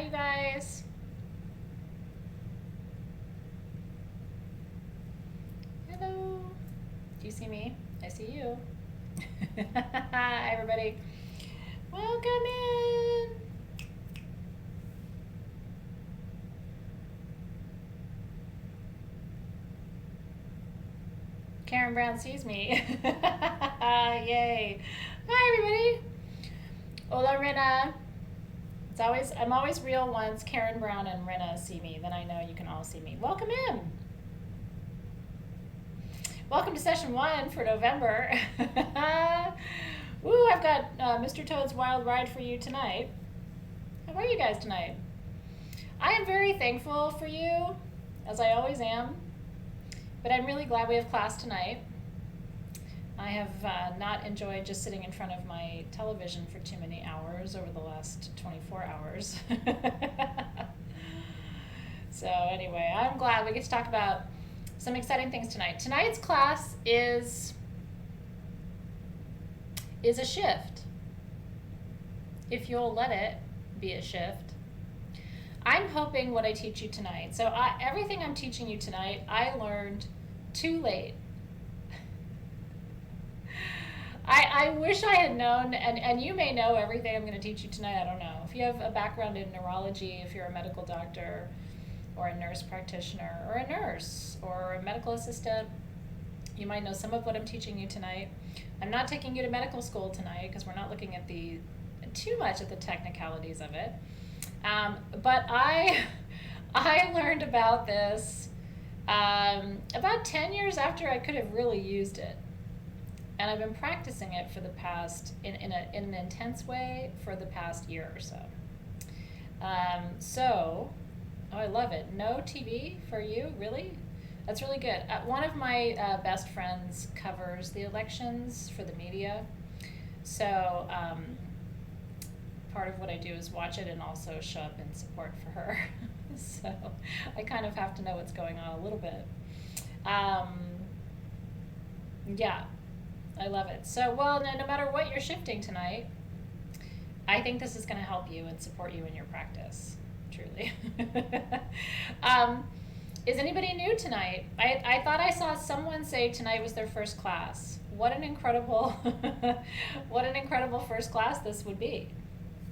Hi, you guys. Hello. Do you see me? I see you. Hi, everybody. Welcome in. Karen Brown sees me. Yay. Hi, everybody. Hola, Rena. I'm always real once Karen Brown and Rena see me. Then I know you can all see me. Welcome in. Welcome to session 1 for November. Woo, I've got Mr. Toad's Wild Ride for you tonight. How are you guys tonight? I am very thankful for you, as I always am, but I'm really glad we have class tonight. I have not enjoyed just sitting in front of my television for too many hours over the last 24 hours. So anyway, I'm glad we get to talk about some exciting things tonight. Tonight's class is a shift, if you'll let it be a shift. I'm hoping what I teach you tonight, so everything I'm teaching you tonight, I learned too late. I wish I had known, and you may know everything I'm going to teach you tonight, I don't know. If you have a background in neurology, if you're a medical doctor, or a nurse practitioner, or a nurse, or a medical assistant, you might know some of what I'm teaching you tonight. I'm not taking you to medical school tonight, because we're not looking at too much at the technicalities of it. But I learned about this about 10 years after I could have really used it. And I've been practicing it for the past, in an intense way, for the past year or so. Oh, I love it. No TV for you, really? That's really good. One of my best friends covers the elections for the media. So part of what I do is watch it and also show up in support for her. So I kind of have to know what's going on a little bit. Yeah. I love it. So, well, no matter what you're shifting tonight, I think this is going to help you and support you in your practice, truly. Is anybody new tonight? I thought I saw someone say tonight was their first class. What an incredible, what an incredible first class this would be.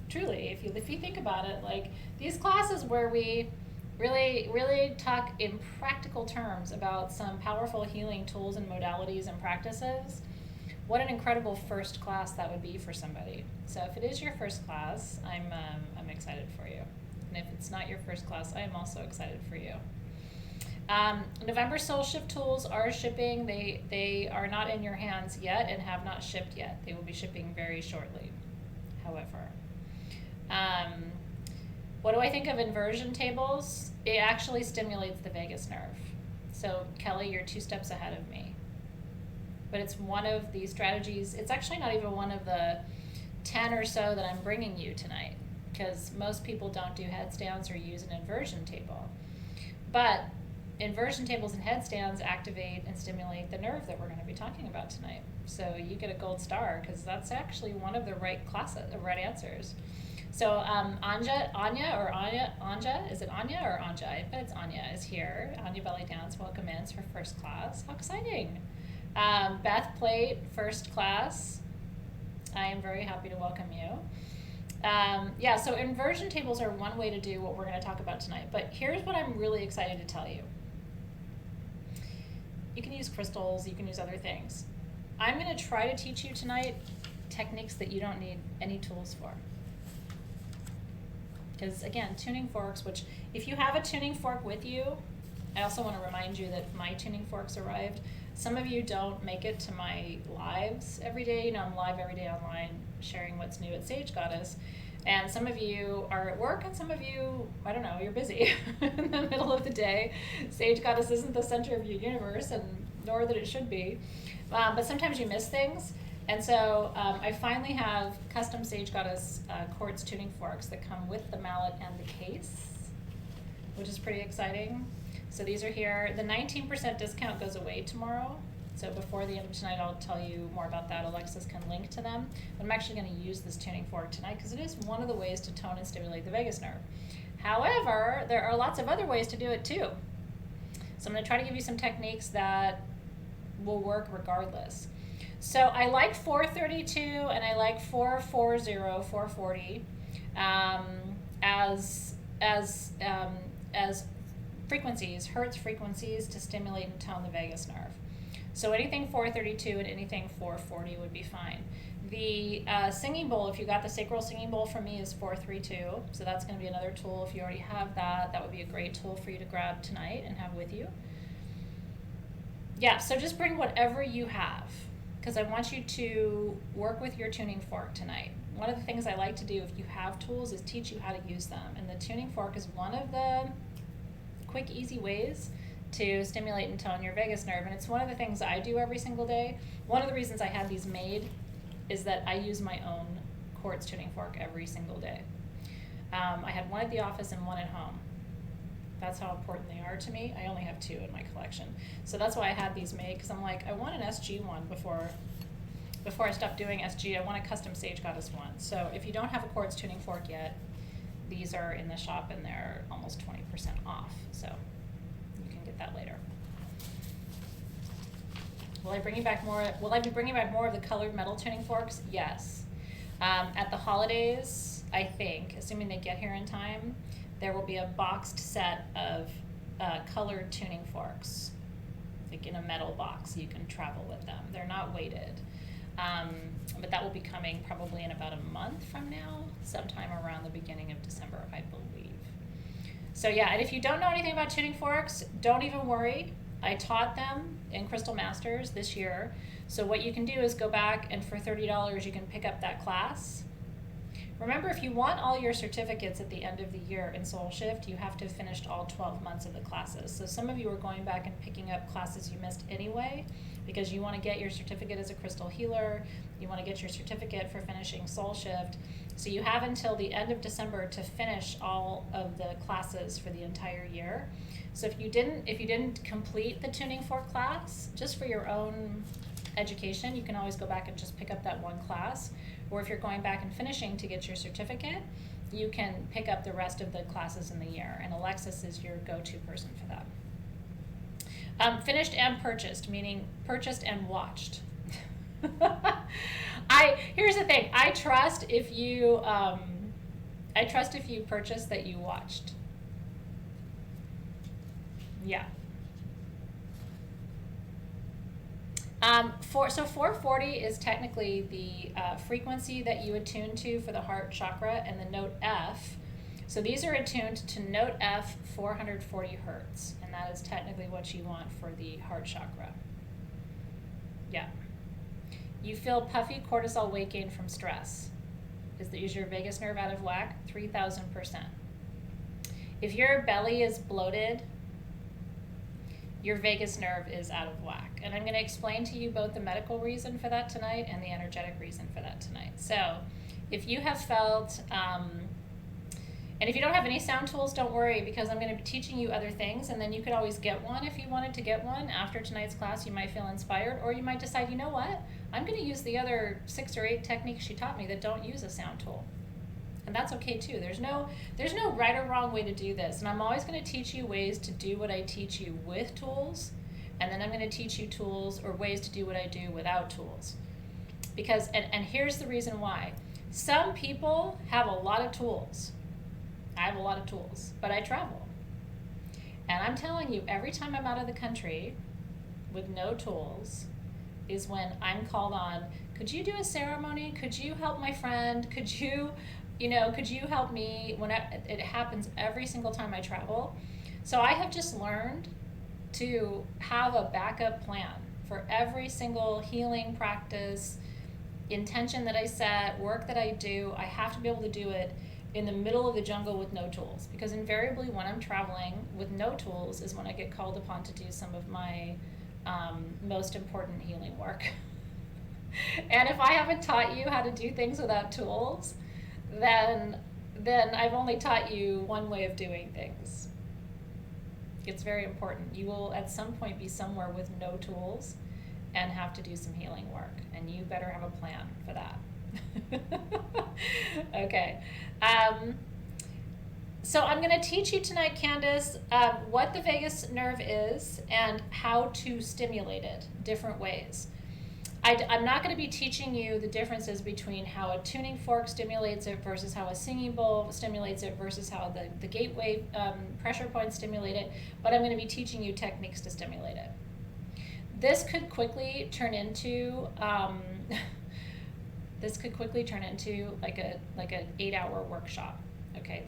Truly, if you think about it, like these classes where we really talk in practical terms about some powerful healing tools and modalities and practices. What an incredible first class that would be for somebody. So if it is your first class, I'm excited for you. And if it's not your first class, I am also excited for you. November Soul Shift tools are shipping. They are not in your hands yet and have not shipped yet. They will be shipping very shortly, however. What do I think of inversion tables? It actually stimulates the vagus nerve. So Kelly, you're 2 steps ahead of me. But it's one of the strategies. It's actually not even one of the 10 or so that I'm bringing you tonight, because most people don't do headstands or use an inversion table. But inversion tables and headstands activate and stimulate the nerve that we're going to be talking about tonight. So you get a gold star, because that's actually one of the right answers. So Anja, is it Anya or Anja? I bet it's Anya is here. Anya Belly Dance, welcome in. It's her first class. How exciting. Beth Plate, first class. I am very happy to welcome you. Yeah, so inversion tables are one way to do what we're going to talk about tonight. But here's what I'm really excited to tell you. You can use crystals, you can use other things. I'm going to try to teach you tonight techniques that you don't need any tools for. Because again, tuning forks, which if you have a tuning fork with you, I also want to remind you that my tuning forks arrived. Some of you don't make it to my lives every day. You know, I'm live every day online sharing what's new at Sage Goddess. And some of you are at work and some of you, I don't know, you're busy in the middle of the day. Sage Goddess isn't the center of your universe, and nor that it should be. But sometimes you miss things. And so I finally have custom Sage Goddess quartz tuning forks that come with the mallet and the case, which is pretty exciting. So these are here. The 19% discount goes away tomorrow. So before the end of tonight, I'll tell you more about that. Alexis can link to them. But I'm actually going to use this tuning fork tonight because it is one of the ways to tone and stimulate the vagus nerve. However, there are lots of other ways to do it too. So I'm going to try to give you some techniques that will work regardless. So I like 432 and I like 440, 440 as frequencies, hertz frequencies to stimulate and tone the vagus nerve. So anything 432 and anything 440 would be fine. The singing bowl, if you got the sacral singing bowl from me, is 432. So that's going to be another tool. If you already have that, that would be a great tool for you to grab tonight and have with you. Yeah, so just bring whatever you have, because I want you to work with your tuning fork tonight. One of the things I like to do if you have tools is teach you how to use them. And the tuning fork is one of the quick, easy ways to stimulate and tone your vagus nerve. And it's one of the things I do every single day. One of the reasons I had these made is that I use my own quartz tuning fork every single day. I had one at the office and one at home. That's how important they are to me. I only have two in my collection. So that's why I had these made, because I'm like, I want an SG one before I stop doing SG. I want a custom Sage Goddess one. So if you don't have a quartz tuning fork yet, these are in the shop and they're almost 20% off. So you can get that later. Will I be bringing back more of the colored metal tuning forks? Yes. At the holidays, I think, assuming they get here in time, there will be a boxed set of colored tuning forks, like in a metal box. You can travel with them. They're not weighted. But that will be coming probably in about a month from now, sometime around the beginning of December, I believe. So yeah, and if you don't know anything about tuning forks, don't even worry. I taught them in Crystal Masters this year. So what you can do is go back and for $30 you can pick up that class. Remember, if you want all your certificates at the end of the year in Soul Shift, you have to have finished all 12 months of the classes. So some of you are going back and picking up classes you missed anyway because you want to get your certificate as a crystal healer. You want to get your certificate for finishing Soul Shift. So you have until the end of December to finish all of the classes for the entire year. So if you didn't complete the tuning fork class, just for your own education, you can always go back and just pick up that one class. Or if you're going back and finishing to get your certificate, you can pick up the rest of the classes in the year. And Alexis is your go-to person for that. Finished and purchased, meaning purchased and watched. Here's the thing. I trust if you purchase that you watched. Yeah. So 440 is technically the frequency that you attune to for the heart chakra and the note F. So these are attuned to note F 440 hertz, and that is technically what you want for the heart chakra. Yeah. You feel puffy cortisol weight gain from stress. Is your vagus nerve out of whack? 3,000%. If your belly is bloated, your vagus nerve is out of whack. And I'm going to explain to you both the medical reason for that tonight and the energetic reason for that tonight. So if you have felt, and if you don't have any sound tools, don't worry, because I'm going to be teaching you other things, and then you could always get one if you wanted to get one. After tonight's class, you might feel inspired, or you might decide, you know what, I'm going to use the other 6 or 8 techniques she taught me that don't use a sound tool. And that's okay too. There's no right or wrong way to do this. And I'm always going to teach you ways to do what I teach you with tools. And then I'm going to teach you tools or ways to do what I do without tools. Because, and here's the reason why. Some people have a lot of tools. I have a lot of tools, but I travel. And I'm telling you, every time I'm out of the country with no tools is when I'm called on, could you do a ceremony? Could you help my friend? Could you help me? It happens every single time I travel. So I have just learned to have a backup plan for every single healing practice, intention that I set, work that I do. I have to be able to do it in the middle of the jungle with no tools, because invariably when I'm traveling with no tools is when I get called upon to do some of my most important healing work. And if I haven't taught you how to do things without tools, then I've only taught you one way of doing things. It's very important. You will at some point be somewhere with no tools, and have to do some healing work, and you better have a plan for that. Okay. So I'm going to teach you tonight, Candace, what the vagus nerve is and how to stimulate it different ways. I'm not going to be teaching you the differences between how a tuning fork stimulates it versus how a singing bowl stimulates it versus how the gateway pressure points stimulate it, but I'm going to be teaching you techniques to stimulate it. This could quickly turn into like an 8-hour workshop. Okay,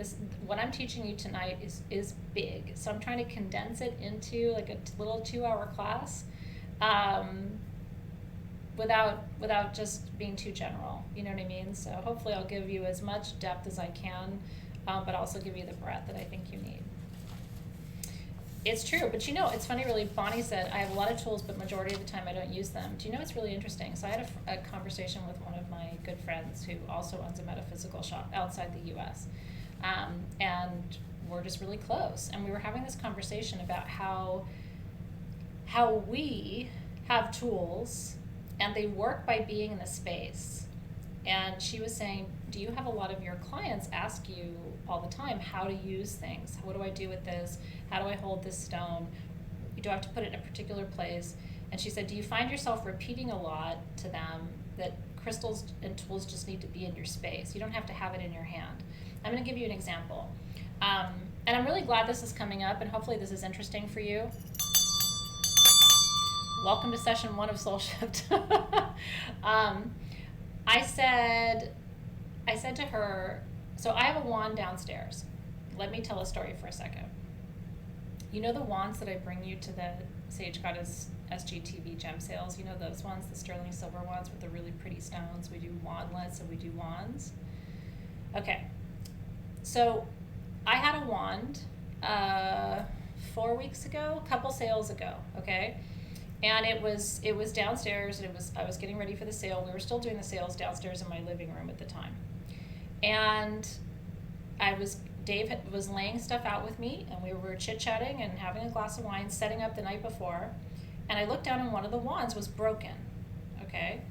what I'm teaching you tonight is big, so I'm trying to condense it into like a little 2-hour class, without just being too general. You know what I mean? So hopefully I'll give you as much depth as I can, but also give you the breadth that I think you need. It's true, but it's funny really, Bonnie said, I have a lot of tools, but majority of the time I don't use them. Do you know what's really interesting? So I had a conversation with one of my good friends who also owns a metaphysical shop outside the US. And we're just really close. And we were having this conversation about how we have tools and they work by being in the space. And she was saying, do you have a lot of your clients ask you all the time how to use things? What do I do with this? How do I hold this stone? Do I have to put it in a particular place? And she said, do you find yourself repeating a lot to them that crystals and tools just need to be in your space? You don't have to have it in your hand. I'm going to give you an example. And I'm really glad this is coming up, and hopefully this is interesting for you. Welcome to session 1 of Soul Shift. I said to her, so I have a wand downstairs. Let me tell a story for a second. You know the wands that I bring you to the Sage Goddess SGTV gem sales? You know those ones, the sterling silver ones with the really pretty stones? We do wandlets and we do wands. Okay, so I had a wand 4 weeks ago, a couple sales ago, okay? And it was downstairs, and I was getting ready for the sale. We were still doing the sales downstairs in my living room at the time. And Dave was laying stuff out with me, and we were chit-chatting and having a glass of wine, setting up the night before. And I looked down, and one of the wands was broken, okay?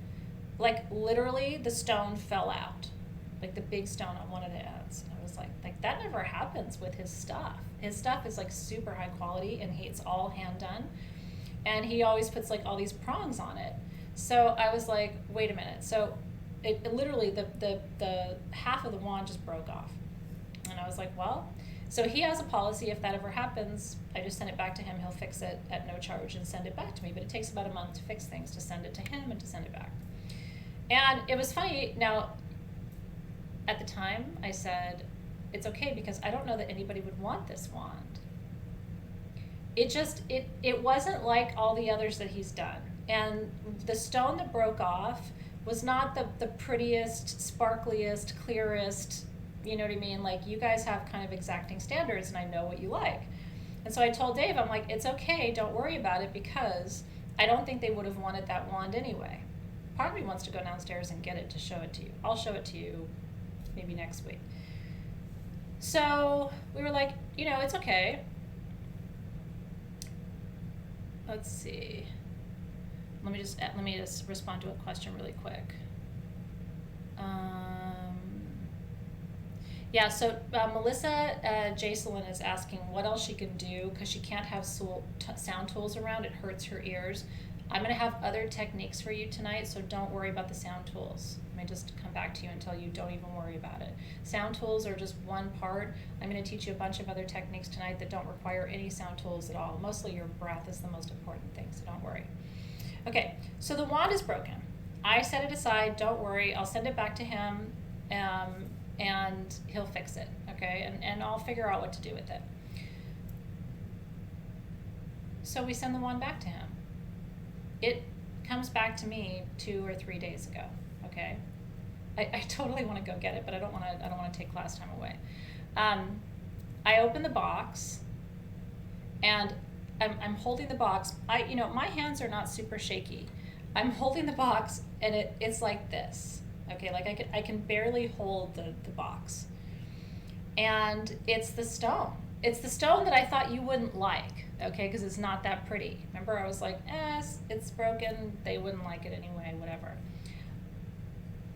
Like, literally, the stone fell out, like the big stone on one of the ends. And I was like, that never happens with his stuff. His stuff is, like, super high quality, and it's all hand-done. And he always puts like all these prongs on it. So I was like, wait a minute. So it literally, the half of the wand just broke off. And I was like, well, so he has a policy, if that ever happens, I just send it back to him, he'll fix it at no charge and send it back to me. But it takes about a month to fix things, to send it to him and to send it back. And it was funny. Now, at the time, I said, it's okay because I don't know that anybody would want this wand. It wasn't like all the others that he's done. And the stone that broke off was not the prettiest, sparkliest, clearest, you know what I mean? Like, you guys have kind of exacting standards, and I know what you like. And so I told Dave, I'm like, it's okay, don't worry about it, because I don't think they would have wanted that wand anyway. Part of me wants to go downstairs and get it to show it to you. I'll show it to you maybe next week. So we were like, it's okay. Let's see. Let me just respond to a question really quick. Yeah, so Melissa Jacelyn is asking what else she can do because she can't have sound tools around. It hurts her ears. I'm going to have other techniques for you tonight, so don't worry about the sound tools. Let me just come back to you and tell you don't even worry about it. Sound tools are just one part. I'm going to teach you a bunch of other techniques tonight that don't require any sound tools at all. Mostly your breath is the most important thing, so don't worry. Okay, so the wand is broken. I set it aside, don't worry. I'll send it back to him, and he'll fix it, okay? And I'll figure out what to do with it. So we send the wand back to him. It comes back to me 2 or 3 days ago, okay? I totally want to go get it, but I don't want to take class time away. I open the box, and I'm holding the box. My hands are not super shaky. I'm holding the box, and it's like this, okay? Like I can barely hold the box, and it's the stone. It's the stone that I thought you wouldn't like, okay, because it's not that pretty. Remember, I was like, it's broken. They wouldn't like it anyway, whatever.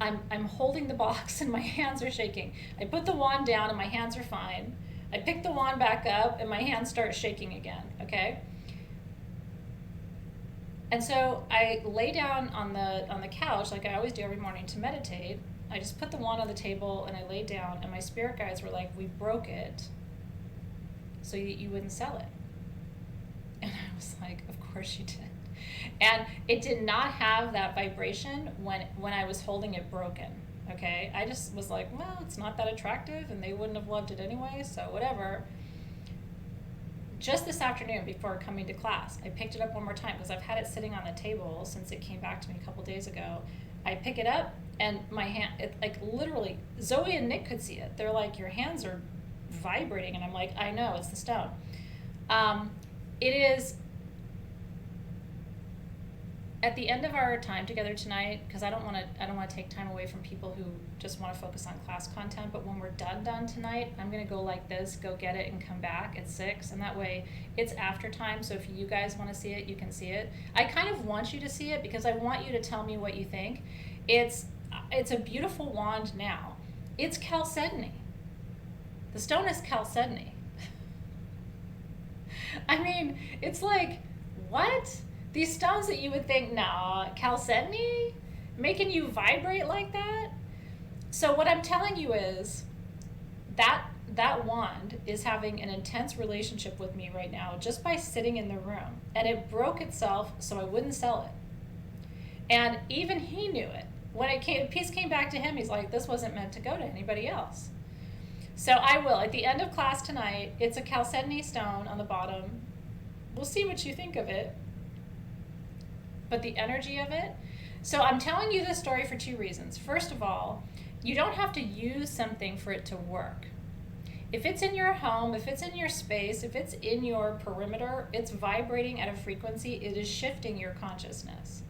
I'm holding the box and my hands are shaking. I put the wand down and my hands are fine. I pick the wand back up and my hands start shaking again, okay? And so I lay down on the couch like I always do every morning to meditate. I just put the wand on the table and I laid down, and my spirit guides were like, we broke it so you wouldn't sell it. And I was like, of course you did. And it did not have that vibration when I was holding it broken, okay? I just was like, well, it's not that attractive and they wouldn't have loved it anyway, so whatever. Just this afternoon before coming to class, I picked it up one more time because I've had it sitting on the table since it came back to me a couple days ago. I pick it up and my hand, it, like literally, Zoe and Nick could see it. They're like, your hands are vibrating. And I'm like, I know, it's the stone. It is at the end of our time together tonight, because I don't want to take time away from people who just want to focus on class content, but when we're done tonight, I'm going to go like this, go get it and come back at 6, and that way it's after time, so if you guys want to see it, you can see it. I kind of want you to see it because I want you to tell me what you think. It's a beautiful wand now. It's chalcedony. The stone is chalcedony. I mean, it's like, what? These stones that you would think, nah, chalcedony? Making you vibrate like that? So what I'm telling you is that wand is having an intense relationship with me right now just by sitting in the room. And it broke itself so I wouldn't sell it. And even he knew it. When piece came back to him, he's like, this wasn't meant to go to anybody else. So I will. At the end of class tonight, it's a chalcedony stone on the bottom. We'll see what you think of it. But the energy of it. So I'm telling you this story for 2 reasons. First of all, you don't have to use something for it to work. If it's in your home, if it's in your space, if it's in your perimeter, it's vibrating at a frequency, it is shifting your consciousness.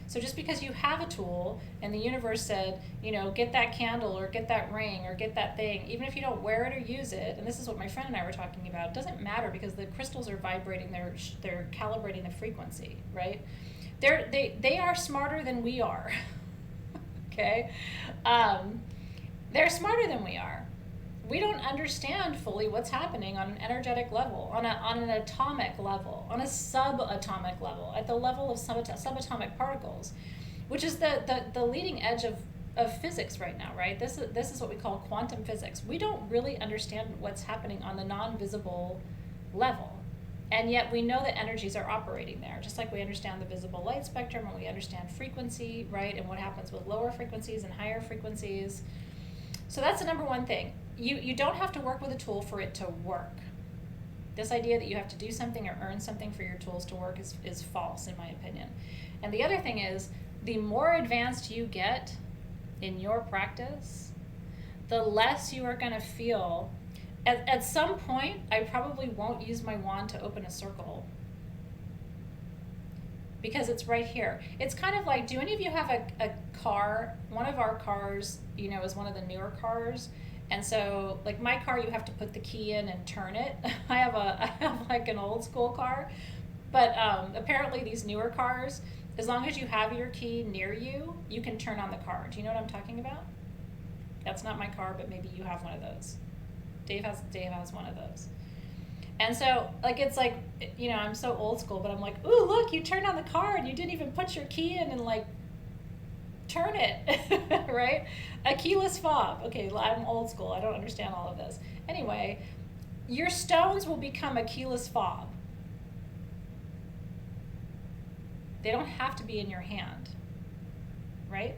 So just because you have a tool and the universe said, get that candle or get that ring or get that thing, even if you don't wear it or use it, and this is what my friend and I were talking about, it doesn't matter because the crystals are vibrating, they're calibrating the frequency, right? They are smarter than we are, okay? They're smarter than we are. We don't understand fully what's happening on an energetic level, on an atomic level, on a subatomic level, at the level of subatomic particles, which is the leading edge of physics right now, right? This is what we call quantum physics. We don't really understand what's happening on the non-visible level. And yet we know that energies are operating there, just like we understand the visible light spectrum and we understand frequency, right? And what happens with lower frequencies and higher frequencies. So that's the number one thing. You don't have to work with a tool for it to work. This idea that you have to do something or earn something for your tools to work is false, in my opinion. And the other thing is, the more advanced you get in your practice, the less you are going to feel. At some point, I probably won't use my wand to open a circle because it's right here. It's kind of like, do any of you have a car? One of our cars, is one of the newer cars. And so, like my car, you have to put the key in and turn it. I have like an old school car. But apparently these newer cars, as long as you have your key near you, you can turn on the car. Do you know what I'm talking about? That's not my car, but maybe you have one of those. Dave has one of those. And so, it's like, I'm so old school, but I'm like, ooh, look, you turned on the car and you didn't even put your key in and turn it, right? A keyless fob. Okay, I'm old school. I don't understand all of this. Anyway, your stones will become a keyless fob. They don't have to be in your hand, right?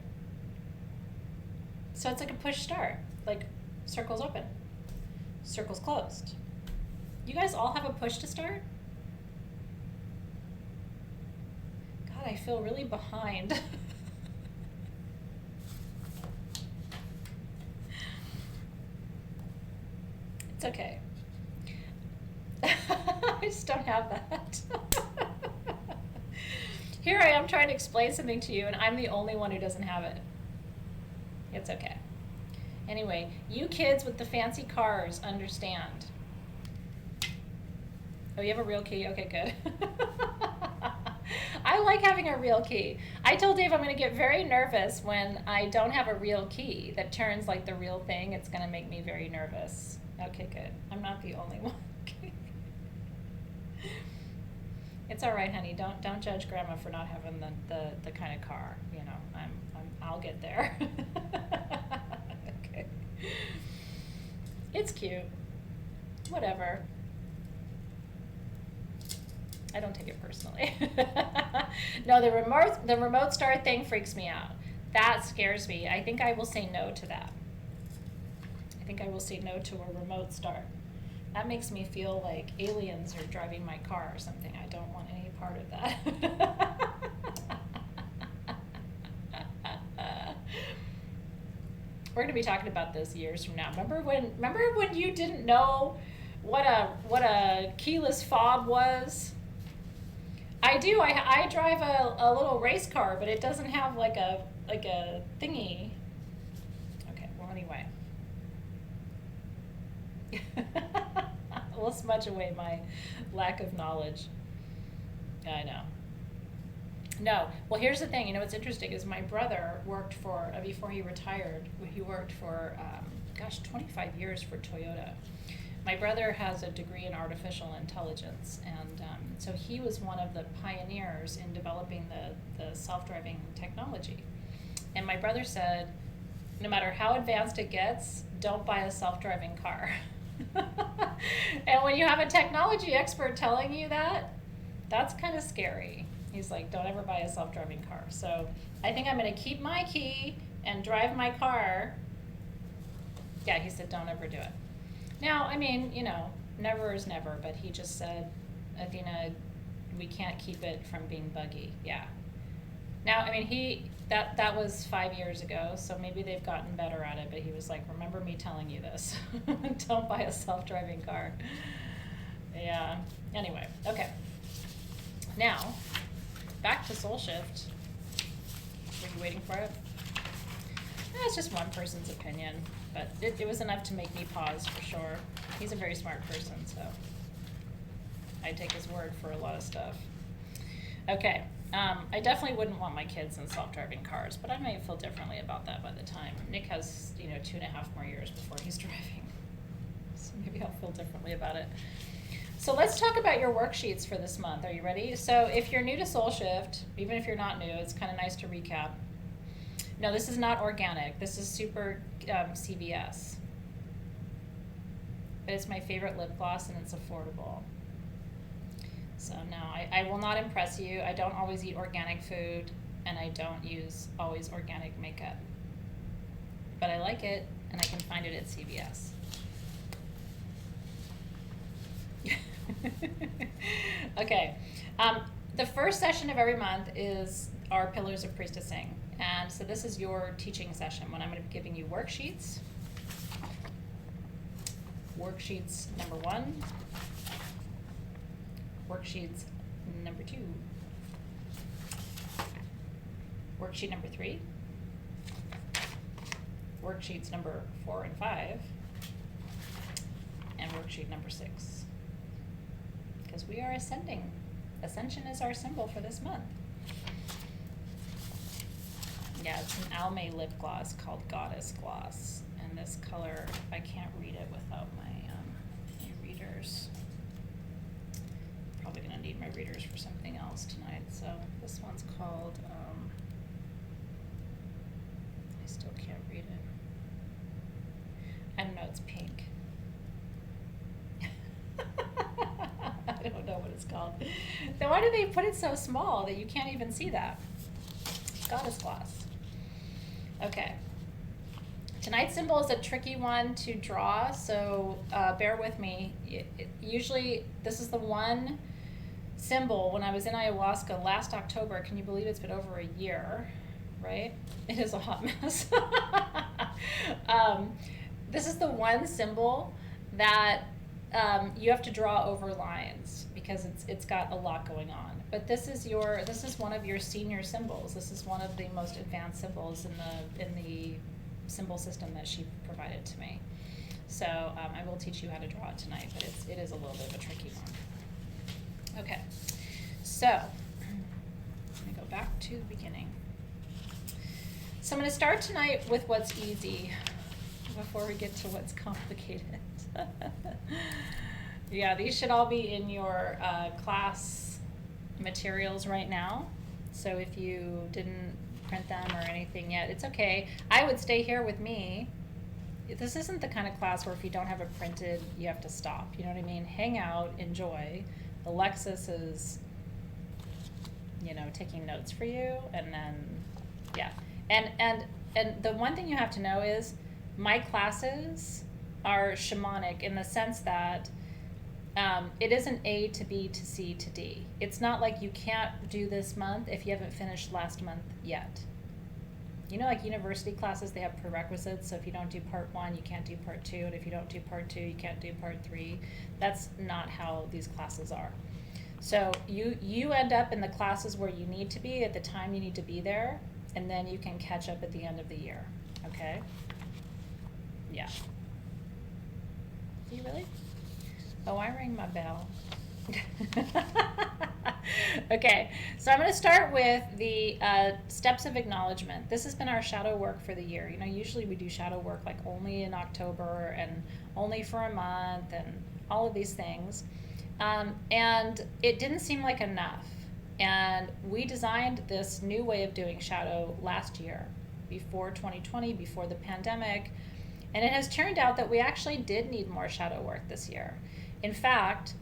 So it's like a push start, like circles open. Circles closed. You guys all have a push to start? God, I feel really behind. It's okay. I just don't have that. Here I am trying to explain something to you, and I'm the only one who doesn't have it. It's okay. Anyway, you kids with the fancy cars understand. Oh, you have a real key? Okay, good. I like having a real key. I told Dave I'm going to get very nervous when I don't have a real key that turns like the real thing. It's going to make me very nervous. Okay, good. I'm not the only one. Okay. It's all right, honey. Don't judge Grandma for not having the kind of car. You know, I'll get there. Okay. It's cute. Whatever. I don't take it personally. No, the remote start thing freaks me out. That scares me. I think I will say no to that. I think I will say no to a remote start. That makes me feel like aliens are driving my car or something. I don't want any part of that. We're going to be talking about this years from now. Remember when you didn't know what a keyless fob was? I do. I drive a little race car, but it doesn't have like a thingy. Okay. Well, anyway, we'll smudge away my lack of knowledge. I know. No. Well, here's the thing. You know what's interesting is my brother worked for before he retired. He worked for 25 years for Toyota. My brother has a degree in artificial intelligence, and so he was one of the pioneers in developing the self-driving technology. And my brother said, no matter how advanced it gets, don't buy a self-driving car. And when you have a technology expert telling you that, that's kind of scary. He's like, don't ever buy a self-driving car. So I think I'm going to keep my key and drive my car. Yeah, he said, don't ever do it. Now, I mean, you know, never is never, but he just said, Athena, we can't keep it from being buggy. Yeah. Now, I mean, that was 5 years ago, so maybe they've gotten better at it, but he was like, remember me telling you this. Don't buy a self-driving car. Yeah. Anyway, okay. Now, back to Soul Shift. Were you waiting for it? It's just one person's opinion, but it was enough to make me pause for sure. He's a very smart person, so I take his word for a lot of stuff. Okay, I definitely wouldn't want my kids in self-driving cars, but I might feel differently about that by the time. Nick has, 2.5 more years before he's driving, so maybe I'll feel differently about it. So let's talk about your worksheets for this month. Are you ready? So if you're new to Soul Shift, even if you're not new, it's kind of nice to recap. No, this is not organic. This is super CVS. But it's my favorite lip gloss and it's affordable. So no, I will not impress you. I don't always eat organic food and I don't use always organic makeup. But I like it and I can find it at CVS. Okay. The first session of every month is our Pillars of Priestessing. And so this is your teaching session when I'm going to be giving you worksheets. Worksheets number 1. Worksheets number 2. Worksheet number 3. Worksheets number 4 and 5. And worksheet number 6. Because we are ascending. Ascension is our symbol for this month. Yeah, it's an Almay lip gloss called Goddess Gloss. And this color, I can't read it without my readers. Probably gonna need my readers for something else tonight. So this one's called, I still can't read it. I don't know, it's pink. I don't know what it's called. Then why do they put it so small that you can't even see that? Goddess Gloss. Okay. Tonight's symbol is a tricky one to draw, so bear with me. Usually, this is the one symbol when I was in ayahuasca last October. Can you believe it's been over a year, right? It is a hot mess. This is the one symbol that you have to draw over lines because it's got a lot going on. But this is one of your senior symbols. This is one of the most advanced symbols in the symbol system that she provided to me. So I will teach you how to draw it tonight, but it is a little bit of a tricky one. Okay, so let me go back to the beginning. So I'm going to start tonight with what's easy before we get to what's complicated. Yeah, these should all be in your class materials right now. So if you didn't print them or anything yet, it's okay. I would stay here with me. This isn't the kind of class where if you don't have it printed, you have to stop. You know what I mean? Hang out, enjoy. Alexis is, taking notes for you, and then, yeah. And the one thing you have to know is my classes are shamanic in the sense that it isn't A to B to C to D. It's not like you can't do this month if you haven't finished last month yet. Like university classes, they have prerequisites. So if you don't do part 1, you can't do part 2. And if you don't do part 2, you can't do part 3. That's not how these classes are. So you end up in the classes where you need to be at the time you need to be there. And then you can catch up at the end of the year. Okay? Yeah. You really? Oh, I rang my bell. Okay, so I'm going to start with the steps of acknowledgement. This has been our shadow work for the year. Usually we do shadow work like only in October and only for a month and all of these things. And it didn't seem like enough. And we designed this new way of doing shadow last year, before 2020, before the pandemic. And it has turned out that we actually did need more shadow work this year. In fact,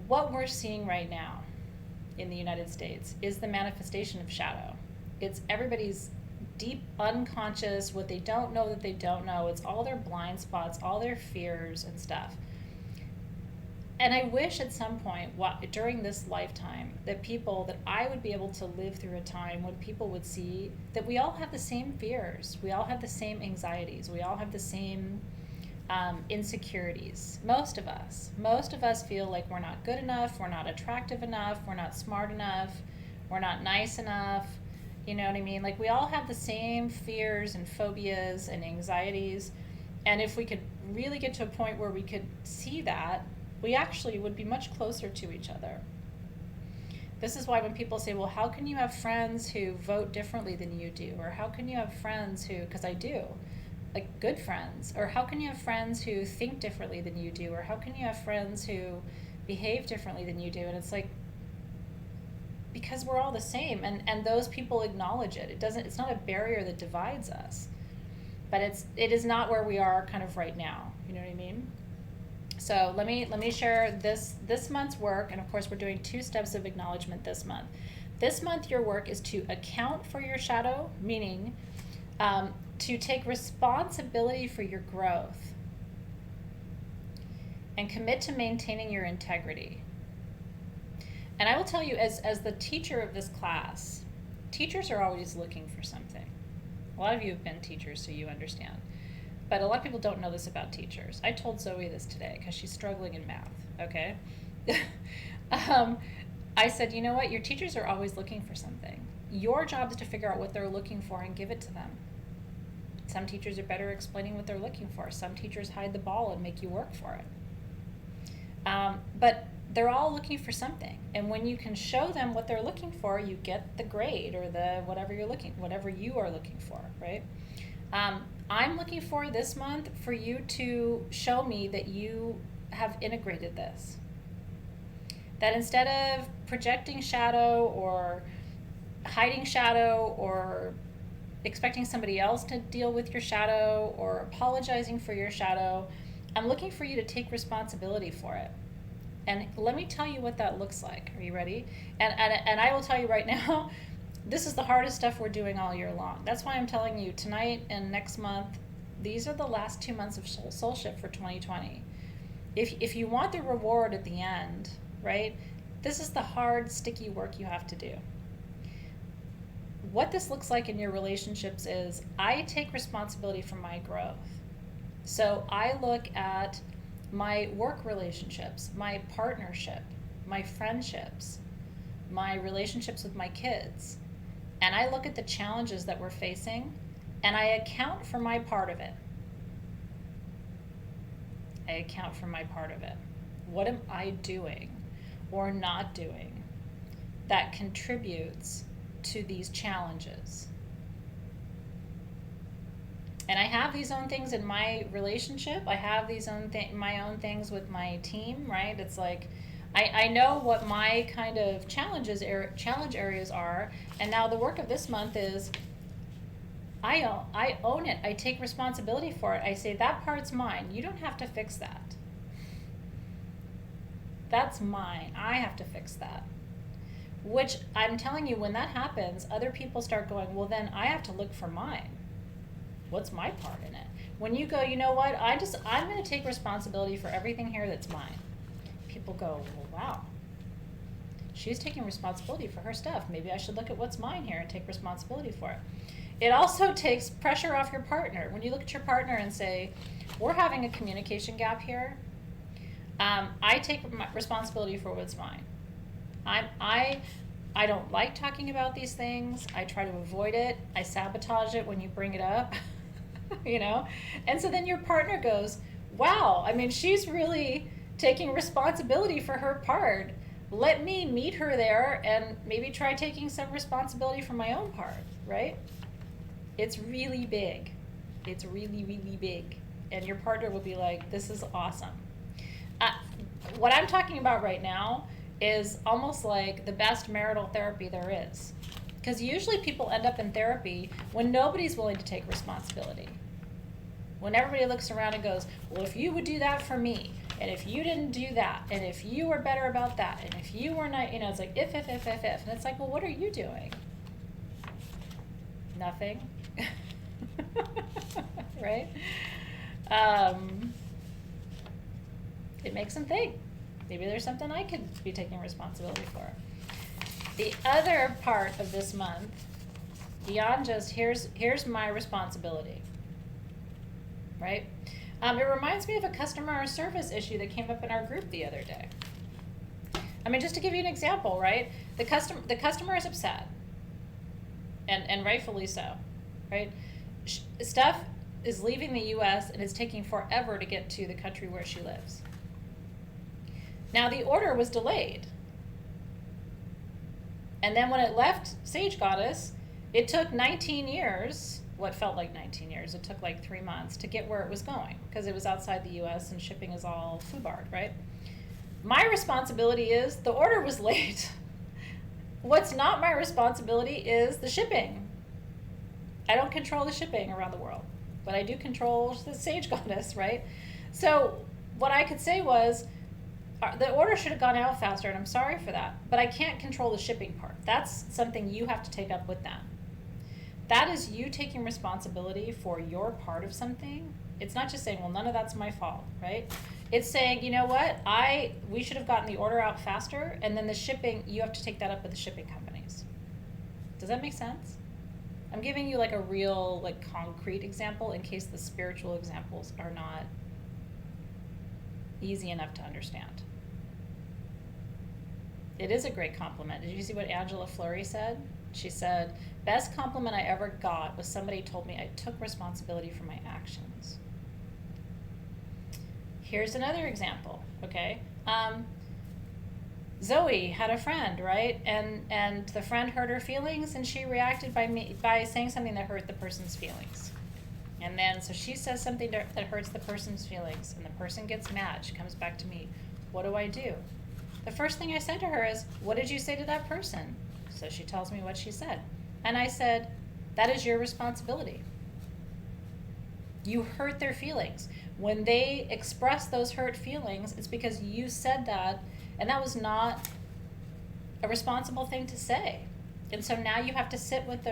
what we're seeing right now in the United States is the manifestation of shadow. It's everybody's deep unconscious, what they don't know that they don't know. It's all their blind spots, all their fears and stuff. And I wish at some point during this lifetime that I would be able to live through a time when people would see that we all have the same fears. We all have the same anxieties. We all have the same insecurities. Most of us feel like we're not good enough, we're not attractive enough, we're not smart enough, we're not nice enough. You know what I mean? Like we all have the same fears and phobias and anxieties. And if we could really get to a point where we could see that, we actually would be much closer to each other. This is why when people say, well, how can you have friends who vote differently than you do? Or how can you have friends who, because I do, like good friends, or how can you have friends who think differently than you do, or how can you have friends who behave differently than you do? And it's like, because we're all the same, and those people acknowledge it. It's not a barrier that divides us, but it is not where we are kind of right now. You know what I mean? So let me share this month's work, and of course we're doing 2 steps of acknowledgement this month. This month your work is to account for your shadow, meaning to take responsibility for your growth and commit to maintaining your integrity. And I will tell you, as the teacher of this class, teachers are always looking for something. A lot of you have been teachers, so you understand. But a lot of people don't know this about teachers. I told Zoe this today because she's struggling in math, okay? I said, you know what? Your teachers are always looking for something. Your job is to figure out what they're looking for and give it to them. Some teachers are better explaining what they're looking for. Some teachers hide the ball and make you work for it. But they're all looking for something. And when you can show them what they're looking for, you get the grade or the whatever you are looking for, right? I'm looking for this month for you to show me that you have integrated this. That instead of projecting shadow or hiding shadow or expecting somebody else to deal with your shadow or apologizing for your shadow, I'm looking for you to take responsibility for it. And let me tell you what that looks like. Are you ready? And I will tell you right now, this is the hardest stuff we're doing all year long. That's why I'm telling you tonight and next month, these are the last 2 months of Soul Shift for 2020. If you want the reward at the end, right, this is the hard, sticky work you have to do. What this looks like in your relationships is I take responsibility for my growth. So I look at my work relationships, my partnership, my friendships, my relationships with my kids, and I look at the challenges that we're facing, and I account for my part of it. I account for my part of it. What am I doing or not doing that contributes to these challenges? And I have these own things in my relationship. I have these my own things with my team, right? It's like I know what my kind of challenge areas are, and now the work of this month is I own it. I take responsibility for it. I say that part's mine. You don't have to fix that. That's mine. I have to fix that. Which I'm telling you, when that happens, other people start going, well, then I have to look for mine. What's my part in it? When you go, you know what, I'm going to take responsibility for everything here that's mine. People go, well, wow, she's taking responsibility for her stuff. Maybe I should look at what's mine here and take responsibility for it. It also takes pressure off your partner. When you look at your partner and say, we're having a communication gap here, I take responsibility for what's mine. I don't like talking about these things. I try to avoid it. I sabotage it when you bring it up, you know? And so then your partner goes, wow, I mean, she's really taking responsibility for her part. Let me meet her there and maybe try taking some responsibility for my own part, right? It's really big. It's really, really big. And your partner will be like, this is awesome. What I'm talking about right now is almost like the best marital therapy there is. Because usually people end up in therapy when nobody's willing to take responsibility. When everybody looks around and goes, well, if you would do that for me, and if you didn't do that, and if you were better about that, and if you were not, you know, it's like if. And it's like, well, what are you doing? Nothing. Right? It makes them think. Maybe there's something I could be taking responsibility for. The other part of this month, beyond just here's my responsibility, right? It reminds me of a customer service issue that came up in our group the other day. I mean, just to give you an example, right? The customer is upset, and rightfully so, right? Stuff is leaving the U.S. and it's taking forever to get to the country where she lives. Now, the order was delayed. And then when it left Sage Goddess, it took 19 years, what felt like 19 years, it took like 3 months to get where it was going, because it was outside the U.S. and shipping is all FUBAR'd, right? My responsibility is the order was late. What's not my responsibility is the shipping. I don't control the shipping around the world, but I do control the Sage Goddess, right? So what I could say was, the order should have gone out faster, and I'm sorry for that, but I can't control the shipping part. That's something you have to take up with them. That is you taking responsibility for your part of something. It's not just saying, well, none of that's my fault, right? It's saying, you know what, we should have gotten the order out faster, and then the shipping, you have to take that up with the shipping companies. Does that make sense? I'm giving you like a real, like, concrete example in case the spiritual examples are not easy enough to understand. It is a great compliment. Did you see what Angela Fleury said? She said, best compliment I ever got was somebody told me I took responsibility for my actions. Here's another example, okay? Zoe had a friend, right? And the friend hurt her feelings, and she reacted by saying something that hurt the person's feelings. And then, so she says something that hurts the person's feelings, and the person gets mad. She comes back to me. What do I do? The first thing I said to her is, what did you say to that person? So she tells me what she said. And I said, that is your responsibility. You hurt their feelings. When they express those hurt feelings, it's because you said that, and that was not a responsible thing to say. And so now you have to sit with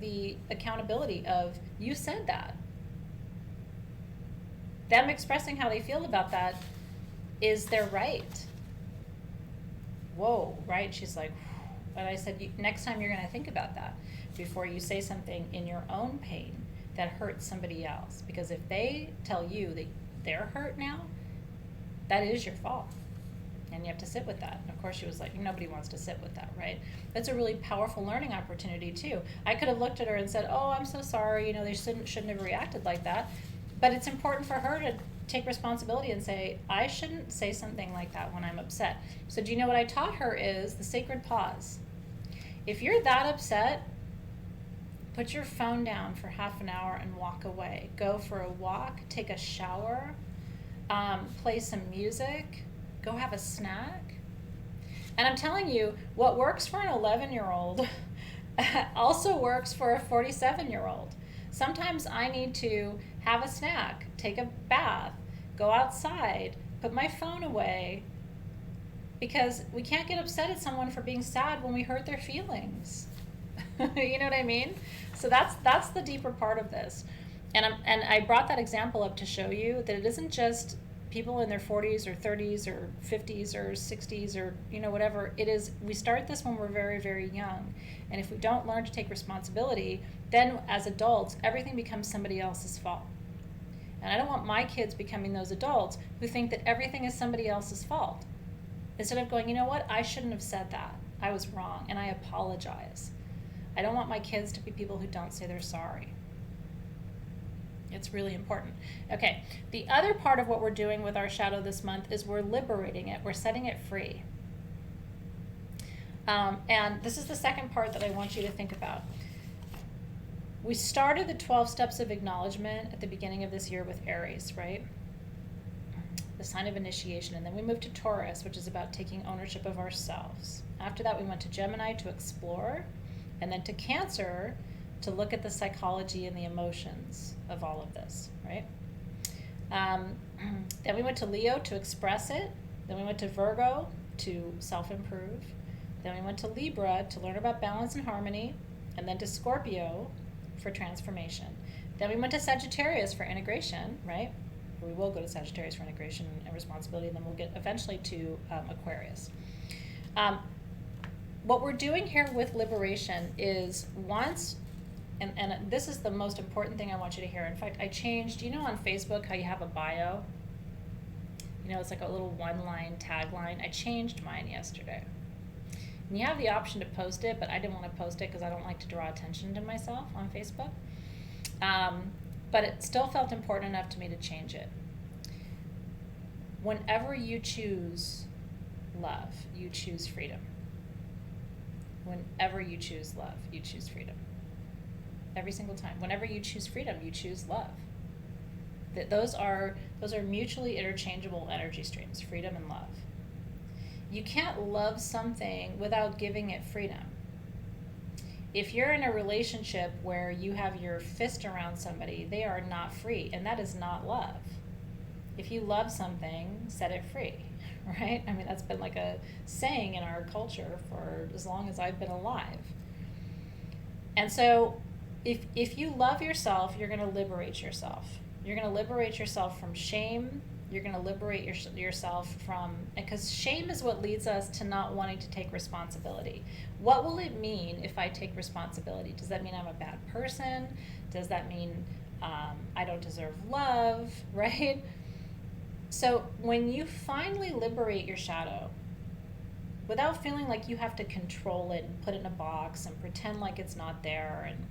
the accountability of, you said that. Them expressing how they feel about that is their right. Whoa, right? She's like, and I said, next time you're going to think about that before you say something in your own pain that hurts somebody else. Because if they tell you that they're hurt now, that is your fault. And you have to sit with that. And of course, she was like, nobody wants to sit with that, right? That's a really powerful learning opportunity, too. I could have looked at her and said, oh, I'm so sorry, they shouldn't have reacted like that. But it's important for her take responsibility and say, I shouldn't say something like that when I'm upset. So do you know what I taught her is the sacred pause. If you're that upset, put your phone down for half an hour and walk away. Go for a walk, take a shower, play some music, go have a snack. And I'm telling you, what works for an 11-year-old also works for a 47-year-old. Sometimes I need to have a snack, take a bath, go outside, put my phone away, because we can't get upset at someone for being sad when we hurt their feelings. You know what I mean? So that's the deeper part of this. And I brought that example up to show you that it isn't just people in their 40s or 30s or 50s or 60s or, you know, whatever. It is, we start this when we're very, very young. And if we don't learn to take responsibility, then as adults, everything becomes somebody else's fault. And I don't want my kids becoming those adults who think that everything is somebody else's fault. Instead of going, you know what, I shouldn't have said that. I was wrong, and I apologize. I don't want my kids to be people who don't say they're sorry. It's really important. Okay, the other part of what we're doing with our shadow this month is we're liberating it. We're setting it free. And this is the second part that I want you to think about. We started the 12 steps of acknowledgement at the beginning of this year with Aries, right? The sign of initiation. And then we moved to Taurus, which is about taking ownership of ourselves. After that, we went to Gemini to explore, and then to Cancer to look at the psychology and the emotions of all of this, right? Then we went to Leo to express it. Then we went to Virgo to self-improve. Then we went to Libra to learn about balance and harmony. And then to Scorpio for transformation. Then we went to Sagittarius for integration, right? We will go to Sagittarius for integration and responsibility, and then we'll get eventually to Aquarius. What we're doing here with liberation is once, and this is the most important thing I want you to hear. In fact, I changed, you know on Facebook how you have a bio? You know, it's like a little one-line tagline. I changed mine yesterday. And you have the option to post it, but I didn't want to post it because I don't like to draw attention to myself on Facebook. But it still felt important enough to me to change it. Whenever you choose love, you choose freedom. Whenever you choose love, you choose freedom. Every single time. Whenever you choose freedom, you choose love. Those are mutually interchangeable energy streams, freedom and love. You can't love something without giving it freedom. If you're in a relationship where you have your fist around somebody, they are not free, and that is not love. If you love something, set it free, right? I mean, that's been like a saying in our culture for as long as I've been alive. And so if you love yourself, you're going to liberate yourself. You're going to liberate yourself from shame. You're going to liberate yourself from, because shame is what leads us to not wanting to take responsibility. What will it mean if I take responsibility? Does that mean I'm a bad person? Does that mean I don't deserve love, right? So when you finally liberate your shadow, without feeling like you have to control it and put it in a box and pretend like it's not there and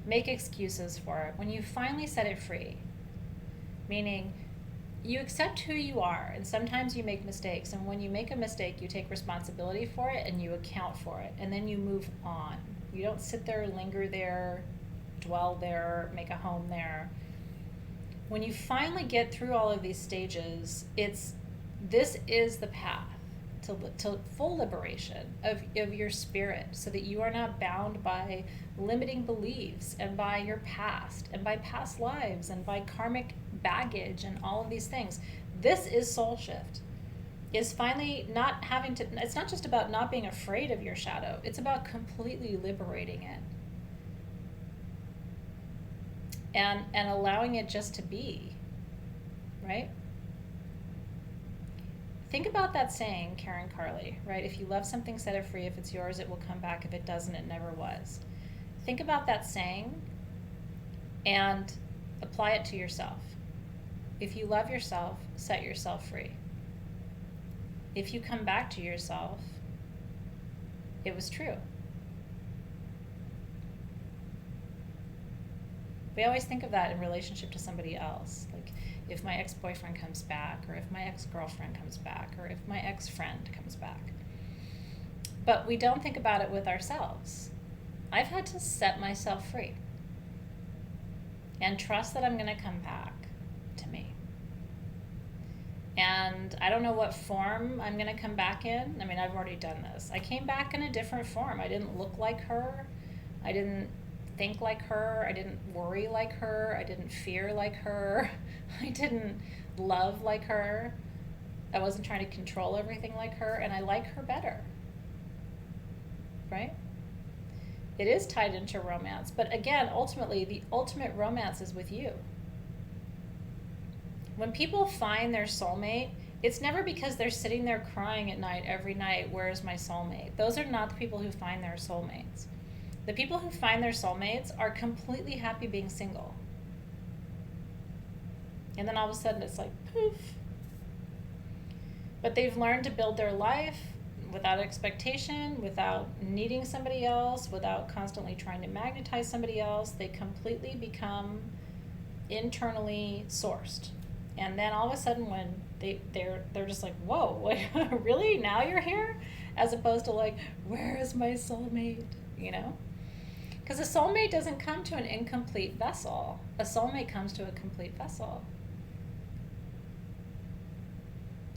make excuses for it, when you finally set it free, meaning you accept who you are, and sometimes you make mistakes, and when you make a mistake, you take responsibility for it and you account for it, and then you move on. You don't sit there, linger there, dwell there, make a home there. When you finally get through all of these stages, this is the path to full liberation of your spirit, so that you are not bound by limiting beliefs and by your past and by past lives and by karmic baggage and all of these things. This is soul shift. Is finally not having to, it's not just about not being afraid of your shadow, it's about completely liberating it. And allowing it just to be, right? Think about that saying, Karen Carley, right? If you love something, set it free. If it's yours, it will come back. If it doesn't, it never was. Think about that saying and apply it to yourself. If you love yourself, set yourself free. If you come back to yourself, it was true. We always think of that in relationship to somebody else. Like, if my ex-boyfriend comes back, or if my ex-girlfriend comes back, or if my ex-friend comes back. But we don't think about it with ourselves. I've had to set myself free and trust that I'm going to come back to me. And I don't know what form I'm going to come back in. I mean, I've already done this. I came back in a different form. I didn't look like her. I didn't think like her. I didn't worry like her. I didn't fear like her. I didn't love like her. I wasn't trying to control everything like her, and I like her better. Right? It is tied into romance. But again, ultimately, the ultimate romance is with you. When people find their soulmate, it's never because they're sitting there crying at night every night, where's my soulmate? Those are not the people who find their soulmates. The people who find their soulmates are completely happy being single. And then all of a sudden it's like, poof. But they've learned to build their life without expectation, without needing somebody else, without constantly trying to magnetize somebody else. They completely become internally sourced. And then all of a sudden when they're just like, whoa, really? Now you're here? As opposed to like, where is my soulmate? You know? Because a soulmate doesn't come to an incomplete vessel. A soulmate comes to a complete vessel.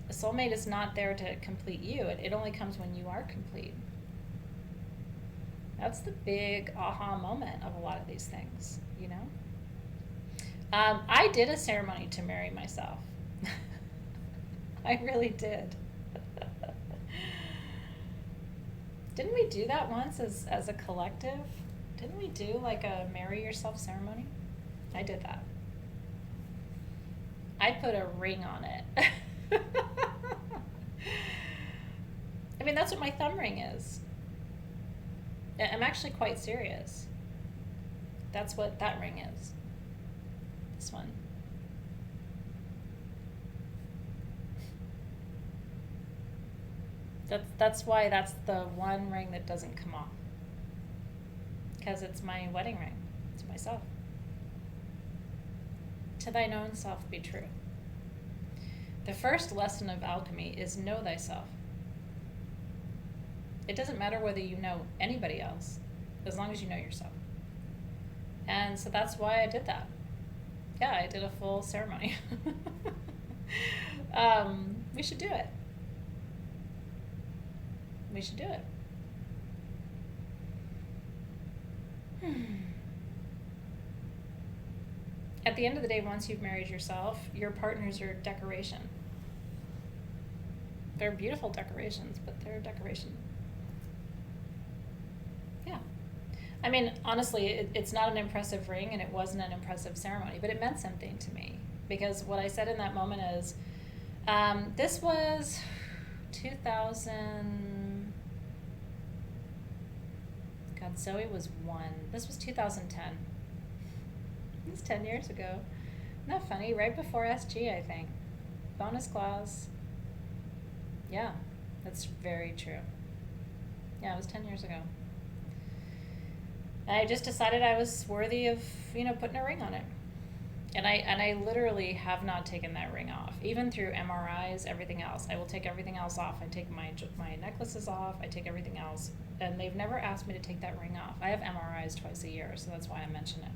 A soulmate is not there to complete you. It only comes when you are complete. That's the big aha moment of a lot of these things, you know? I did a ceremony to marry myself. I really did. Didn't we do that once as a collective? Didn't we do like a marry yourself ceremony? I did that. I put a ring on it. I mean, that's what my thumb ring is. I'm actually quite serious. That's what that ring is. This one. That's why that's the one ring that doesn't come off. Because it's my wedding ring. It's myself. To thine own self be true. The first lesson of alchemy is know thyself. It doesn't matter whether you know anybody else, as long as you know yourself. And so that's why I did that. Yeah, I did a full ceremony. We should do it. We should do it. At the end of the day, once you've married yourself, your partner's your decoration. They're beautiful decorations, but they're a decoration. Yeah. I mean, honestly, it's not an impressive ring, and it wasn't an impressive ceremony, but it meant something to me. Because what I said in that moment is, this was 2000... God, Zoe was 1. This was 2010. It was 10 years ago. Isn't that funny? Right before SG, I think. Bonus clause. Yeah, that's very true. Yeah, it was 10 years ago. And I just decided I was worthy of, putting a ring on it. And I literally have not taken that ring off. Even through MRIs, everything else. I will take everything else off. I take my necklaces off. I take everything else. And they've never asked me to take that ring off. I have MRIs twice a year, so that's why I mention it.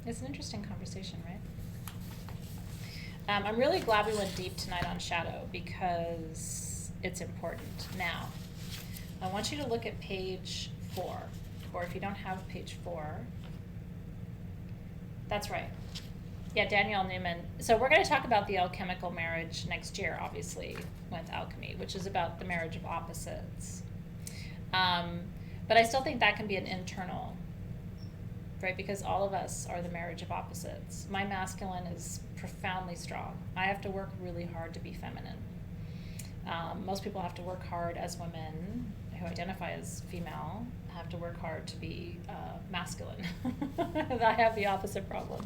It's an interesting conversation, right? I'm really glad we went deep tonight on shadow because it's important. Now, I want you to look at page 4, or if you don't have page 4, that's right. Yeah, Danielle Newman. So we're going to talk about the alchemical marriage next year, obviously, with alchemy, which is about the marriage of opposites. But I still think that can be an internal, right? Because all of us are the marriage of opposites. My masculine is profoundly strong. I have to work really hard to be feminine. Most people have to work hard as women who identify as female, have to work hard to be masculine. I have the opposite problem.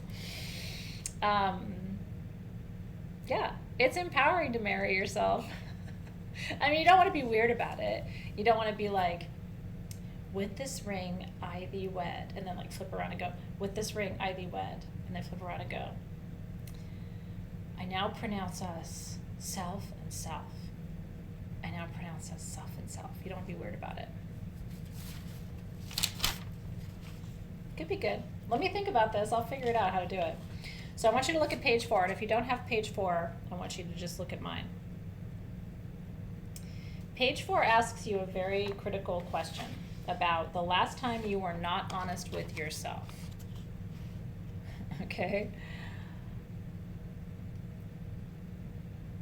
Yeah, it's empowering to marry yourself. I mean, you don't want to be weird about it. You don't want to be like, with this ring, I thee wed, and then like flip around and go, with this ring, I thee wed. And then flip around and go. I now pronounce us self and self. I now pronounce us self and self. You don't want to be weird about it. Could be good. Let me think about this. I'll figure it out how to do it. So I want you to look at page 4, and if you don't have page 4, I want you to just look at mine. Page 4 asks you a very critical question about the last time you were not honest with yourself. Okay?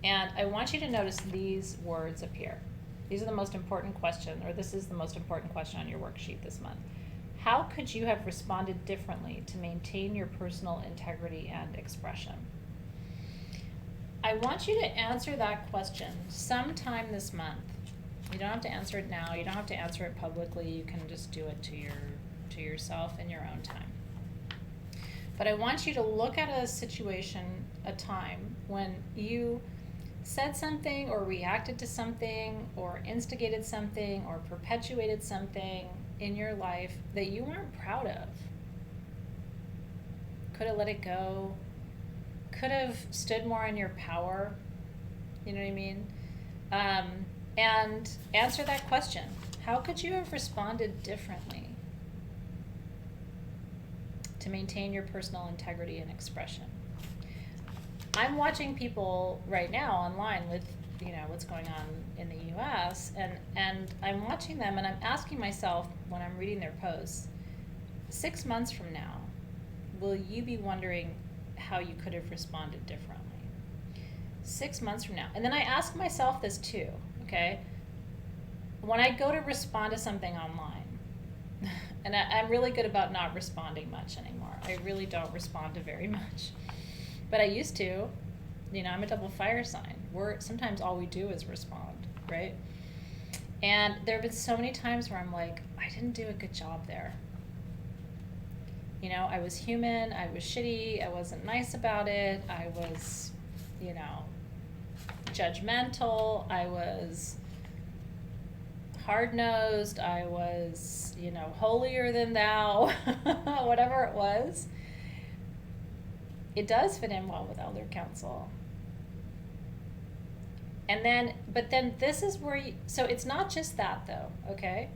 And I want you to notice these words appear. These are the most important question, or this is the most important question on your worksheet this month. How could you have responded differently to maintain your personal integrity and expression? I want you to answer that question sometime this month. You don't have to answer it now. You don't have to answer it publicly. You can just do it to yourself in your own time. But I want you to look at a situation, a time when you said something or reacted to something or instigated something or perpetuated something in your life that you weren't proud of. Could have let it go. Could have stood more in your power. You know what I mean? And answer that question. How could you have responded differently to maintain your personal integrity and expression? I'm watching people right now online with, what's going on in the US, and I'm watching them and I'm asking myself when I'm reading their posts, 6 months from now, will you be wondering how you could have responded differently? 6 months from now. And then I ask myself this too, okay? When I go to respond to something online, and I'm really good about not responding much anymore. I really don't respond to very much. But I used to. I'm a double fire sign. Sometimes all we do is respond, right? And there have been so many times where I'm like, I didn't do a good job there. I was human, I was shitty, I wasn't nice about it, I was, judgmental, I was hard-nosed, I was, holier than thou, whatever it was. It does fit in well with elder counsel. But then this is where so it's not just that though, okay?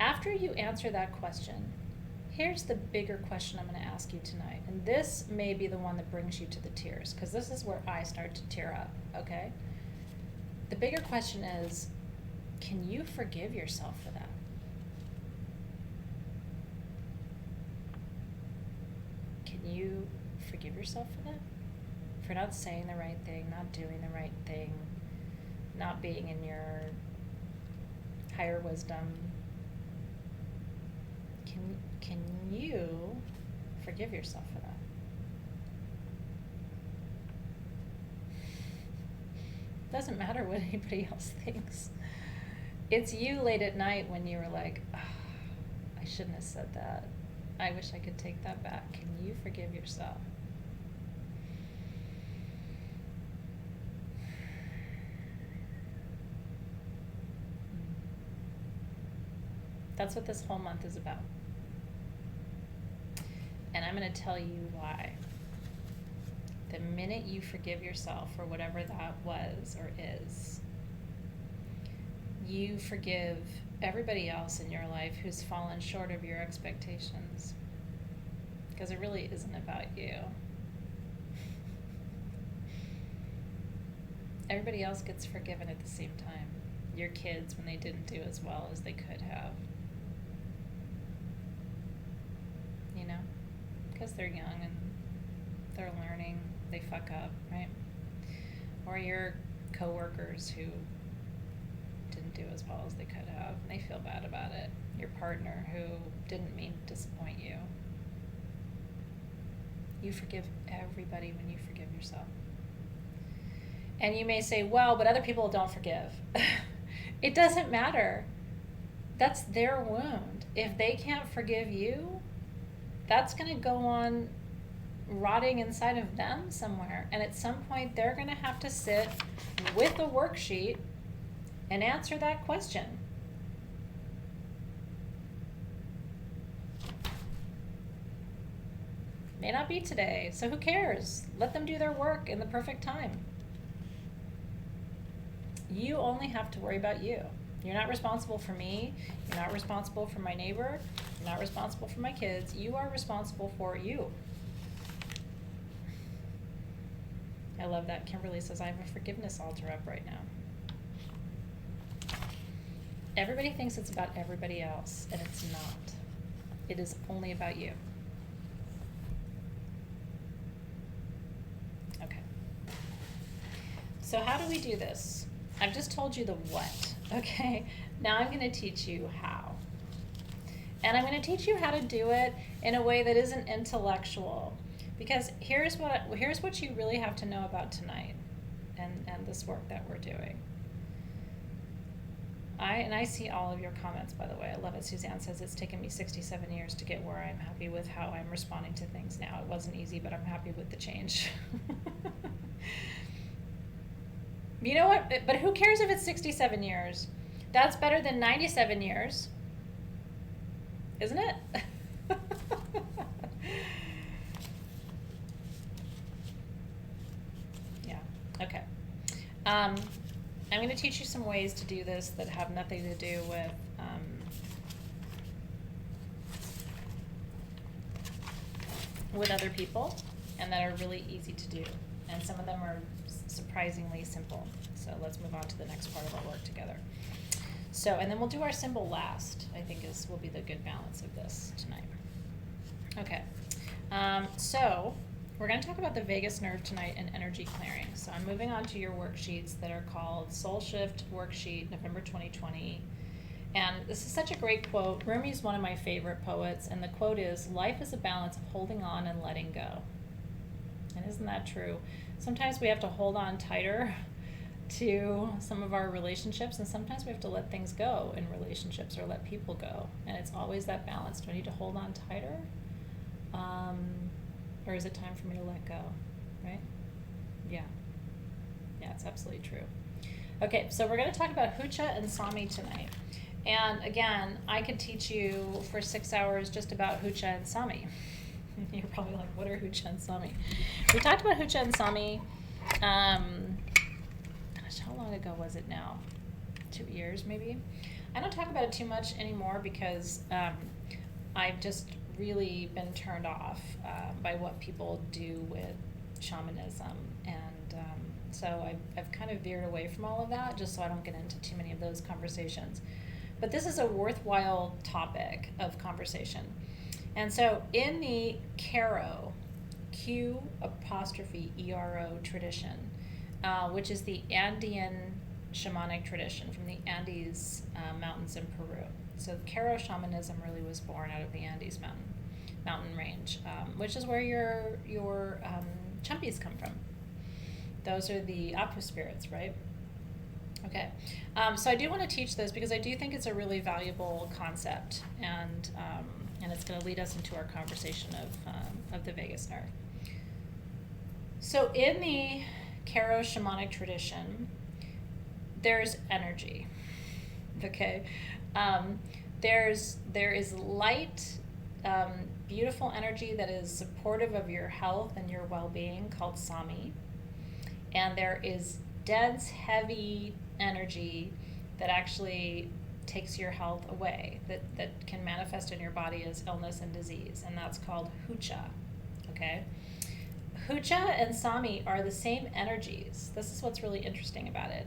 After you answer that question, here's the bigger question I'm going to ask you tonight. And this may be the one that brings you to the tears, because this is where I start to tear up, okay? The bigger question is, can you forgive yourself for that? Can you forgive yourself for that? For not saying the right thing, not doing the right thing, not being in your higher wisdom. Can you forgive yourself for that? Doesn't matter what anybody else thinks. It's you late at night when you were like, oh, I shouldn't have said that. I wish I could take that back. Can you forgive yourself? That's what this whole month is about. And I'm going to tell you why. The minute you forgive yourself for whatever that was or is, you forgive everybody else in your life who's fallen short of your expectations. Because it really isn't about you. Everybody else gets forgiven at the same time. Your kids when they didn't do as well as they could have. Because they're young and they're learning, they fuck up, right? Or your coworkers who didn't do as well as they could have, and they feel bad about it. Your partner who didn't mean to disappoint you. You forgive everybody when you forgive yourself. And you may say, well, but other people don't forgive. It doesn't matter. That's their wound. If they can't forgive you, that's going to go on rotting inside of them somewhere. And at some point, they're going to have to sit with a worksheet and answer that question. May not be today, so who cares? Let them do their work in the perfect time. You only have to worry about you. You're not responsible for me. You're not responsible for my neighbor. You're not responsible for my kids. You are responsible for you. I love that. Kimberly says, I have a forgiveness altar up right now. Everybody thinks it's about everybody else, and it's not. It is only about you. Okay. So how do we do this? I've just told you the what, okay? Now I'm going to teach you how. And I'm going to teach you how to do it in a way that isn't intellectual. Because here's what you really have to know about tonight and this work that we're doing. I see all of your comments, by the way. I love it. Suzanne says, it's taken me 67 years to get where I'm happy with how I'm responding to things now. It wasn't easy, but I'm happy with the change. You know what? But who cares if it's 67 years? That's better than 97 years. Isn't it? Yeah. Okay. I'm going to teach you some ways to do this that have nothing to do with other people, and that are really easy to do. And some of them are surprisingly simple. So let's move on to the next part of our work together. So, and then we'll do our symbol last, I think will be the good balance of this tonight. Okay. So we're going to talk about the vagus nerve tonight and energy clearing. So I'm moving on to your worksheets that are called Soul Shift Worksheet, November 2020. And this is such a great quote. Rumi's one of my favorite poets, and the quote is, life is a balance of holding on and letting go. And isn't that true? Sometimes we have to hold on tighter to some of our relationships, and sometimes we have to let things go in relationships or let people go. And it's always that balance. Do I need to hold on tighter? Or is it time for me to let go, right? Yeah. Yeah, it's absolutely true. Okay, so we're going to talk about Hucha and Sami tonight. And again, I could teach you for 6 hours just about Hucha and Sami. You're probably like, what are Hucha and Sami? We talked about Hucha and Sami, gosh, how long ago was it now? 2 years, maybe? I don't talk about it too much anymore because I've just really been turned off by what people do with shamanism, and so I've kind of veered away from all of that just so I don't get into too many of those conversations. But this is a worthwhile topic of conversation. And so in the Q'ero, Q''ERO tradition, which is the Andean shamanic tradition from the Andes mountains in Peru. So Q'ero shamanism really was born out of the Andes mountain range, which is where your Champis come from. Those are the Apu spirits, right? Okay, so I do want to teach this because I do think it's a really valuable concept, and it's going to lead us into our conversation of the vagus nerve. So in the Q'ero shamanic tradition, there's energy. Okay, there is light, beautiful energy that is supportive of your health and your well-being called Sami, and there is dense, heavy energy that actually takes your health away, that can manifest in your body as illness and disease, and that's called Hucha. Okay, Hucha and Sami are the same energies. This is what's really interesting about it.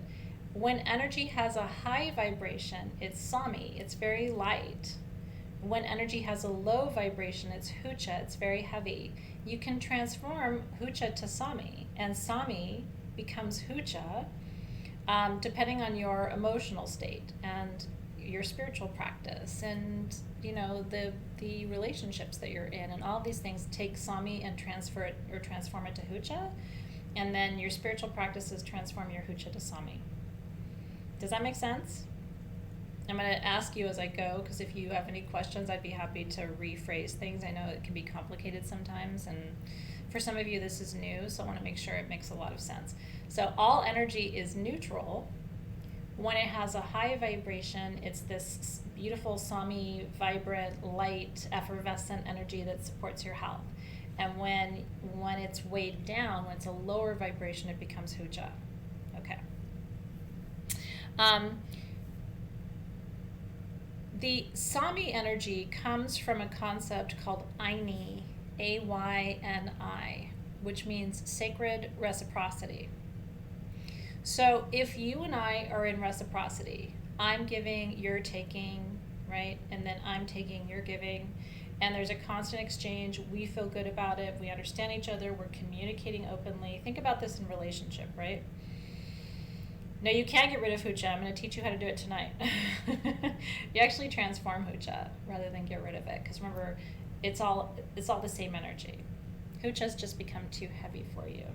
When energy has a high vibration, it's Sami, it's very light. When energy has a low vibration, it's Hucha, it's very heavy. You can transform Hucha to Sami, and Sami becomes Hucha depending on your emotional state and your spiritual practice, and the relationships that you're in, and all these things take Sami and transform it to Hucha, and then your spiritual practices transform your Hucha to Sami. Does that make sense? I'm going to ask you as I go, because if you have any questions, I'd be happy to rephrase things. I know it can be complicated sometimes, and for some of you this is new, so I want to make sure it makes a lot of sense. So all energy is neutral. When it has a high vibration, it's this beautiful Sami, vibrant, light, effervescent energy that supports your health. And when it's weighed down, when it's a lower vibration, it becomes hucha. Okay. The Sami energy comes from a concept called Ayni, Ayni, which means sacred reciprocity. So if you and I are in reciprocity, I'm giving, you're taking, right? And then I'm taking, you're giving. And there's a constant exchange. We feel good about it. We understand each other. We're communicating openly. Think about this in relationship, right? No, you can't get rid of hucha. I'm going to teach you how to do it tonight. You actually transform hucha rather than get rid of it. Because remember, it's all the same energy. Hucha's just become too heavy for you.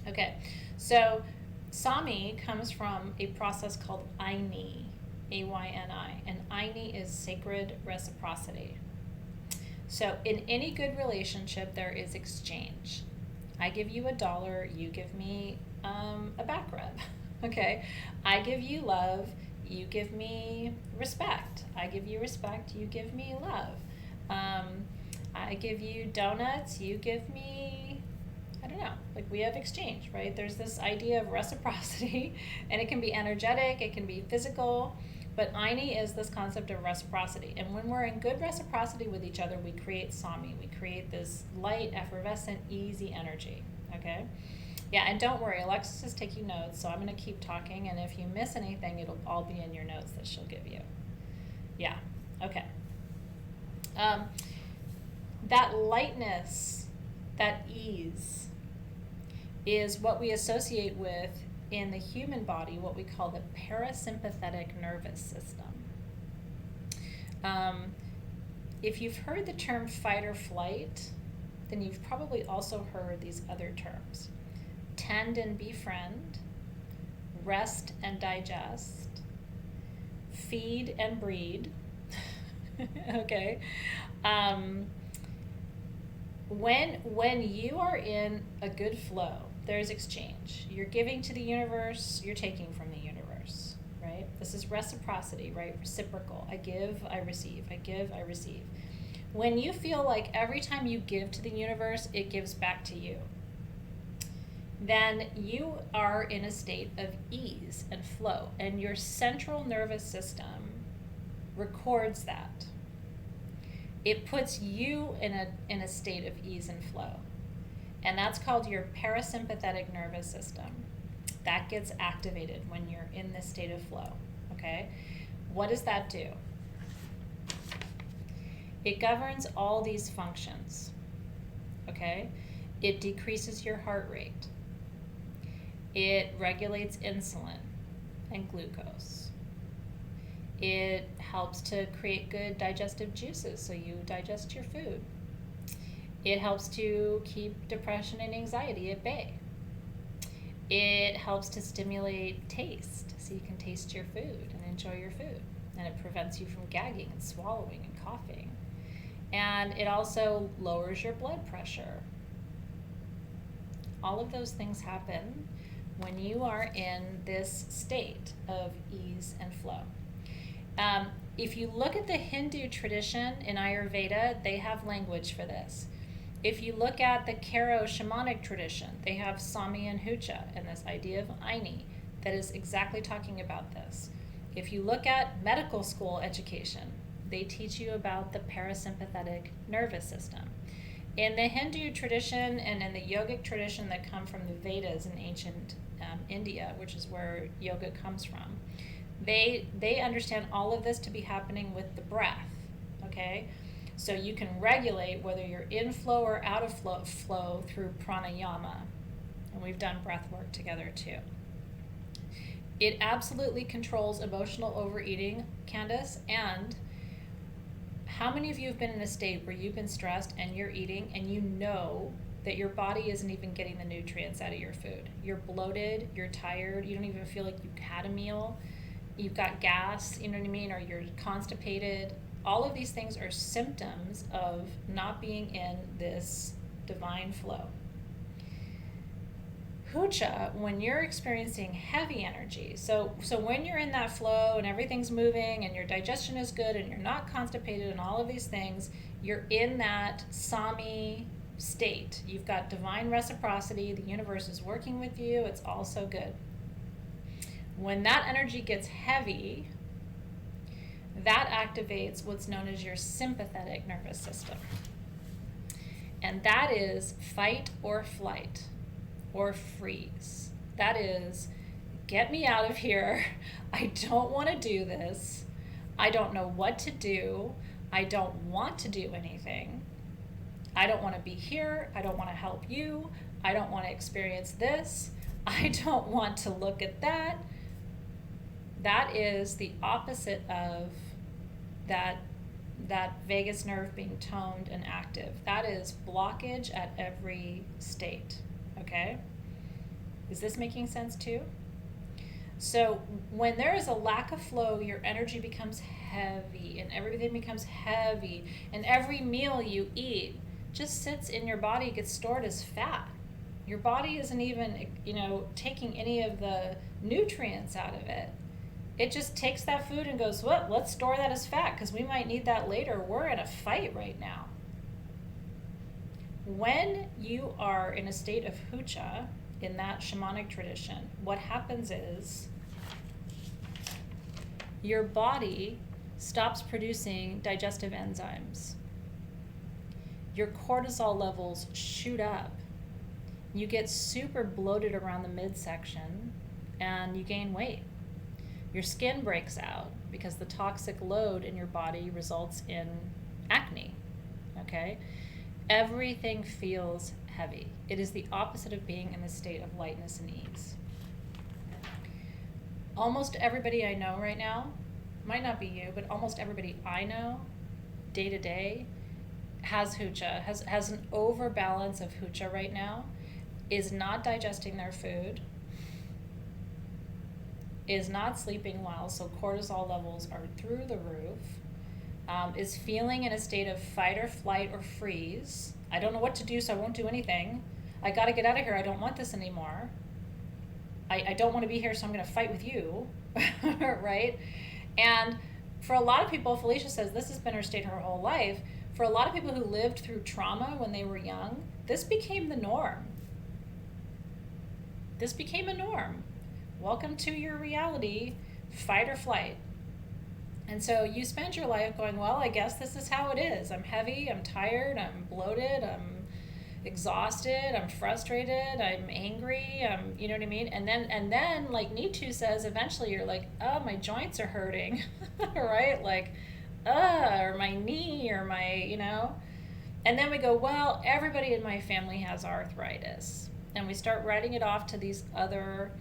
Okay, so Sami comes from a process called Ayni, Ayni, and Ayni is sacred reciprocity. So in any good relationship, there is exchange. I give you $1, you give me a back rub. Okay, I give you love, you give me respect. I give you respect, you give me love. I give you donuts, you give me, I don't know, like we have exchange, right? There's this idea of reciprocity, and it can be energetic, it can be physical, but Ayni is this concept of reciprocity. And when we're in good reciprocity with each other, we create Sami. We create this light, effervescent, easy energy, okay? Yeah, and don't worry, Alexis is taking notes, so I'm going to keep talking, and if you miss anything, it'll all be in your notes that she'll give you. Yeah, okay. That lightness, that ease, is what we associate with in the human body, what we call the parasympathetic nervous system. If you've heard the term fight or flight, then you've probably also heard these other terms. Tend and befriend, rest and digest, feed and breed. Okay. When you are in a good flow, there's exchange. You're giving to the universe, you're taking from the universe, right? This is reciprocity, right? Reciprocal. I give, I receive. I give, I receive. When you feel like every time you give to the universe, it gives back to you, then you are in a state of ease and flow, and your central nervous system records that. It puts you in a state of ease and flow. And that's called your parasympathetic nervous system. That gets activated when you're in this state of flow, okay? What does that do? It governs all these functions, okay? It decreases your heart rate. It regulates insulin and glucose. It helps to create good digestive juices so you digest your food. It helps to keep depression and anxiety at bay. It helps to stimulate taste so you can taste your food and enjoy your food. And it prevents you from gagging and swallowing and coughing. And it also lowers your blood pressure. All of those things happen when you are in this state of ease and flow. If you look at the Hindu tradition in Ayurveda, they have language for this. If you look at the Karo shamanic tradition, they have Sami and Hucha and this idea of Ayni that is exactly talking about this. If you look at medical school education, they teach you about the parasympathetic nervous system. In the Hindu tradition and in the yogic tradition that come from the Vedas in ancient India, which is where yoga comes from, they understand all of this to be happening with the breath, okay? So you can regulate whether you're in flow or out of flow through pranayama. And we've done breath work together too. It absolutely controls emotional overeating, Candace. And how many of you have been in a state where you've been stressed and you're eating and you know that your body isn't even getting the nutrients out of your food? You're bloated, you're tired, you don't even feel like you had a meal, you've got gas, you know what I mean, or you're constipated. All of these things are symptoms of not being in this divine flow. Hucha, when you're experiencing heavy energy, so when you're in that flow and everything's moving and your digestion is good and you're not constipated and all of these things, You're in that Sami state. You've got divine reciprocity. The universe is working with you. It's all so good. When that energy gets heavy, that activates what's known as your sympathetic nervous system. And that is fight or flight or freeze. That is, get me out of here. I don't want to do this. I don't know what to do. I don't want to do anything. I don't want to be here. I don't want to help you. I don't want to experience this. I don't want to look at that. That is the opposite of that vagus nerve being toned and active. That is blockage at every state, okay? Is this making sense too? So when there is a lack of flow, your energy becomes heavy and everything becomes heavy, and every meal you eat just sits in your body, gets stored as fat. Your body isn't even, taking any of the nutrients out of it. It just takes that food and goes, well, let's store that as fat because we might need that later. We're in a fight right now. When you are in a state of hucha, in that shamanic tradition, what happens is your body stops producing digestive enzymes. Your cortisol levels shoot up. You get super bloated around the midsection and you gain weight. Your skin breaks out because the toxic load in your body results in acne, okay? Everything feels heavy. It is the opposite of being in the state of lightness and ease. Almost everybody I know right now, might not be you, but almost everybody I know, day to day, has hucha, has an overbalance of hucha right now, is not digesting their food, is not sleeping well, so cortisol levels are through the roof, is feeling in a state of fight or flight or freeze. I don't know what to do, so I won't do anything. I got to get out of here. I don't want this anymore. I don't want to be here, so I'm going to fight with you, right? And for a lot of people, Felicia says this has been her state her whole life. For a lot of people who lived through trauma when they were young, this became the norm. This became a norm. Welcome to your reality, fight or flight. And so you spend your life going, well, I guess this is how it is. I'm heavy, I'm tired, I'm bloated, I'm exhausted, I'm frustrated, I'm angry, you know what I mean? And then like Nietzsche says, eventually you're like, oh, my joints are hurting, right? Like, or my knee, or my, And then we go, well, everybody in my family has arthritis. And we start writing it off to these other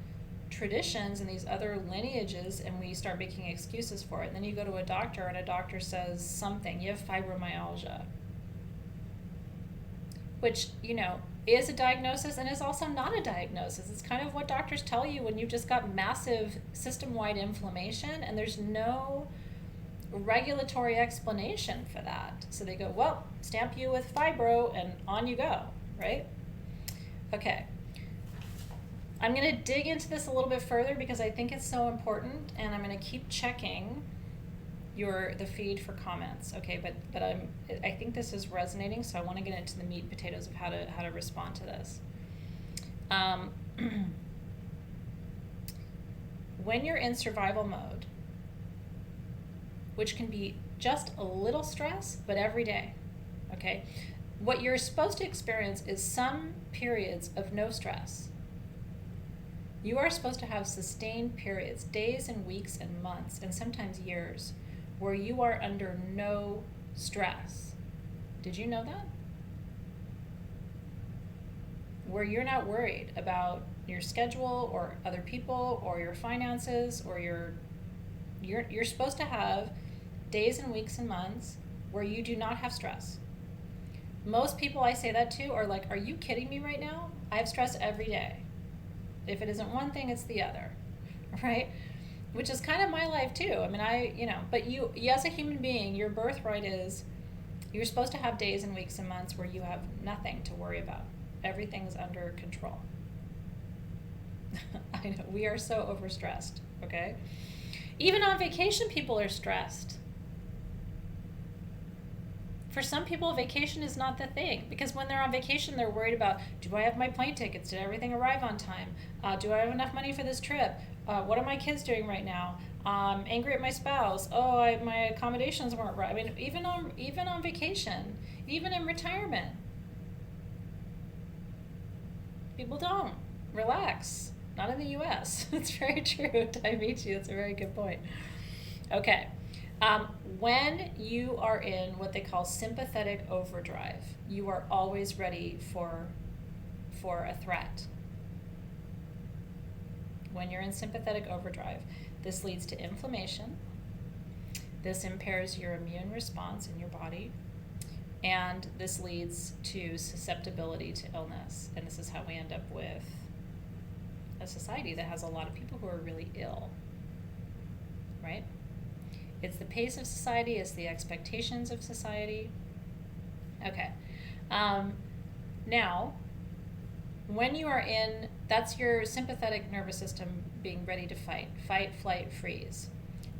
traditions and these other lineages, and we start making excuses for it. And then you go to a doctor and a doctor says something, you have fibromyalgia, which is a diagnosis and is also not a diagnosis. It's kind of what doctors tell you when you've just got massive system-wide inflammation and there's no regulatory explanation for that. So they go, well, stamp you with fibro and on you go, right? Okay. I'm going to dig into this a little bit further because I think it's so important, and I'm going to keep checking the feed for comments. Okay, but I think this is resonating, so I want to get into the meat and potatoes of how to respond to this. When you're in survival mode, which can be just a little stress, but every day, okay? What you're supposed to experience is some periods of no stress. You are supposed to have sustained periods, days and weeks and months, and sometimes years, where you are under no stress. Did you know that? Where you're not worried about your schedule or other people or your finances, or you're supposed to have days and weeks and months where you do not have stress. Most people I say that to are like, are you kidding me right now? I have stress every day. If it isn't one thing, it's the other, right? Which is kind of my life too. I mean, but you as a human being, your birthright is you're supposed to have days and weeks and months where you have nothing to worry about. Everything's under control. I know, we are so overstressed, okay? Even on vacation, people are stressed. For some people, vacation is not the thing, because when they're on vacation, they're worried about, do I have my plane tickets? Did everything arrive on time? Do I have enough money for this trip? What are my kids doing right now? Angry at my spouse. Oh, my accommodations weren't right. I mean, even on vacation, even in retirement, people don't relax. Not in the U.S. It's very true. Diamichi, that's a very good point. Okay. When you are in what they call sympathetic overdrive, you are always ready for a threat. When you're in sympathetic overdrive, this leads to inflammation. This impairs your immune response in your body. And this leads to susceptibility to illness. And this is how we end up with a society that has a lot of people who are really ill, right? It's the pace of society, it's the expectations of society. Okay. Now, when you are in, that's your sympathetic nervous system being ready to fight, flight, freeze.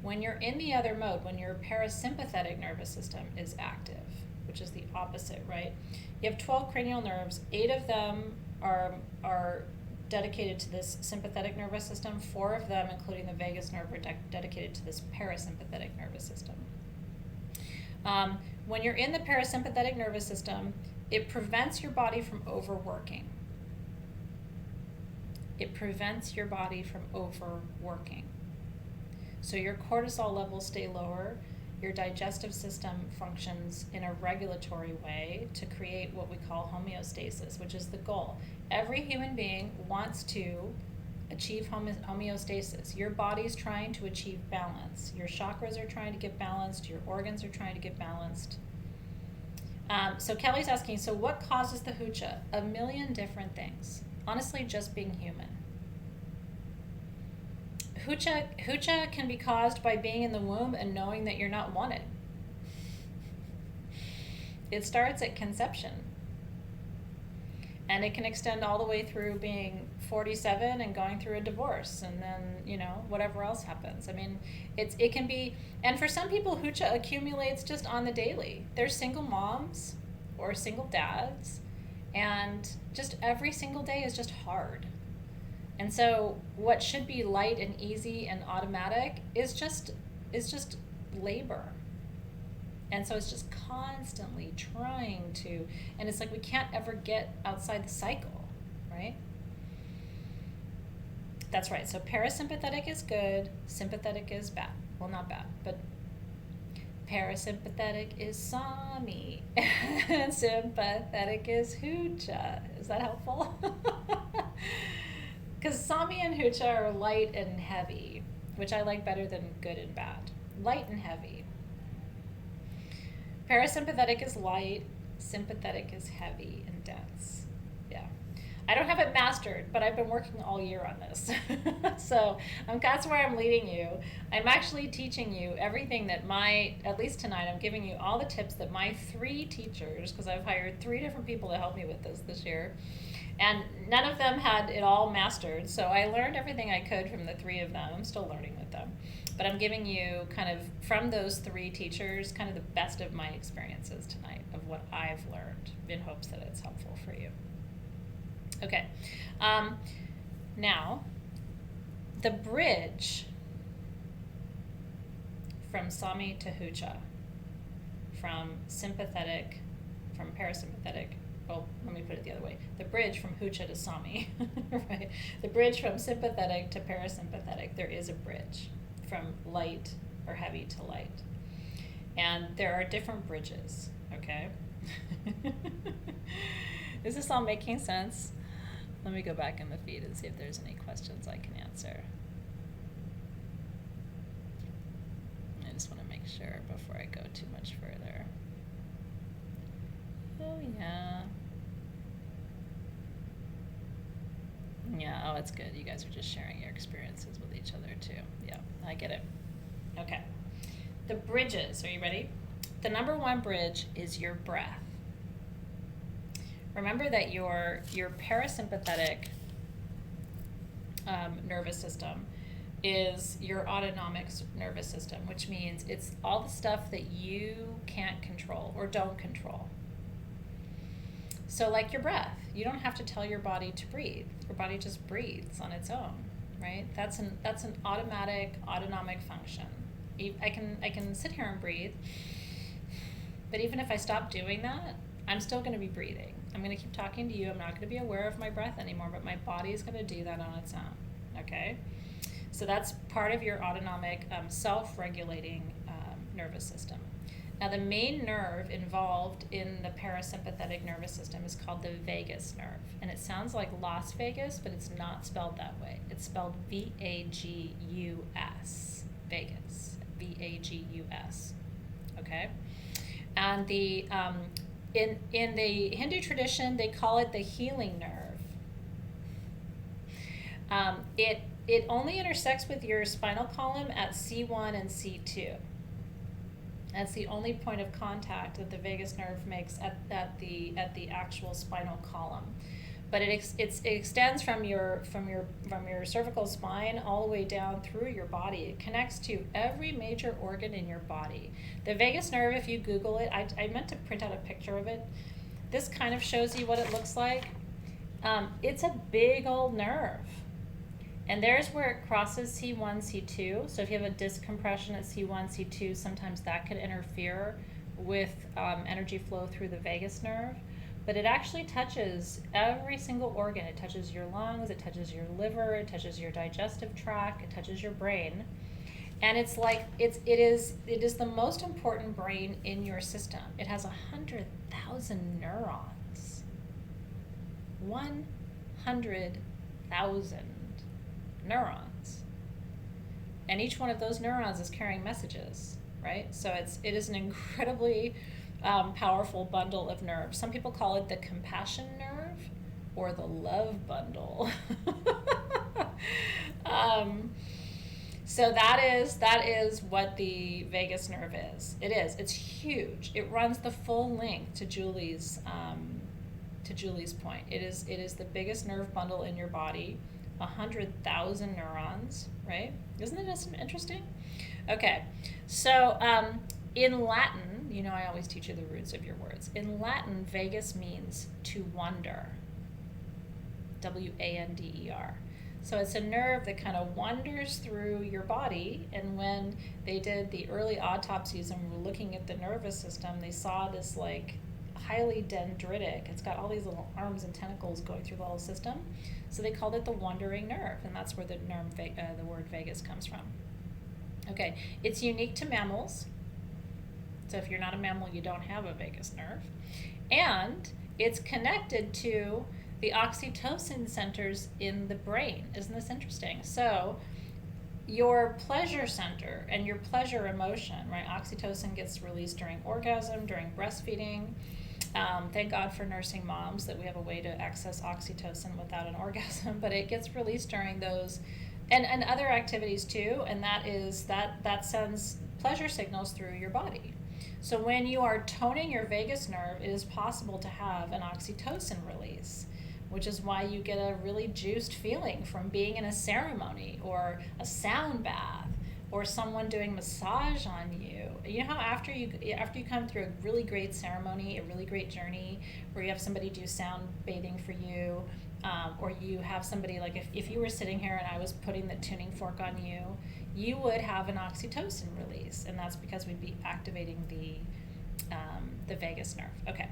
When you're in the other mode, when your parasympathetic nervous system is active, which is the opposite, right? You have 12 cranial nerves, 8 of them are dedicated to this sympathetic nervous system. 4 of them, including the vagus nerve, are dedicated to this parasympathetic nervous system. When you're in the parasympathetic nervous system, it prevents your body from overworking. It prevents your body from overworking. So your cortisol levels stay lower. Your digestive system functions in a regulatory way to create what we call homeostasis, which is the goal. Every human being wants to achieve homeostasis. Your body's trying to achieve balance. Your chakras are trying to get balanced. Your organs are trying to get balanced. So Kelly's asking, so what causes the hucha? A million different things. Honestly, just being human. Hucha can be caused by being in the womb and knowing that you're not wanted. It starts at conception. And it can extend all the way through being 47 and going through a divorce, and then, whatever else happens. I mean, it can be, and for some people, hucha accumulates just on the daily. There's single moms or single dads, and just every single day is just hard. And so what should be light and easy and automatic is just labor. And so it's just constantly trying to, and it's like we can't ever get outside the cycle, right? That's right. So parasympathetic is good, sympathetic is bad. Well, not bad, but parasympathetic is Sami, and sympathetic is hucha. Is that helpful? Because Sami and hucha are light and heavy, which I like better than good and bad. Light and heavy. Parasympathetic is light, sympathetic is heavy and dense. Yeah. I don't have it mastered, but I've been working all year on this. So that's where I'm leading you. I'm actually teaching you everything that at least tonight, I'm giving you all the tips that my 3 teachers, because I've hired 3 different people to help me with this year, and none of them had it all mastered. So I learned everything I could from the 3 of them. I'm still learning with them. But I'm giving you kind of, from those 3 teachers, kind of the best of my experiences tonight of what I've learned, in hopes that it's helpful for you. Okay. Now, the bridge from Sami to hucha, from parasympathetic, well, let me put it the other way. The bridge from hucha to Sami, right? The bridge from sympathetic to parasympathetic, there is a bridge from light or heavy to light. And there are different bridges, okay? Is this all making sense? Let me go back in the feed and see if there's any questions I can answer. I just want to make sure before I go too much further. Oh, yeah. Yeah, oh, it's good. You guys are just sharing your experiences with each other, too. Yeah, I get it. Okay. The bridges, are you ready? The number 1 bridge is your breath. Remember that your parasympathetic nervous system is your autonomic nervous system, which means it's all the stuff that you can't control or don't control. So like your breath, you don't have to tell your body to breathe. Your body just breathes on its own, right? That's an automatic autonomic function. I can sit here and breathe, but even if I stop doing that, I'm still going to be breathing. I'm going to keep talking to you. I'm not going to be aware of my breath anymore, but my body is going to do that on its own, okay? So that's part of your autonomic self-regulating nervous system. Now, the main nerve involved in the parasympathetic nervous system is called the vagus nerve. And it sounds like Las Vegas, but it's not spelled that way. It's spelled V-A-G-U-S, Vegas, V-A-G-U-S, okay? And the in the Hindu tradition, they call it the healing nerve. It only intersects with your spinal column at C1 and C2. That's the only point of contact that the vagus nerve makes at the actual spinal column. But it extends from your cervical spine all the way down through your body. It connects to every major organ in your body. The vagus nerve, if you Google it, I meant to print out a picture of it. This kind of shows you what it looks like. It's a big old nerve. And there's where it crosses C1, C2. So if you have a disc compression at C1, C2, sometimes that could interfere with energy flow through the vagus nerve. But it actually touches every single organ. It touches your lungs, it touches your liver, it touches your digestive tract, it touches your brain. And it's like, it is the most important brain in your system. It has 100,000 neurons. 100,000 neurons. And each one of those neurons is carrying messages, right? So it is an incredibly powerful bundle of nerves. Some people call it the compassion nerve or the love bundle. So that is what the vagus nerve is. It's huge. It runs the full length to Julie's point. It is the biggest nerve bundle in your body. 100,000 neurons, right? Isn't it interesting? Okay, so in Latin, you know I always teach you the roots of your words. In Latin, vagus means to wander. W-A-N-D-E-R. So it's a nerve that kind of wanders through your body, and when they did the early autopsies and were looking at the nervous system, they saw this like highly dendritic. It's got all these little arms and tentacles going through the whole system. So they called it the wandering nerve, and that's where the word vagus comes from. Okay, it's unique to mammals. So if you're not a mammal, you don't have a vagus nerve. And it's connected to the oxytocin centers in the brain. Isn't this interesting? So your pleasure center and your pleasure emotion, right? Oxytocin gets released during orgasm, during breastfeeding. Thank God for nursing moms that we have a way to access oxytocin without an orgasm, but it gets released during those and other activities too, and that sends pleasure signals through your body. So when you are toning your vagus nerve, it is possible to have an oxytocin release, which is why you get a really juiced feeling from being in a ceremony or a sound bath or someone doing massage on you. You know how after you come through a really great ceremony, a really great journey, where you have somebody do sound bathing for you, or you have somebody, like if you were sitting here and I was putting the tuning fork on you, you would have an oxytocin release, and that's because we'd be activating the vagus nerve. Okay.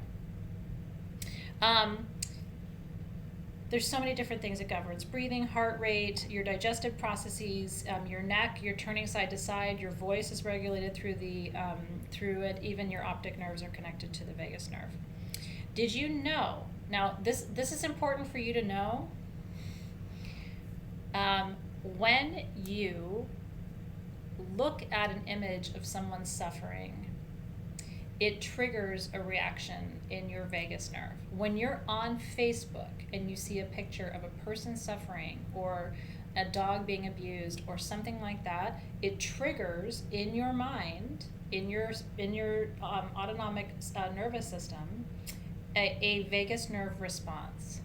There's so many different things it governs: breathing, heart rate, your digestive processes, your neck, you're turning side to side, your voice is regulated through it, even your optic nerves are connected to the vagus nerve. Did you know, now this is important for you to know, when you look at an image of someone suffering, it triggers a reaction in your vagus nerve. When you're on Facebook and you see a picture of a person suffering or a dog being abused or something like that, it triggers in your mind, in your autonomic nervous system, a vagus nerve response.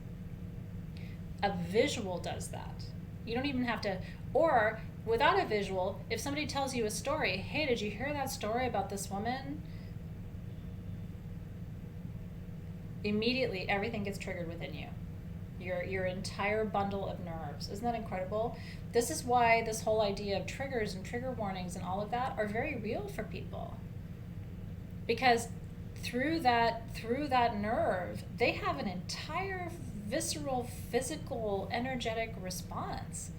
A visual does that. You don't even have to, or without a visual, if somebody tells you a story, hey, did you hear that story about this woman? Immediately, everything gets triggered within you. Your entire bundle of nerves. Isn't that incredible? This is why this whole idea of triggers and trigger warnings and all of that are very real for people. Because through that nerve, they have an entire visceral, physical, energetic response.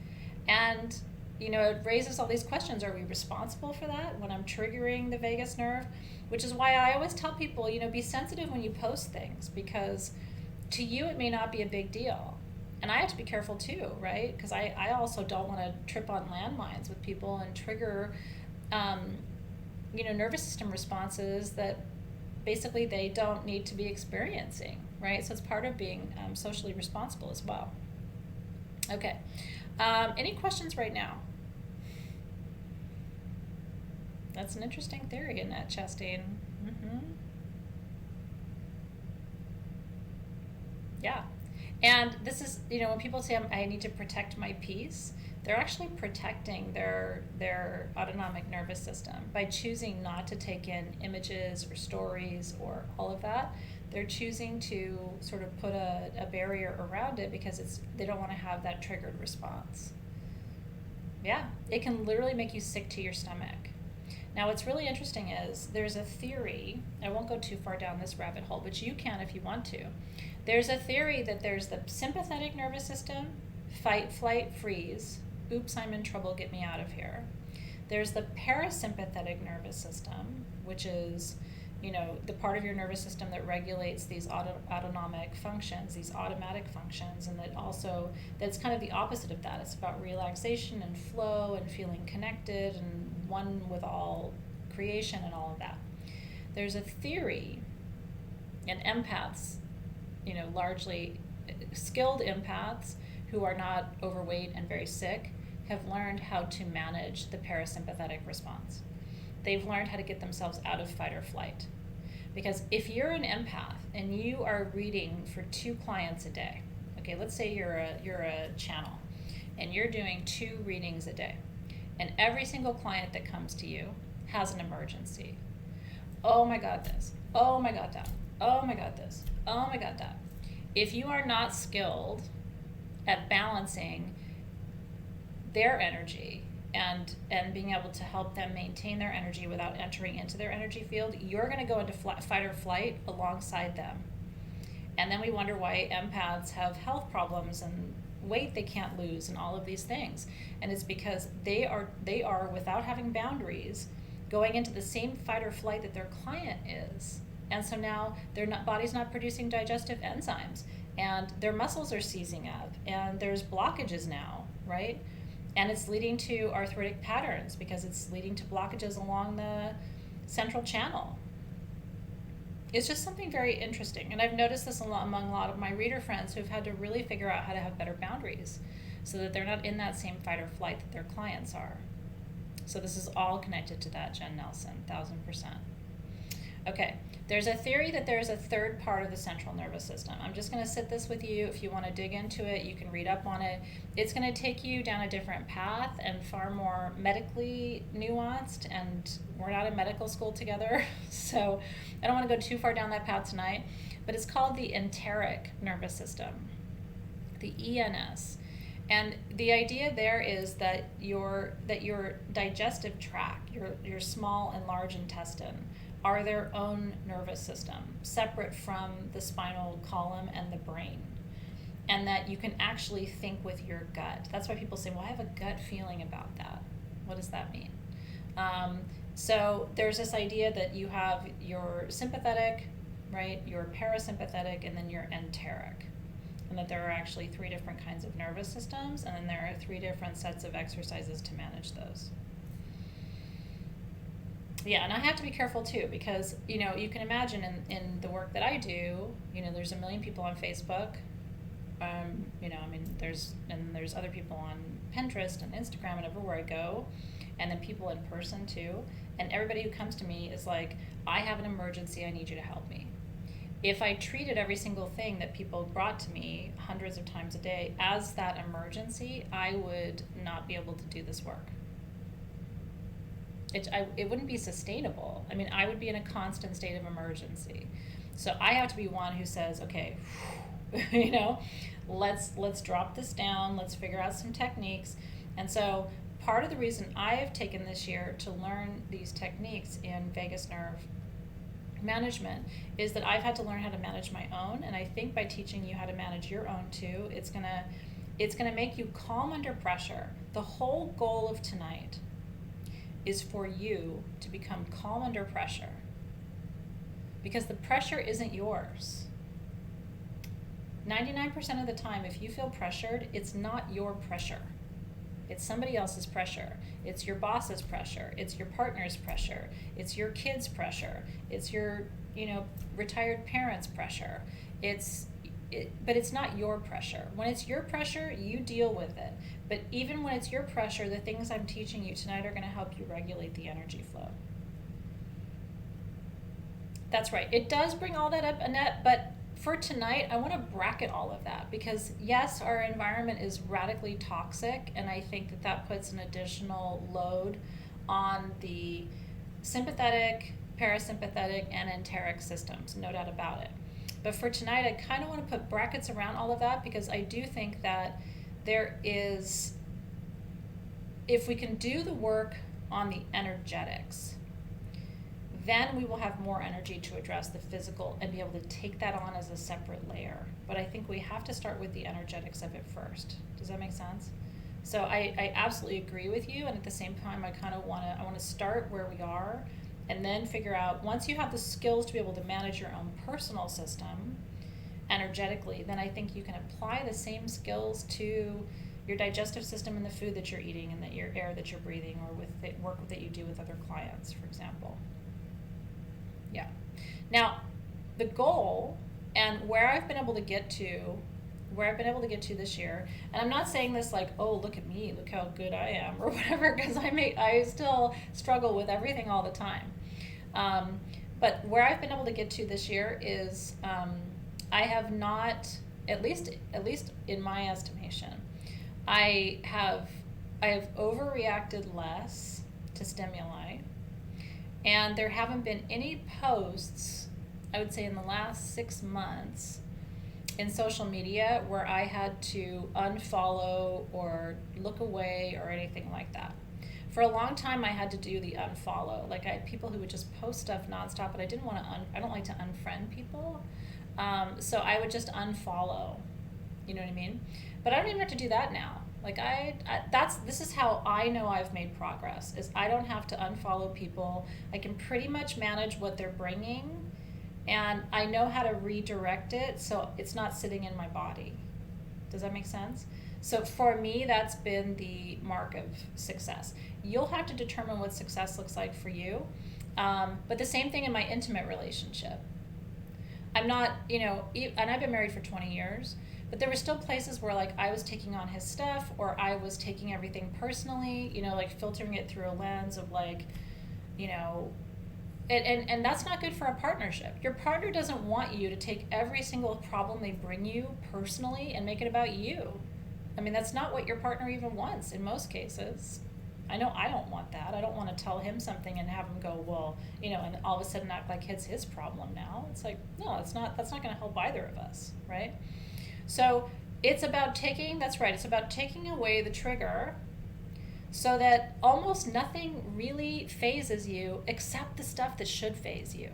And it raises all these questions. Are we responsible for that when I'm triggering the vagus nerve? Which is why I always tell people, be sensitive when you post things, because to you it may not be a big deal. And I have to be careful too, right? Because I also don't want to trip on landmines with people and trigger, nervous system responses that basically they don't need to be experiencing, right? So it's part of being socially responsible as well. Okay. Any questions right now? That's an interesting theory, Annette Chastain. Mm-hmm. Yeah. And this is, when people say I need to protect my peace, they're actually protecting their autonomic nervous system by choosing not to take in images or stories or all of that. They're choosing to sort of put a barrier around it because they don't want to have that triggered response. Yeah, it can literally make you sick to your stomach. Now, what's really interesting is there's a theory, I won't go too far down this rabbit hole, but you can if you want to. There's a theory that there's the sympathetic nervous system, fight, flight, freeze, oops, I'm in trouble, get me out of here. There's the parasympathetic nervous system, which is, the part of your nervous system that regulates these autonomic functions, these automatic functions, and that's kind of the opposite of that. It's about relaxation and flow and feeling connected and one with all creation and all of that. There's a theory, and empaths, largely skilled empaths who are not overweight and very sick, have learned how to manage the parasympathetic response. They've learned how to get themselves out of fight or flight. Because if you're an empath and you are reading for 2 clients a day, okay, let's say you're a channel and you're doing 2 readings a day, and every single client that comes to you has an emergency. Oh my God, this. Oh my God, that. Oh my God, this. Oh my God, that. If you are not skilled at balancing their energy and being able to help them maintain their energy without entering into their energy field, you're going to go into fight or flight alongside them. And then we wonder why empaths have health problems and weight they can't lose and all of these things. And it's because they are without having boundaries, going into the same fight or flight that their client is. And so now their body's not producing digestive enzymes, and their muscles are seizing up, and there's blockages now, right? And it's leading to arthritic patterns because it's leading to blockages along the central channel. It's just something very interesting. And I've noticed this among a lot of my reader friends who've had to really figure out how to have better boundaries so that they're not in that same fight or flight that their clients are. So this is all connected to that, Jen Nelson, 1000%. Okay, there's a theory that there's a third part of the central nervous system. I'm just going to sit this with you. If you want to dig into it, you can read up on it. It's going to take you down a different path and far more medically nuanced, and we're not in medical school together, so I don't want to go too far down that path tonight, but it's called the enteric nervous system, the ENS. And the idea there is that your digestive tract, your small and large intestine, are their own nervous system, separate from the spinal column and the brain. And that you can actually think with your gut. That's why people say, well, I have a gut feeling about that. What does that mean? So there's this idea that you have your sympathetic, right, your parasympathetic, and then your enteric. And that there are actually 3 different kinds of nervous systems, and then there are 3 different sets of exercises to manage those. Yeah, and I have to be careful too, because you can imagine in the work that I do, there's a million people on Facebook. There's other people on Pinterest and Instagram and everywhere I go, and then people in person too. And everybody who comes to me is like, I have an emergency, I need you to help me. If I treated every single thing that people brought to me hundreds of times a day as that emergency, I would not be able to do this work. It wouldn't be sustainable. I mean, I would be in a constant state of emergency. So I have to be one who says, okay, you know, let's drop this down, let's figure out some techniques. And so part of the reason I have taken this year to learn these techniques in vagus nerve management is that I've had to learn how to manage my own, and I think by teaching you how to manage your own too, it's gonna make you calm under pressure. The whole goal of tonight is for you to become calm under pressure, because the pressure isn't yours. 99% of the time, if you feel pressured, it's not your pressure. It's somebody else's pressure. It's your boss's pressure. It's your partner's pressure. It's your kid's pressure. It's your, retired parents' pressure. But it's not your pressure. When it's your pressure, you deal with it. But even when it's your pressure, the things I'm teaching you tonight are going to help you regulate the energy flow. That's right. It does bring all that up, Annette, but for tonight, I want to bracket all of that because, yes, our environment is radically toxic, and I think that puts an additional load on the sympathetic, parasympathetic, and enteric systems, no doubt about it. But for tonight, I kind of want to put brackets around all of that because I do think that there is, if we can do the work on the energetics, then we will have more energy to address the physical and be able to take that on as a separate layer. But I think we have to start with the energetics of it first. Does that make sense? So I absolutely agree with you, and at the same time, I want to start where we are, and then figure out, once you have the skills to be able to manage your own personal system energetically, then I think you can apply the same skills to your digestive system and the food that you're eating and your air that you're breathing, or with the work that you do with other clients, for example. Yeah. Now, the goal and where I've been able to get to this year, and I'm not saying this like, oh, look at me, look how good I am, or whatever, because I still struggle with everything all the time. But where I've been able to get to this year is I have not, at least in my estimation, I have overreacted less to stimuli. And there haven't been any posts, I would say, in the last 6 months in social media where I had to unfollow or look away or anything like that. For a long time, I had to do the unfollow. Like, I had people who would just post stuff nonstop, but I didn't want to. I don't like to unfriend people, so I would just unfollow. You know what I mean? But I don't even have to do that now. Like this is how I know I've made progress, is I don't have to unfollow people. I can pretty much manage what they're bringing, and I know how to redirect it so it's not sitting in my body. Does that make sense? So for me, that's been the mark of success. You'll have to determine what success looks like for you. But the same thing in my intimate relationship. I'm not, and I've been married for 20 years, but there were still places where, like, I was taking on his stuff, or I was taking everything personally, like filtering it through a lens of, like, and that's not good for a partnership. Your partner doesn't want you to take every single problem they bring you personally and make it about you. I mean, that's not what your partner even wants in most cases. I know I don't want that. I don't want to tell him something and have him go, well, and all of a sudden act like it's his problem now. It's like, no, that's not going to help either of us, right? So it's about taking away the trigger so that almost nothing really phases you except the stuff that should phase you.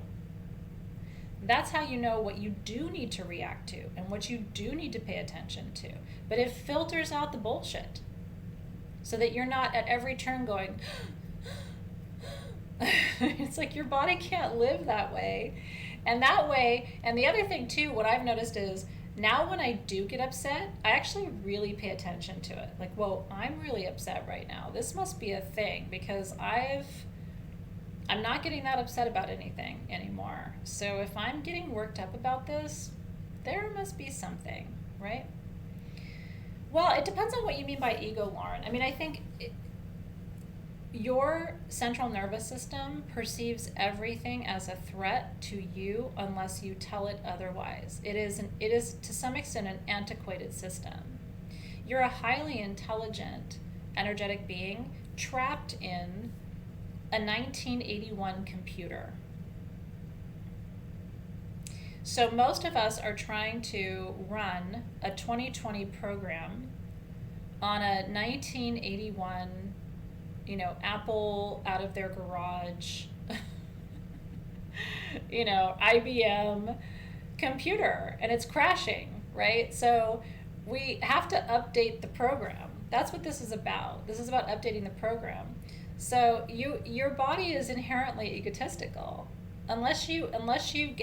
That's how you know what you do need to react to and what you do need to pay attention to. But it filters out the bullshit so that you're not at every turn going, it's like your body can't live that way. And the other thing too, what I've noticed is, now when I do get upset, I actually really pay attention to it. Like, whoa, I'm really upset right now. This must be a thing, because I'm not getting that upset about anything anymore. So if I'm getting worked up about this, there must be something, right? Well, it depends on what you mean by ego, Lauren. I mean, I think your central nervous system perceives everything as a threat to you unless you tell it otherwise. It is to some extent an antiquated system. You're a highly intelligent, energetic being trapped in a 1981 computer. So most of us are trying to run a 2020 program on a 1981, Apple out of their garage, IBM computer, and it's crashing, right? So we have to update the program. That's what this is about. This is about updating the program. So your body is inherently egotistical. Unless you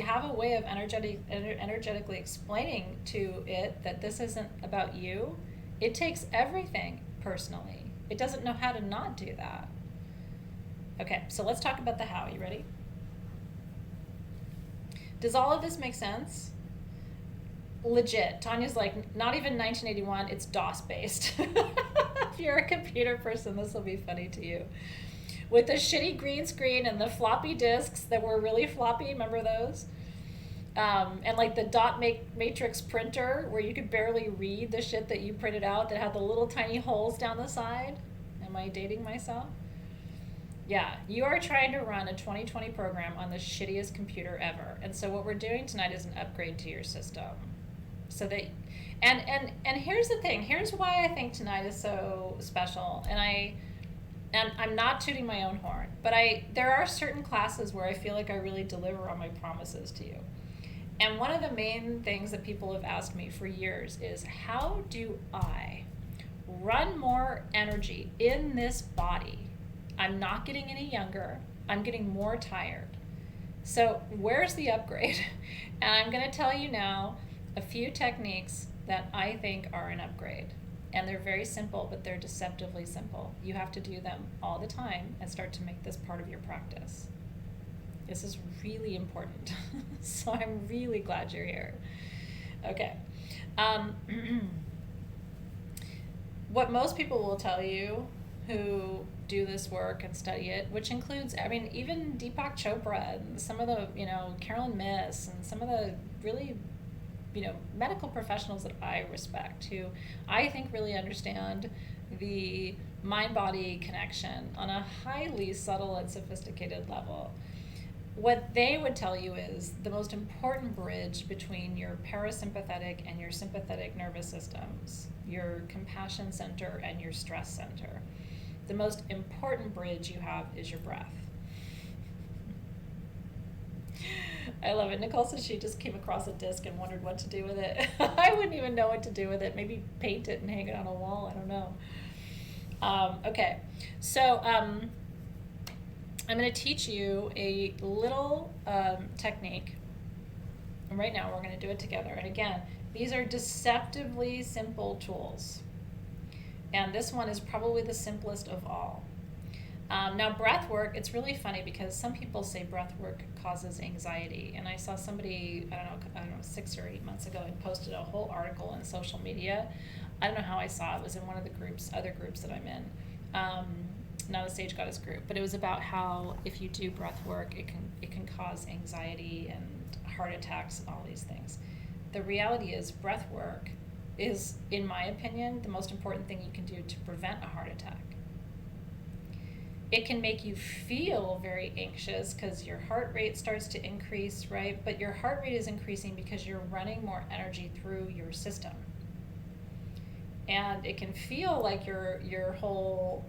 have a way of energetically explaining to it that this isn't about you, it takes everything personally. It doesn't know how to not do that. Okay, so let's talk about the how. You ready? Does all of this make sense? Legit. Tanya's like, not even 1981, it's DOS based. If you're a computer person, this will be funny to you. With the shitty green screen and the floppy disks that were really floppy, remember those? And like the dot matrix printer where you could barely read the shit that you printed out that had the little tiny holes down the side. Am I dating myself? Yeah, you are trying to run a 2020 program on the shittiest computer ever. And so what we're doing tonight is an upgrade to your system. So that, and here's the thing, here's why I think tonight is so special. And I'm not tooting my own horn, but there are certain classes where I feel like I really deliver on my promises to you. And one of the main things that people have asked me for years is, how do I run more energy in this body? I'm not getting any younger. I'm getting more tired. So where's the upgrade? And I'm going to tell you now a few techniques that I think are an upgrade. And they're very simple, but they're deceptively simple. You have to do them all the time and start to make this part of your practice. This is really important. So I'm really glad you're here. Okay. What most people will tell you who do this work and study it, which includes, even Deepak Chopra and some of the, Carolyn Miss and some of the really medical professionals that I respect, who I think really understand the mind-body connection on a highly subtle and sophisticated level. What they would tell you is the most important bridge between your parasympathetic and your sympathetic nervous systems, your compassion center and your stress center. The most important bridge you have is your breath. I love it. Nicole says she just came across a disc and wondered what to do with it. I wouldn't even know what to do with it. Maybe paint it and hang it on a wall. I don't know. Okay, so I'm going to teach you a little technique. And right now we're going to do it together. And again, these are deceptively simple tools. And this one is probably the simplest of all. Now, breath work, it's really funny because some people say breath work causes anxiety. And I saw somebody, I don't know, 6 or 8 months ago, had posted a whole article in social media. I don't know how I saw it. It was in one of the other groups that I'm in. Not a Sage Goddess group, but it was about how if you do breath work, it can cause anxiety and heart attacks and all these things. The reality is breath work is, in my opinion, the most important thing you can do to prevent a heart attack. It can make you feel very anxious because your heart rate starts to increase, right? But your heart rate is increasing because you're running more energy through your system. And it can feel like your whole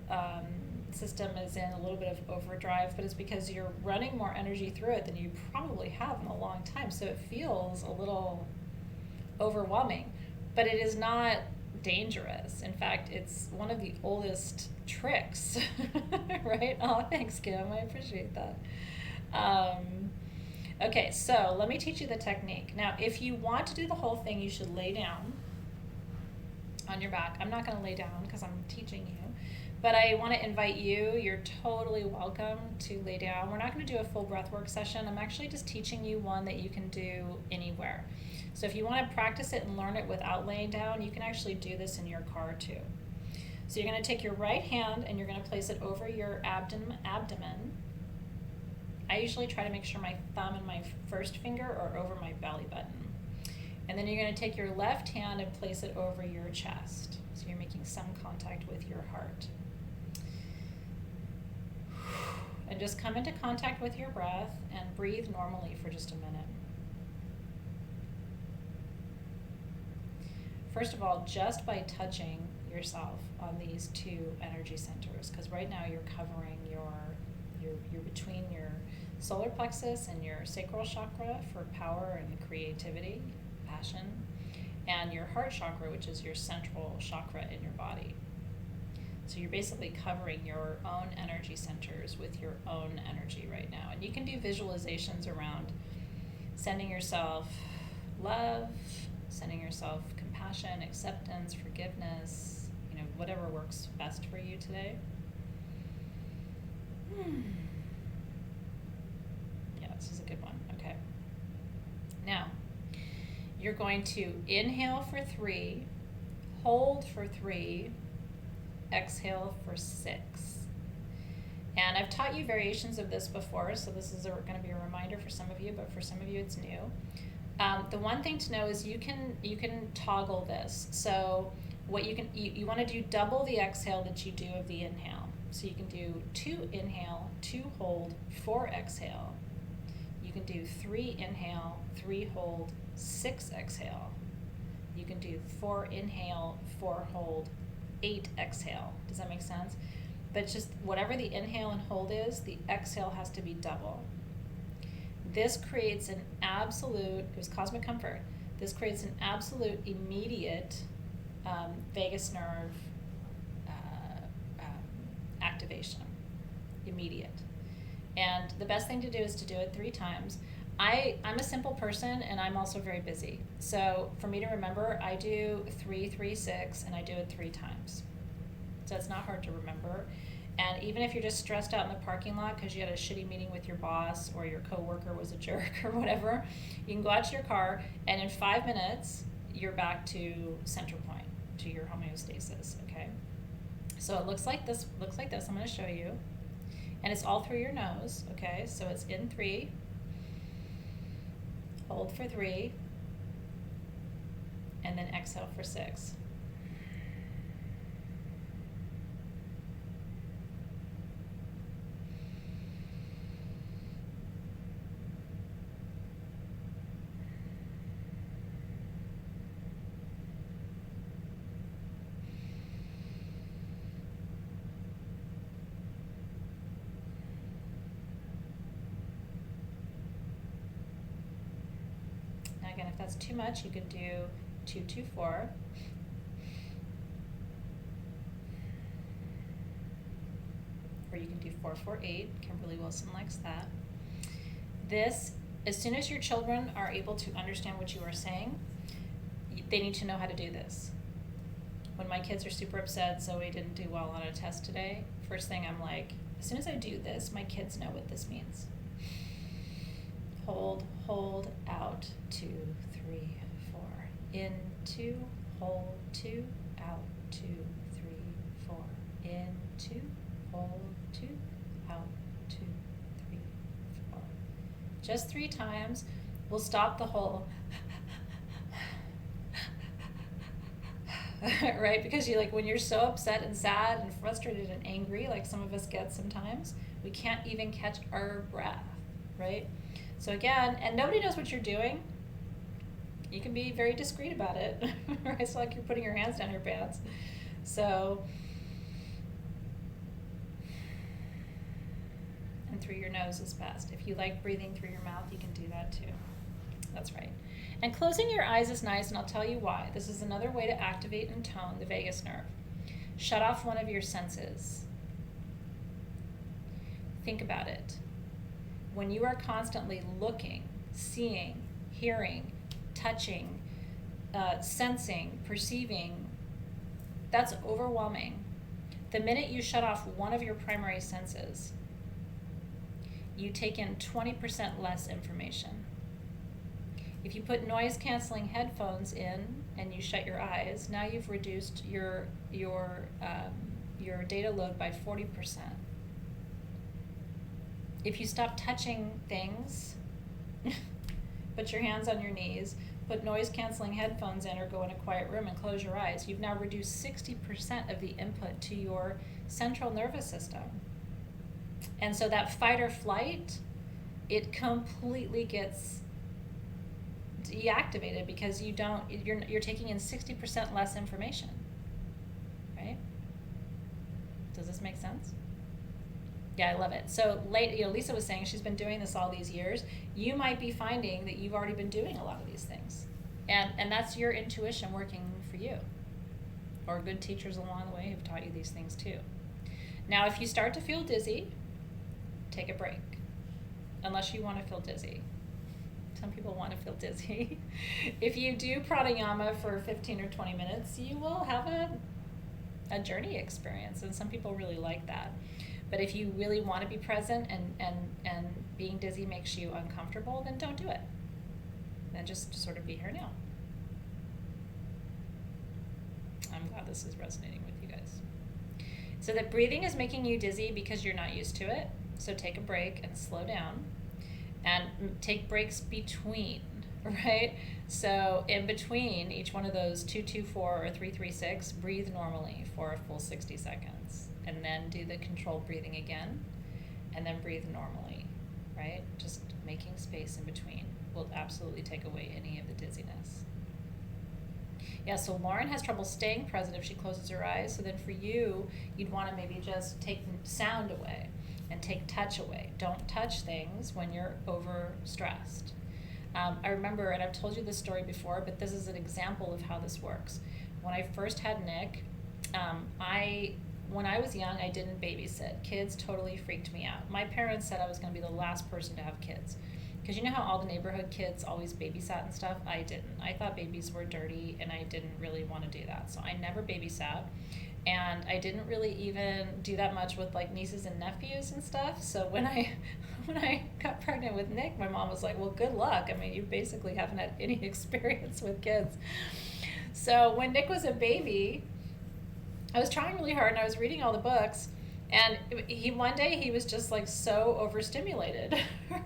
system is in a little bit of overdrive, but it's because you're running more energy through it than you probably have in a long time. So it feels a little overwhelming, but it is not dangerous. In fact, it's one of the oldest tricks, right? Oh, thanks, Kim. I appreciate that. Okay, so let me teach you the technique. Now, if you want to do the whole thing, you should lay down on your back. I'm not going to lay down because I'm teaching you, but I want to invite you. You're totally welcome to lay down. We're not going to do a full breathwork session. I'm actually just teaching you one that you can do anywhere. So if you want to practice it and learn it without laying down, you can actually do this in your car too. So you're going to take your right hand and you're going to place it over your abdomen. I usually try to make sure my thumb and my first finger are over my belly button. And then you're going to take your left hand and place it over your chest. So you're making some contact with your heart. And just come into contact with your breath and breathe normally for just a minute. First of all, just by touching yourself on these two energy centers, because right now you're covering you're between your solar plexus and your sacral chakra for power and creativity, passion, and your heart chakra, which is your central chakra in your body. So you're basically covering your own energy centers with your own energy right now. And you can do visualizations around sending yourself love, sending yourself compassion, acceptance, forgiveness, whatever works best for you today. Yeah, this is a good one. Okay. Now, you're going to inhale for 3, hold for 3, exhale for 6. And I've taught you variations of this before, so this is going to be a reminder for some of you, but for some of you it's new. The one thing to know is you can toggle this. So what you want to do double the exhale that you do of the inhale. So you can do 2 inhale, 2 hold, 4 exhale. You can do 3 inhale, 3 hold, 6 exhale. You can do 4 inhale, 4 hold, 8 exhale. Does that make sense? But just whatever the inhale and hold is, the exhale has to be double. This creates an absolute, it was cosmic comfort, this creates an absolute immediate vagus nerve activation. Immediate. And the best thing to do is to do it 3 times. I'm a simple person and I'm also very busy. So for me to remember, I do 3, 3, 6, and I do it 3 times. So it's not hard to remember. And even if you're just stressed out in the parking lot because you had a shitty meeting with your boss or your coworker was a jerk or whatever, you can go out to your car and in 5 minutes, you're back to center point, to your homeostasis, okay? So it looks like this. I'm going to show you. And it's all through your nose, okay? So it's in 3, hold for 3, and then exhale for 6. Again, if that's too much, you could do 2, 2, 4. Or you can do 4, 4, 8. Kimberly Wilson likes that. This, as soon as your children are able to understand what you are saying, they need to know how to do this. When my kids are super upset, Zoe didn't do well on a test today, first thing I'm like, as soon as I do this, my kids know what this means. Hold, out, 2, 3, 4. In, 2, hold, 2, out, 2, 3, 4. In, 2, hold, 2, out, 2, 3, 4. Just 3 times. We'll stop the whole, right? Because when you're so upset and sad and frustrated and angry, like some of us get sometimes, we can't even catch our breath, right? So again, and nobody knows what you're doing. You can be very discreet about it, right? It's like you're putting your hands down your pants. So, and through your nose is best. If you like breathing through your mouth, you can do that too. That's right. And closing your eyes is nice, and I'll tell you why. This is another way to activate and tone the vagus nerve. Shut off one of your senses. Think about it. When you are constantly looking, seeing, hearing, touching, sensing, perceiving, that's overwhelming. The minute you shut off one of your primary senses, you take in 20% less information. If you put noise-canceling headphones in and you shut your eyes, now you've reduced your data load by 40%. If you stop touching things, put your hands on your knees, put noise-canceling headphones in or go in a quiet room and close your eyes, you've now reduced 60% of the input to your central nervous system. And so that fight or flight, it completely gets deactivated because you're taking in 60% less information, right? Does this make sense? Yeah, I love it. So Lisa was saying she's been doing this all these years. You might be finding that you've already been doing a lot of these things, and that's your intuition working for you, or good teachers along the way have taught you these things too. Now, if you start to feel dizzy, take a break, unless you want to feel dizzy. Some people want to feel dizzy. If you do pranayama for 15 or 20 minutes, you will have a journey experience, and some people really like that. But if you really want to be present and being dizzy makes you uncomfortable, then don't do it. Then just sort of be here now. I'm glad this is resonating with you guys. So that breathing is making you dizzy because you're not used to it. So take a break and slow down. And take breaks between, right? So in between each one of those 2-2-4 or 3-3-6, breathe normally for a full 60 seconds. And then do the controlled breathing again. And then breathe normally, right? Just making space in between will absolutely take away any of the dizziness. Yeah, so Lauren has trouble staying present if she closes her eyes. So then for you, you'd want to maybe just take sound away. And take touch away. Don't touch things when you're overstressed. I remember, and I've told you this story before, but this is an example of how this works. When I first had Nick, when I was young, I didn't babysit. Kids totally freaked me out. My parents said I was going to be the last person to have kids. Because you know how all the neighborhood kids always babysat and stuff? I didn't. I thought babies were dirty, and I didn't really want to do that. So I never babysat. And I didn't really even do that much with like nieces and nephews and stuff. So when I got pregnant with Nick, my mom was like, well, good luck. I mean, you basically haven't had any experience with kids. So when Nick was a baby, I was trying really hard and I was reading all the books. And one day he was just like so overstimulated,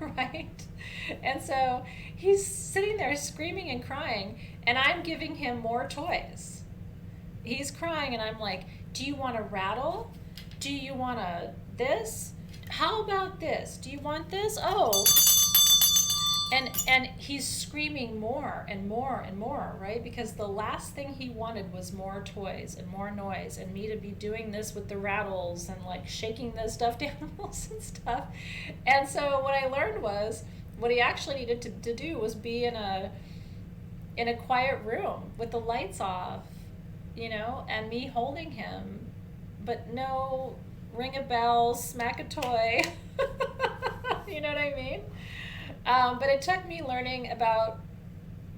right? And so he's sitting there screaming and crying, and I'm giving him more toys. He's crying, and I'm like, do you want a rattle? Do you want this? How about this? Do you want this? Oh. And he's screaming more and more and more, right? Because the last thing he wanted was more toys and more noise and me to be doing this with the rattles and like shaking the stuffed animals and stuff. And so what I learned was what he actually needed to do was be in a quiet room with the lights off, you know, and me holding him, but no ring a bell, smack a toy. You know what I mean? But it took me learning about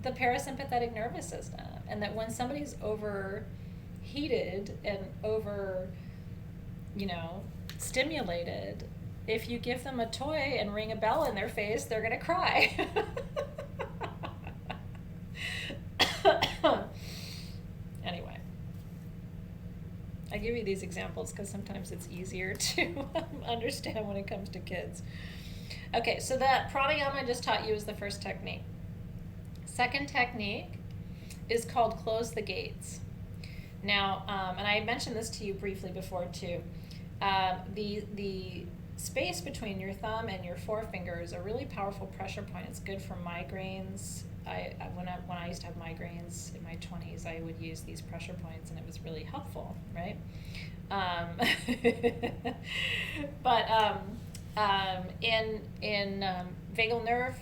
the parasympathetic nervous system, and that when somebody's overheated and stimulated, if you give them a toy and ring a bell in their face, they're gonna cry. Anyway, I give you these examples because sometimes it's easier to understand when it comes to kids. Okay, so that pranayama I just taught you is the first technique. Second technique is called close the gates. Now, and I mentioned this to you briefly before too. The space between your thumb and your forefinger is a really powerful pressure point. It's good for migraines. When I used to have migraines in my 20s, I would use these pressure points, and it was really helpful, right? In vagal nerve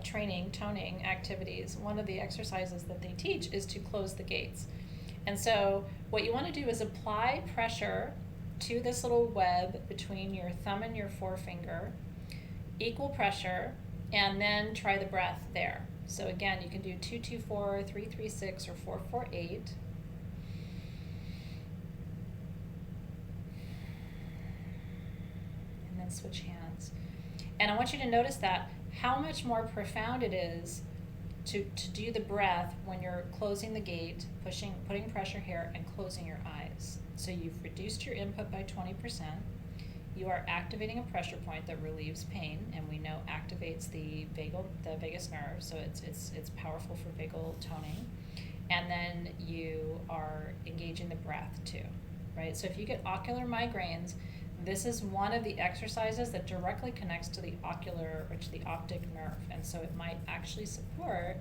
training, toning activities, one of the exercises that they teach is to close the gates. And so what you want to do is apply pressure to this little web between your thumb and your forefinger, equal pressure, and then try the breath there. So again, you can do 2-2-4, 3-3-6, or 4-4-8. And then switch hands. And I want you to notice that how much more profound it is to do the breath when you're closing the gate, putting pressure here, and closing your eyes. So you've reduced your input by 20%. You are activating a pressure point that relieves pain, and we know activates the vagus nerve, so it's powerful for vagal toning. And then you are engaging the breath too, right? So if you get ocular migraines, This is one of the exercises that directly connects to the ocular or to the optic nerve, and so it might actually support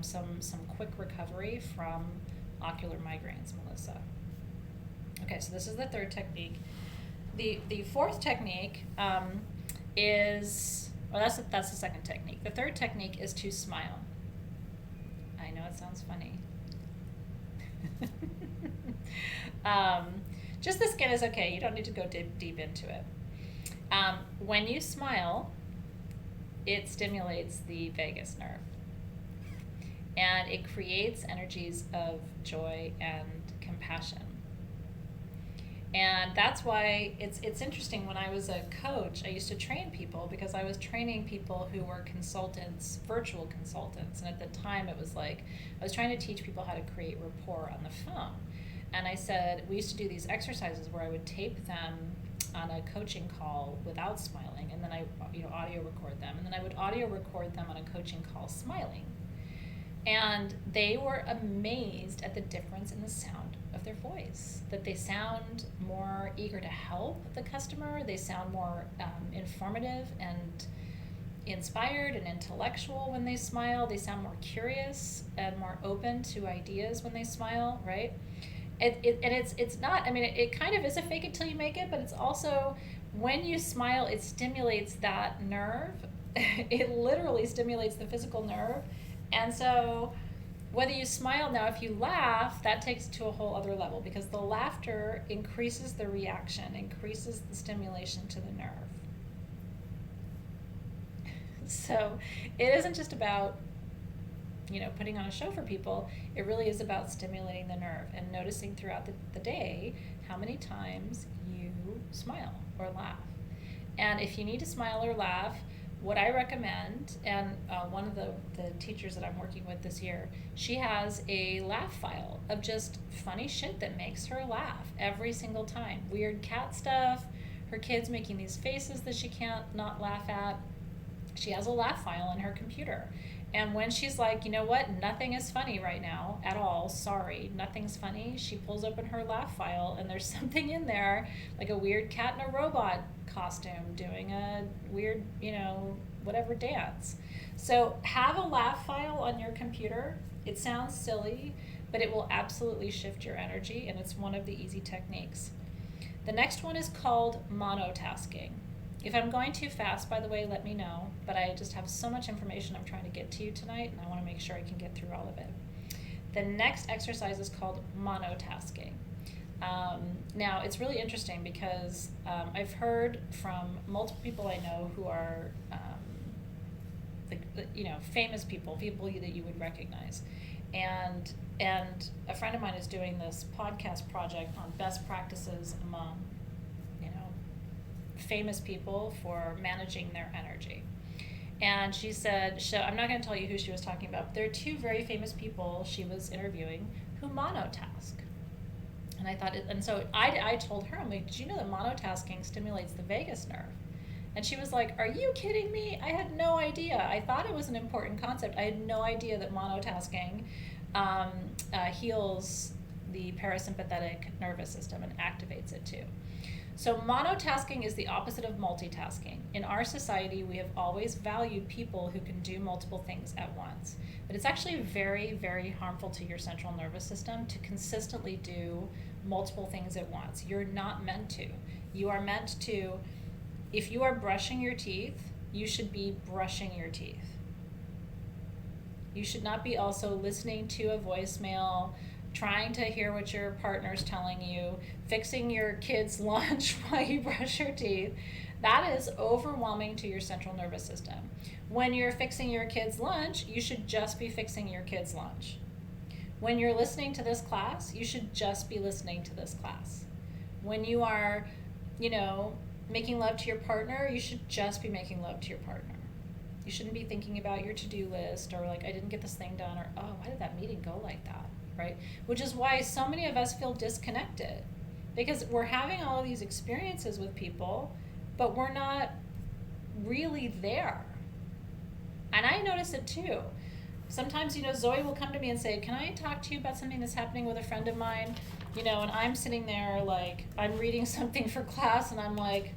some quick recovery from ocular migraines, Melissa. Okay, so this is the third technique. The fourth technique is, well, that's the second technique. The third technique is to smile. I know it sounds funny. Just the skin is okay. You don't need to go deep into it. When you smile, it stimulates the vagus nerve. And it creates energies of joy and compassion. And that's why it's interesting. When I was a coach, I used to train people because I was training people who were consultants, virtual consultants. And at the time, it was like I was trying to teach people how to create rapport on the phone. And I said, we used to do these exercises where I would tape them on a coaching call without smiling, and then I audio record them. And then I would audio record them on a coaching call smiling. And they were amazed at the difference in the sound of their voice, that they sound more eager to help the customer, they sound more informative and inspired and intellectual when they smile, they sound more curious and more open to ideas when they smile, right? It's not, I mean, it kind of is a fake it till you make it, but it's also, when you smile, it stimulates that nerve. It literally stimulates the physical nerve. And so whether you smile now, if you laugh, that takes it to a whole other level, because the laughter increases the reaction, increases the stimulation to the nerve. So it isn't just about, putting on a show for people. It really is about stimulating the nerve and noticing throughout the day how many times you smile or laugh. And if you need to smile or laugh, what I recommend, and one of the teachers that I'm working with this year, she has a laugh file of just funny shit that makes her laugh every single time. Weird cat stuff, her kids making these faces that she can't not laugh at. She has a laugh file in her computer. And when she's like, you know what, nothing is funny right now at all, sorry, nothing's funny, she pulls open her laugh file and there's something in there, like a weird cat in a robot costume doing a weird, whatever dance. So have a laugh file on your computer. It sounds silly, but it will absolutely shift your energy, and it's one of the easy techniques. The next one is called monotasking. If I'm going too fast, by the way, let me know, but I just have so much information I'm trying to get to you tonight, and I want to make sure I can get through all of it. The next exercise is called monotasking. Now, it's really interesting because I've heard from multiple people I know who are famous people that you would recognize. And a friend of mine is doing this podcast project on best practices among famous people for managing their energy. And she said, I'm not going to tell you who she was talking about, but there are two very famous people she was interviewing who monotask. And I thought, I told her, I'm like, did you know that monotasking stimulates the vagus nerve? And she was like, are you kidding me? I had no idea. I thought it was an important concept. I had no idea that monotasking heals the parasympathetic nervous system and activates it too. So monotasking is the opposite of multitasking. In our society, we have always valued people who can do multiple things at once. But it's actually very, very harmful to your central nervous system to consistently do multiple things at once. You're not meant to. You are meant to, if you are brushing your teeth, you should be brushing your teeth. You should not be also listening to a voicemail, trying to hear what your partner's telling you, fixing your kid's lunch while you brush your teeth. That is overwhelming to your central nervous system. When you're fixing your kid's lunch, you should just be fixing your kid's lunch. When you're listening to this class, you should just be listening to this class. When you are, making love to your partner, you should just be making love to your partner. You shouldn't be thinking about your to-do list or like, I didn't get this thing done, or, oh, why did that meeting go like that? Right? Which is why so many of us feel disconnected, because we're having all of these experiences with people, but we're not really there. And I notice it too. Sometimes, Zoe will come to me and say, can I talk to you about something that's happening with a friend of mine? And I'm sitting there like, I'm reading something for class and I'm like,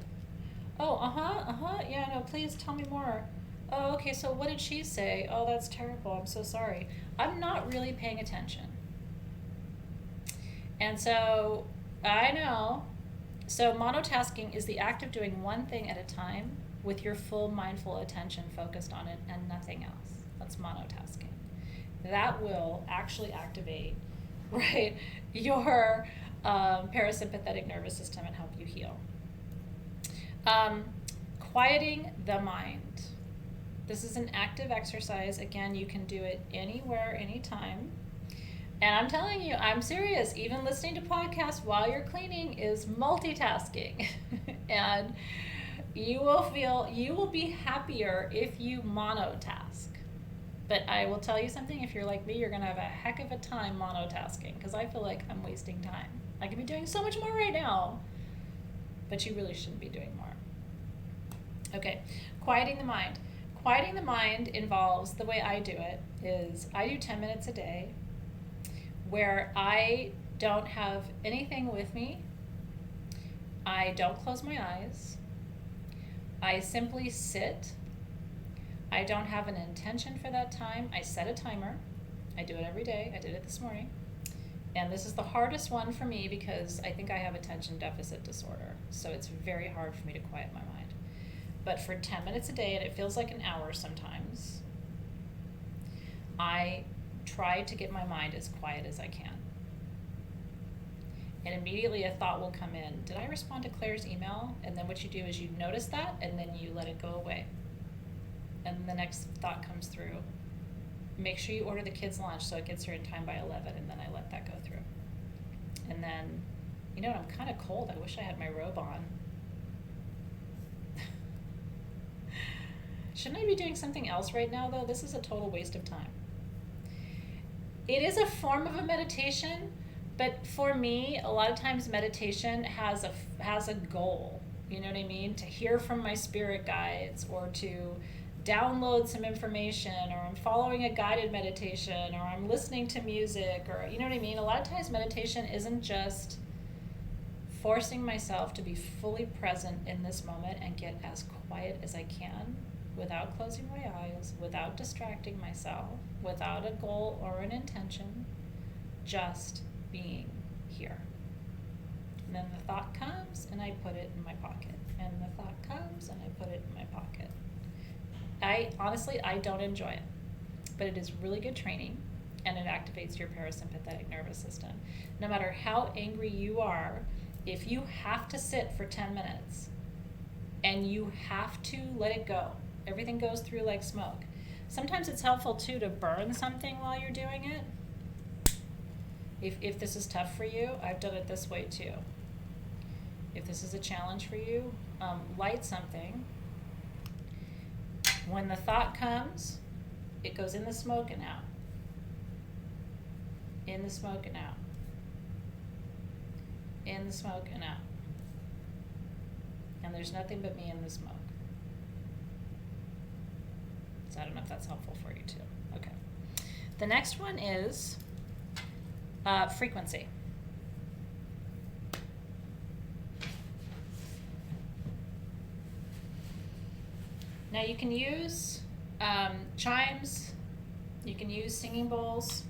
oh, yeah, no, please tell me more. Oh, okay, so what did she say? Oh, that's terrible, I'm so sorry. I'm not really paying attention. And so, I know. So monotasking is the act of doing one thing at a time with your full mindful attention focused on it and nothing else. That's monotasking. That will actually activate, right, your parasympathetic nervous system and help you heal. Quieting the mind. This is an active exercise. Again, you can do it anywhere, anytime. And I'm telling you, I'm serious. Even listening to podcasts while you're cleaning is multitasking. And you will be happier if you monotask. But I will tell you something, if you're like me, you're going to have a heck of a time monotasking, because I feel like I'm wasting time. I could be doing so much more right now, but you really shouldn't be doing more. Okay, quieting the mind. Quieting the mind involves, the way I do it, is I do 10 minutes a day where I don't have anything with me. I don't close my eyes. I simply sit. I don't have an intention for that time. I set a timer. I do it every day. I did it this morning. And this is the hardest one for me because I think I have attention deficit disorder. So it's very hard for me to quiet my mind. But for 10 minutes a day, and it feels like an hour sometimes, I try to get my mind as quiet as I can. And immediately a thought will come in. Did I respond to Claire's email? And then what you do is you notice that and then you let it go away. And the next thought comes through. Make sure you order the kids' lunch so it gets here in time by 11, and then I let that go through. And then, I'm kind of cold. I wish I had my robe on. Shouldn't I be doing something else right now, though? This is a total waste of time. It is a form of a meditation, but for me, a lot of times meditation has a goal. You know what I mean? To hear from my spirit guides, or to download some information, or I'm following a guided meditation, or I'm listening to music, or you know what I mean? A lot of times meditation isn't just forcing myself to be fully present in this moment and get as quiet as I can without closing my eyes, without distracting myself, without a goal or an intention, just being here. And then the thought comes and I put it in my pocket. And the thought comes and I put it in my pocket. I don't enjoy it, but it is really good training and it activates your parasympathetic nervous system. No matter how angry you are, if you have to sit for 10 minutes and you have to let it go, everything goes through like smoke. Sometimes it's helpful too to burn something while you're doing it. If this is tough for you, I've done it this way too. If this is a challenge for you, light something. When the thought comes, it goes in the smoke and out. In the smoke and out. In the smoke and out. And there's nothing but me in the smoke. So I don't know if that's helpful for you too. Okay. The next one is frequency. Now you can use chimes, you can use singing bowls.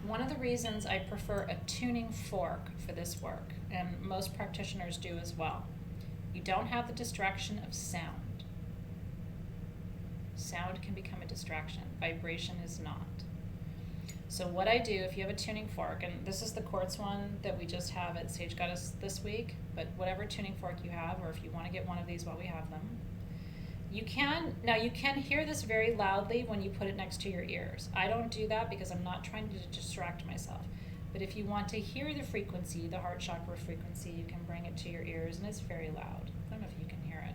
One of the reasons I prefer a tuning fork for this work, and most practitioners do as well, you don't have the distraction of sound. Sound can become a distraction, vibration is not. So what I do, if you have a tuning fork, and this is the quartz one that we just have at Sage Goddess this week, but whatever tuning fork you have, or if you want to get one of these while we have them, you can hear this very loudly when you put it next to your ears. I don't do that because I'm not trying to distract myself. But if you want to hear the frequency, the heart chakra frequency, you can bring it to your ears, and it's very loud. I don't know if you can hear it.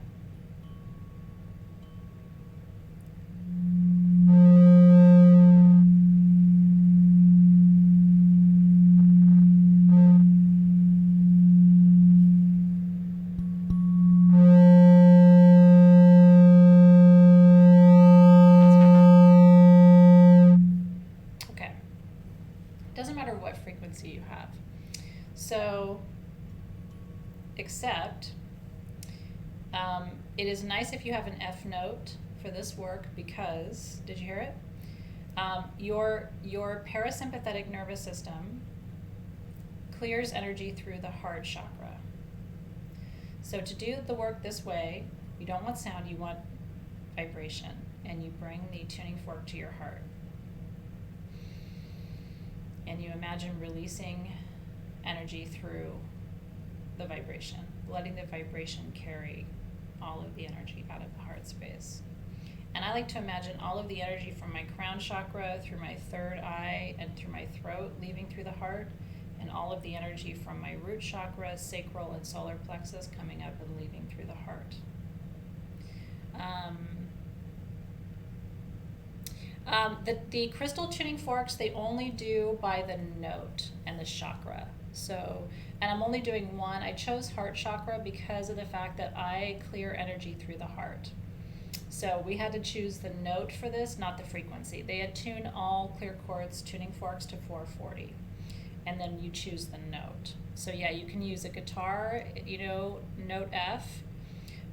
doesn't matter what frequency you have. So, except, it is nice if you have an F note for this work because, did you hear it? Your parasympathetic nervous system clears energy through the heart chakra. So to do the work this way, you don't want sound, you want vibration, and you bring the tuning fork to your heart. And you imagine releasing energy through the vibration, letting the vibration carry all of the energy out of the heart space. And I like to imagine all of the energy from my crown chakra through my third eye and through my throat leaving through the heart, and all of the energy from my root chakra, sacral, and solar plexus coming up and leaving through the heart. The crystal tuning forks, they only do by the note and the chakra. So, and I'm only doing one. I chose heart chakra because of the fact that I clear energy through the heart. So we had to choose the note for this, not the frequency. They attune all clear quartz tuning forks to 440. And then you choose the note. So yeah, you can use a guitar, note F.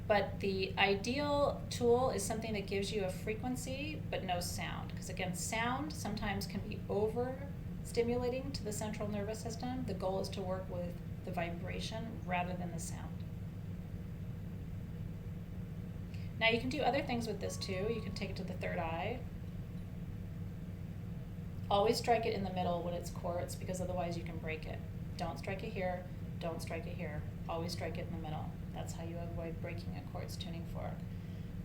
But the ideal tool is something that gives you a frequency but no sound. Because again, sound sometimes can be over-stimulating to the central nervous system. The goal is to work with the vibration rather than the sound. Now you can do other things with this too. You can take it to the third eye. Always strike it in the middle when it's quartz, because otherwise you can break it. Don't strike it here, don't strike it here. Always strike it in the middle. That's how you avoid breaking a quartz tuning fork.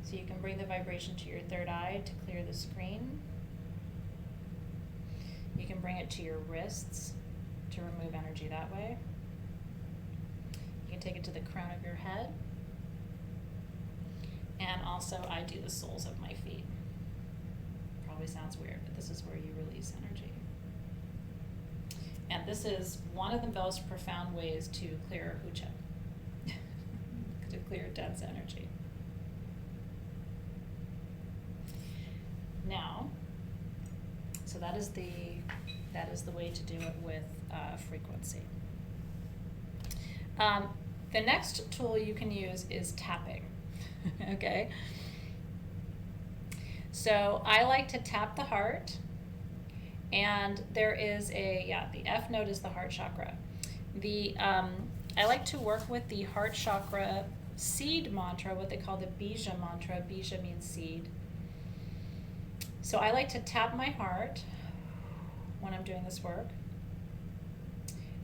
So you can bring the vibration to your third eye to clear the screen. You can bring it to your wrists to remove energy that way. You can take it to the crown of your head. And also I do the soles of my feet. Probably sounds weird, but this is where you release energy. And this is one of the most profound ways to clear ucha, to clear dense energy. Now, so that is the way to do it with frequency. The next tool you can use is tapping. Okay. So I like to tap the heart, and there is the F note is the heart chakra. I like to work with the heart chakra seed mantra, what they call the bija mantra. Bija means seed. So I like to tap my heart when I'm doing this work.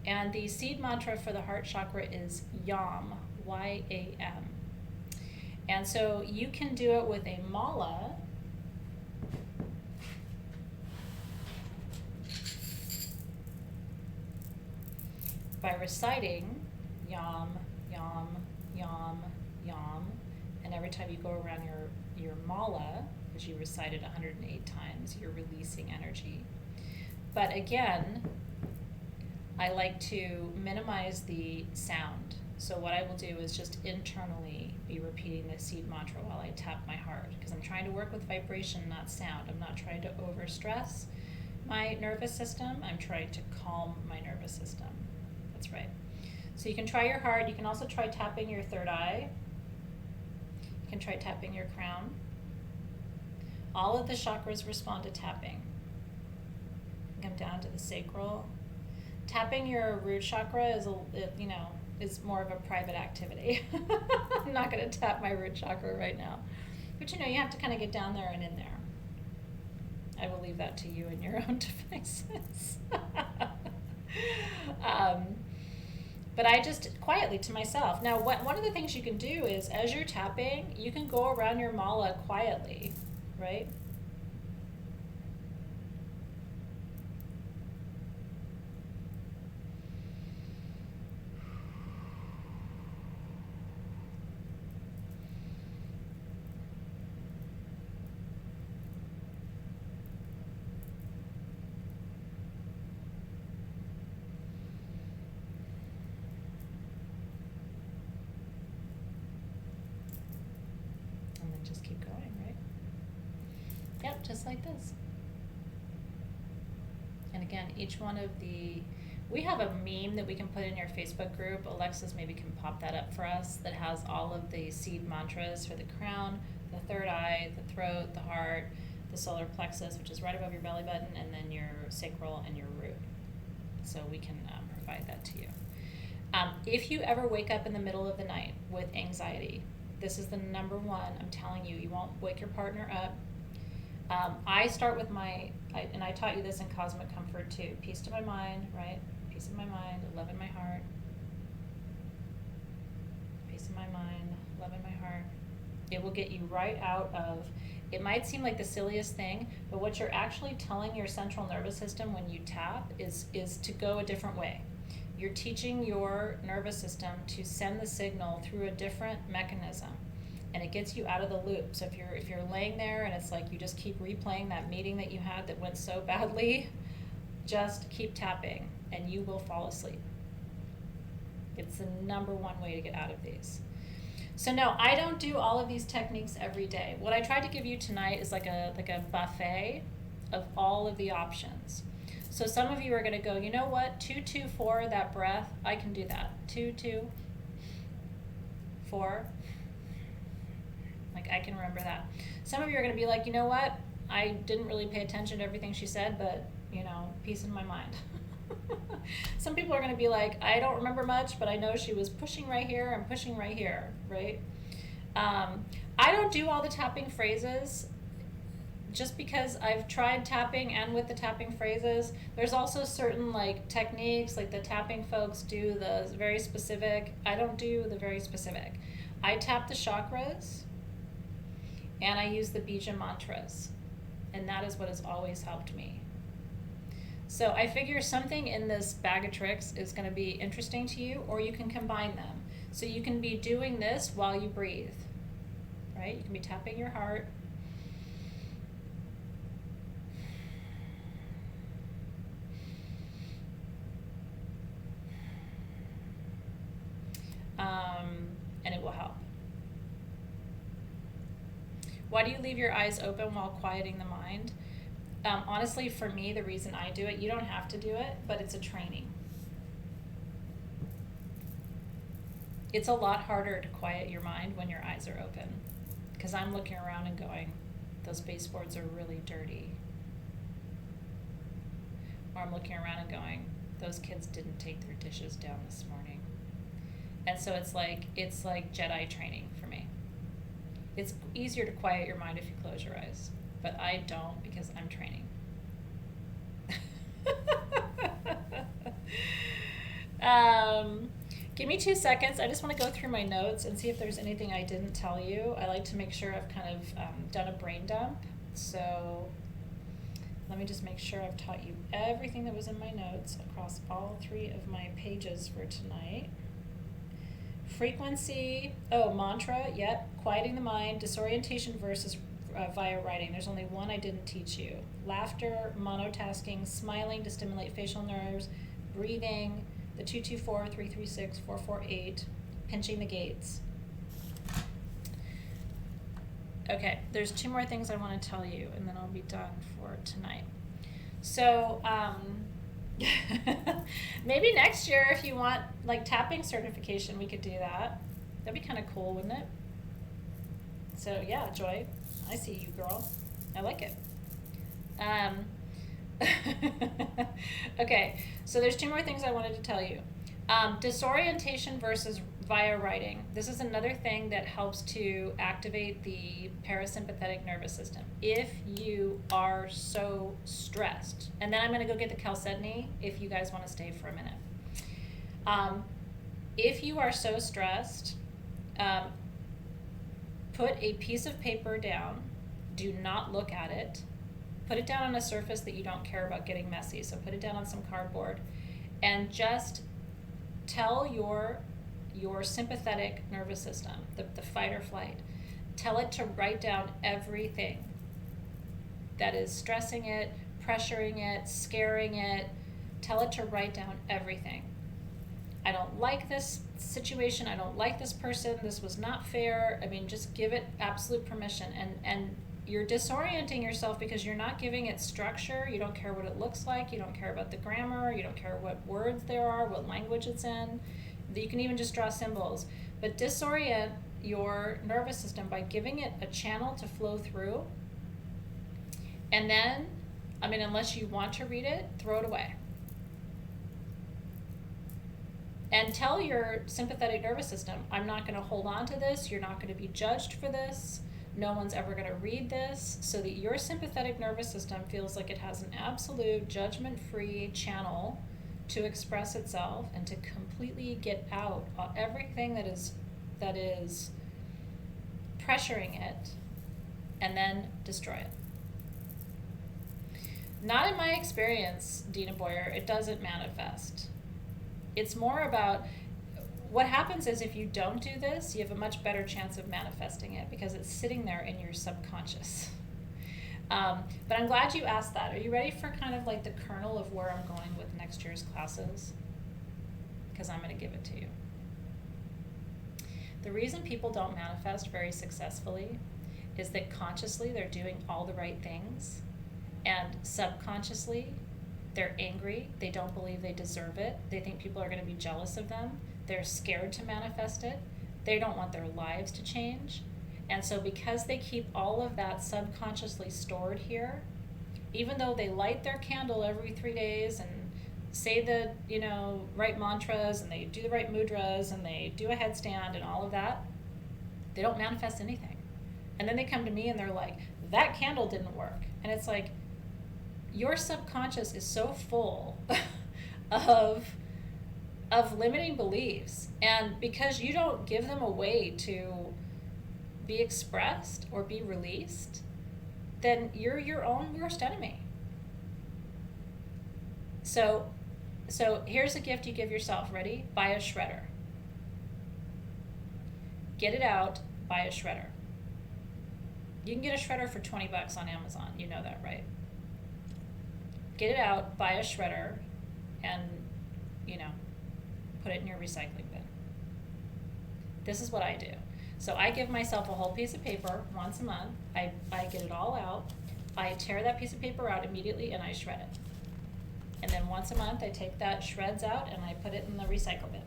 And the seed mantra for the heart chakra is YAM, Y-A-M. And so you can do it with a mala. By reciting yam, yam, yam, yam, and every time you go around your mala, which you recite it 108 times, you're releasing energy. But again, I like to minimize the sound. So what I will do is just internally be repeating the seed mantra while I tap my heart, because I'm trying to work with vibration, not sound. I'm not trying to overstress my nervous system. I'm trying to calm my nervous system. That's right. So you can try your heart. You can also try tapping your third eye. You can try tapping your crown. All of the chakras respond to tapping. Come down to the sacral. Tapping your root chakra is more of a private activity. I'm not going to tap my root chakra right now. But you have to kind of get down there and in there. I will leave that to you and your own devices. But I just quietly to myself. Now, one of the things you can do is, as you're tapping, you can go around your mala quietly, right? Just keep going, right? Yep, just like this. And And again, each one of we have a meme that we can put in your Facebook group. Alexis maybe can pop that up for us, that has all of the seed mantras for the crown, the third eye, the throat, the heart, the solar plexus, which is right above your belly button, and then your sacral and your root. So we can provide that to you. If you ever wake up in the middle of the night with anxiety, this is the number one. I'm telling you, you won't wake your partner up. I start with and I taught you this in Cosmic Comfort too. Peace to my mind, right? Peace in my mind, love in my heart. Peace in my mind, love in my heart. It will get you right out of, it might seem like the silliest thing, but what you're actually telling your central nervous system when you tap is to go a different way. You're teaching your nervous system to send the signal through a different mechanism, and it gets you out of the loop. So if you're laying there and it's like you just keep replaying that meeting that you had that went so badly, just keep tapping and you will fall asleep. It's the number one way to get out of these. So no, I don't do all of these techniques every day. What I tried to give you tonight is like a buffet of all of the options. So some of you are going to go, you know what, 2-2-4, that breath, I can do that. 2-2-4, like I can remember that. Some of you are going to be like, you know what, I didn't really pay attention to everything she said, but peace in my mind. Some people are going to be like, I don't remember much, but I know she was pushing right here and pushing right here, right? I don't do all the tapping phrases just because I've tried tapping and with the tapping phrases. There's also certain techniques, like the tapping folks do the very specific. I don't do the very specific. I tap the chakras and I use the bija mantras, and that is what has always helped me. So I figure something in this bag of tricks is going to be interesting to you, or you can combine them. So you can be doing this while you breathe, right? You can be tapping your heart. And it will help. Why do you leave your eyes open while quieting the mind? Honestly, for me, the reason I do it, you don't have to do it, but it's a training. It's a lot harder to quiet your mind when your eyes are open, because I'm looking around and going, those baseboards are really dirty. Or I'm looking around and going, those kids didn't take their dishes down this morning. And so it's like Jedi training for me. It's easier to quiet your mind if you close your eyes, but I don't, because I'm training. Give me 2 seconds. I just want to go through my notes and see if there's anything I didn't tell you. I like to make sure I've kind of done a brain dump. So let me just make sure I've taught you everything that was in my notes across all 3 of my pages for tonight. Frequency, mantra, yep, quieting the mind, disorientation versus via writing. There's only one I didn't teach you. Laughter, monotasking, smiling to stimulate facial nerves, breathing, the 224, 336, 448, pinching the gates. Okay, there's 2 more things I want to tell you, and then I'll be done for tonight. So, maybe next year, if you want tapping certification, we could do that. That'd be kind of cool, wouldn't it? So yeah, Joy, I see you, girl. I like it. Okay, so there's 2 more things I wanted to tell you. Disorientation versus via writing. This is another thing that helps to activate the parasympathetic nervous system. If you are so stressed, and then I'm going to go get the chalcedony if you guys want to stay for a minute. If you are so stressed, put a piece of paper down. Do not look at it. Put it down on a surface that you don't care about getting messy. So put it down on some cardboard and just tell your sympathetic nervous system, the fight or flight, tell it to write down everything that is stressing it, pressuring it, scaring it. Tell it to write down everything. I don't like this situation. I don't like this person. This was not fair. I mean, just give it absolute permission. And you're disorienting yourself because you're not giving it structure. You don't care what it looks like. You don't care about the grammar. You don't care what words there are, what language it's in. You can even just draw symbols. But disorient your nervous system by giving it a channel to flow through. And then, I mean, unless you want to read it, throw it away. And tell your sympathetic nervous system, I'm not going to hold on to this. You're not going to be judged for this. No one's ever going to read this, so that your sympathetic nervous system feels like it has an absolute judgment-free channel to express itself and to completely get out everything that is pressuring it, and then destroy it. Not in my experience, Dina Boyer, it doesn't manifest. It's more about what happens is if you don't do this, you have a much better chance of manifesting it because it's sitting there in your subconscious. But I'm glad you asked that. Are you ready for kind of like the kernel of where I'm going with next year's classes? Because I'm going to give it to you. The reason people don't manifest very successfully is that consciously they're doing all the right things, and subconsciously they're angry. They don't believe they deserve it. They think people are going to be jealous of them. They're scared to manifest it. They don't want their lives to change. And so because they keep all of that subconsciously stored here, even though they light their candle every 3 days and say the, right mantras, and they do the right mudras, and they do a headstand and all of that, they don't manifest anything. And then they come to me and they're like, that candle didn't work. And it's like, your subconscious is so full of limiting beliefs, and because you don't give them a way to be expressed or be released, then you're your own worst enemy. So here's a gift you give yourself. Ready? Buy a shredder. Get it out, buy a shredder. You can get a shredder for $20 on Amazon. You know that, right? Get it out, buy a shredder, and, put it in your recycling bin. This is what I do. So I give myself a whole piece of paper once a month. I get it all out. I tear that piece of paper out immediately and I shred it. And then once a month I take that shreds out and I put it in the recycle bin.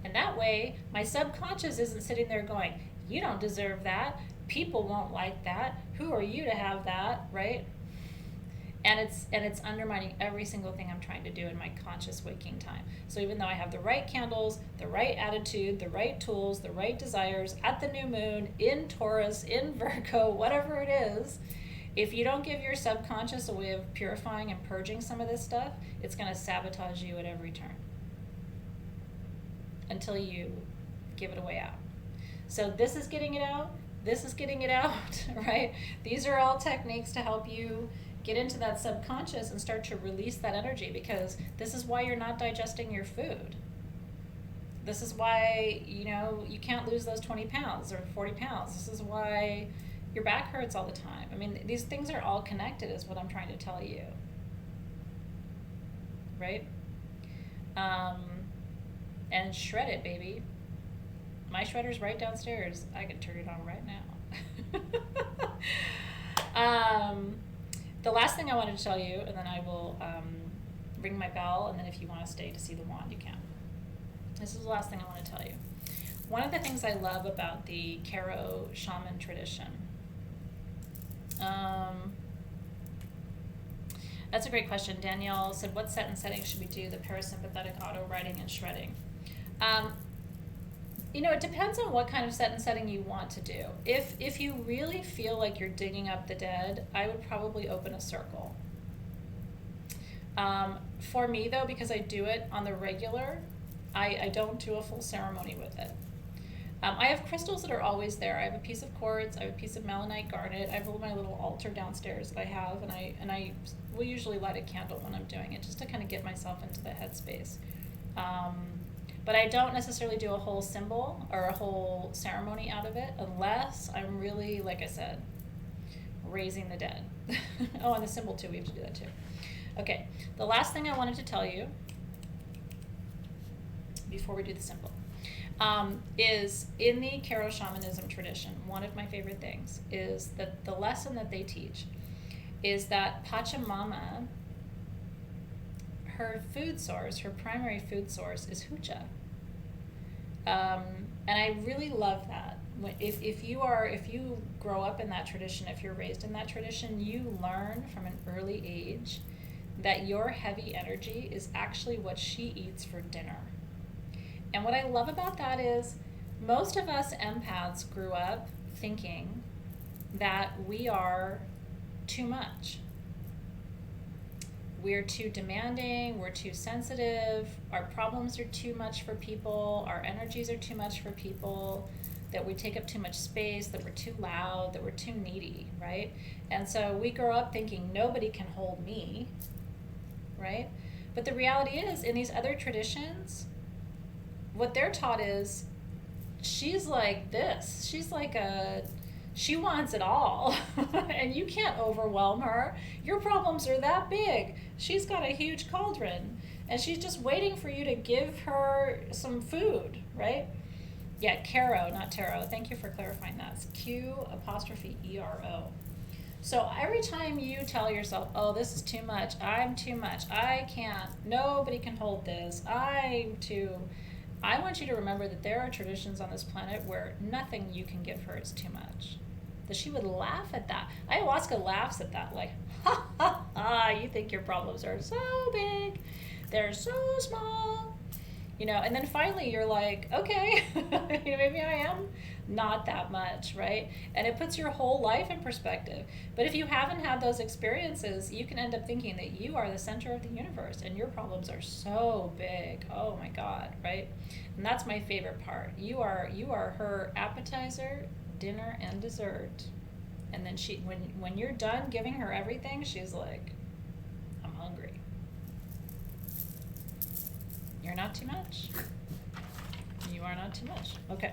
And that way my subconscious isn't sitting there going, you don't deserve that. People won't like that. Who are you to have that, right? And it's undermining every single thing I'm trying to do in my conscious waking time. So even though I have the right candles, the right attitude, the right tools, the right desires at the new moon, in Taurus, in Virgo, whatever it is, if you don't give your subconscious a way of purifying and purging some of this stuff, it's going to sabotage you at every turn until you give it a way out. So this is getting it out. This is getting it out, right? These are all techniques to help you get into that subconscious and start to release that energy, because this is why you're not digesting your food. This is why, you can't lose those 20 pounds or 40 pounds. This is why your back hurts all the time. I mean, these things are all connected is what I'm trying to tell you. Right? And shred it, baby. My shredder's right downstairs. I can turn it on right now. The last thing I wanted to tell you, and then I will ring my bell, and then if you want to stay to see the wand, you can. This is the last thing I want to tell you. One of the things I love about the Karo shaman tradition, that's a great question. Danielle said, what set and setting should we do the parasympathetic auto writing and shredding? It depends on what kind of set and setting you want to do. If you really feel like you're digging up the dead, I would probably open a circle. For me, though, because I do it on the regular, I don't do a full ceremony with it. I have crystals that are always there. I have a piece of quartz, I have a piece of melanite garnet, I have my little altar downstairs that I have, and I will usually light a candle when I'm doing it, just to kind of get myself into the headspace. But I don't necessarily do a whole symbol or a whole ceremony out of it unless I'm really, like I said, raising the dead. Oh, and the symbol too, we have to do that too. Okay, the last thing I wanted to tell you before we do the symbol. is in the Karo shamanism tradition, one of my favorite things is that the lesson that they teach is that Pachamama, her food source, her primary food source is hucha. And I really love that. If you grow up in that tradition, if you're raised in that tradition, you learn from an early age that your heavy energy is actually what she eats for dinner. And what I love about that is most of us empaths grew up thinking that we are too much. We're too demanding, we're too sensitive, our problems are too much for people, our energies are too much for people, that we take up too much space, that we're too loud, that we're too needy, right? And so we grow up thinking nobody can hold me, right? But the reality is, in these other traditions, what they're taught is she's like this. She wants it all. And you can't overwhelm her. Your problems are that big. She's got a huge cauldron. And she's just waiting for you to give her some food, right? Yeah, Caro, not tarot. Thank you for clarifying that. It's Q''ERO. So every time you tell yourself, oh, this is too much, I'm too much, I can't, nobody can hold this, I'm too... I want you to remember that there are traditions on this planet where nothing you can give her is too much. That she would laugh at that. Ayahuasca laughs at that, like, ha ha ha, you think your problems are so big, they're so small. And then finally you're like, okay, maybe I am not that much, right? And it puts your whole life in perspective. But if you haven't had those experiences, you can end up thinking that you are the center of the universe and your problems are so big. Oh my God, right? And that's my favorite part. You are her appetizer, dinner, and dessert. And then when you're done giving her everything, she's like, I'm hungry. You're not too much. You are not too much. Okay.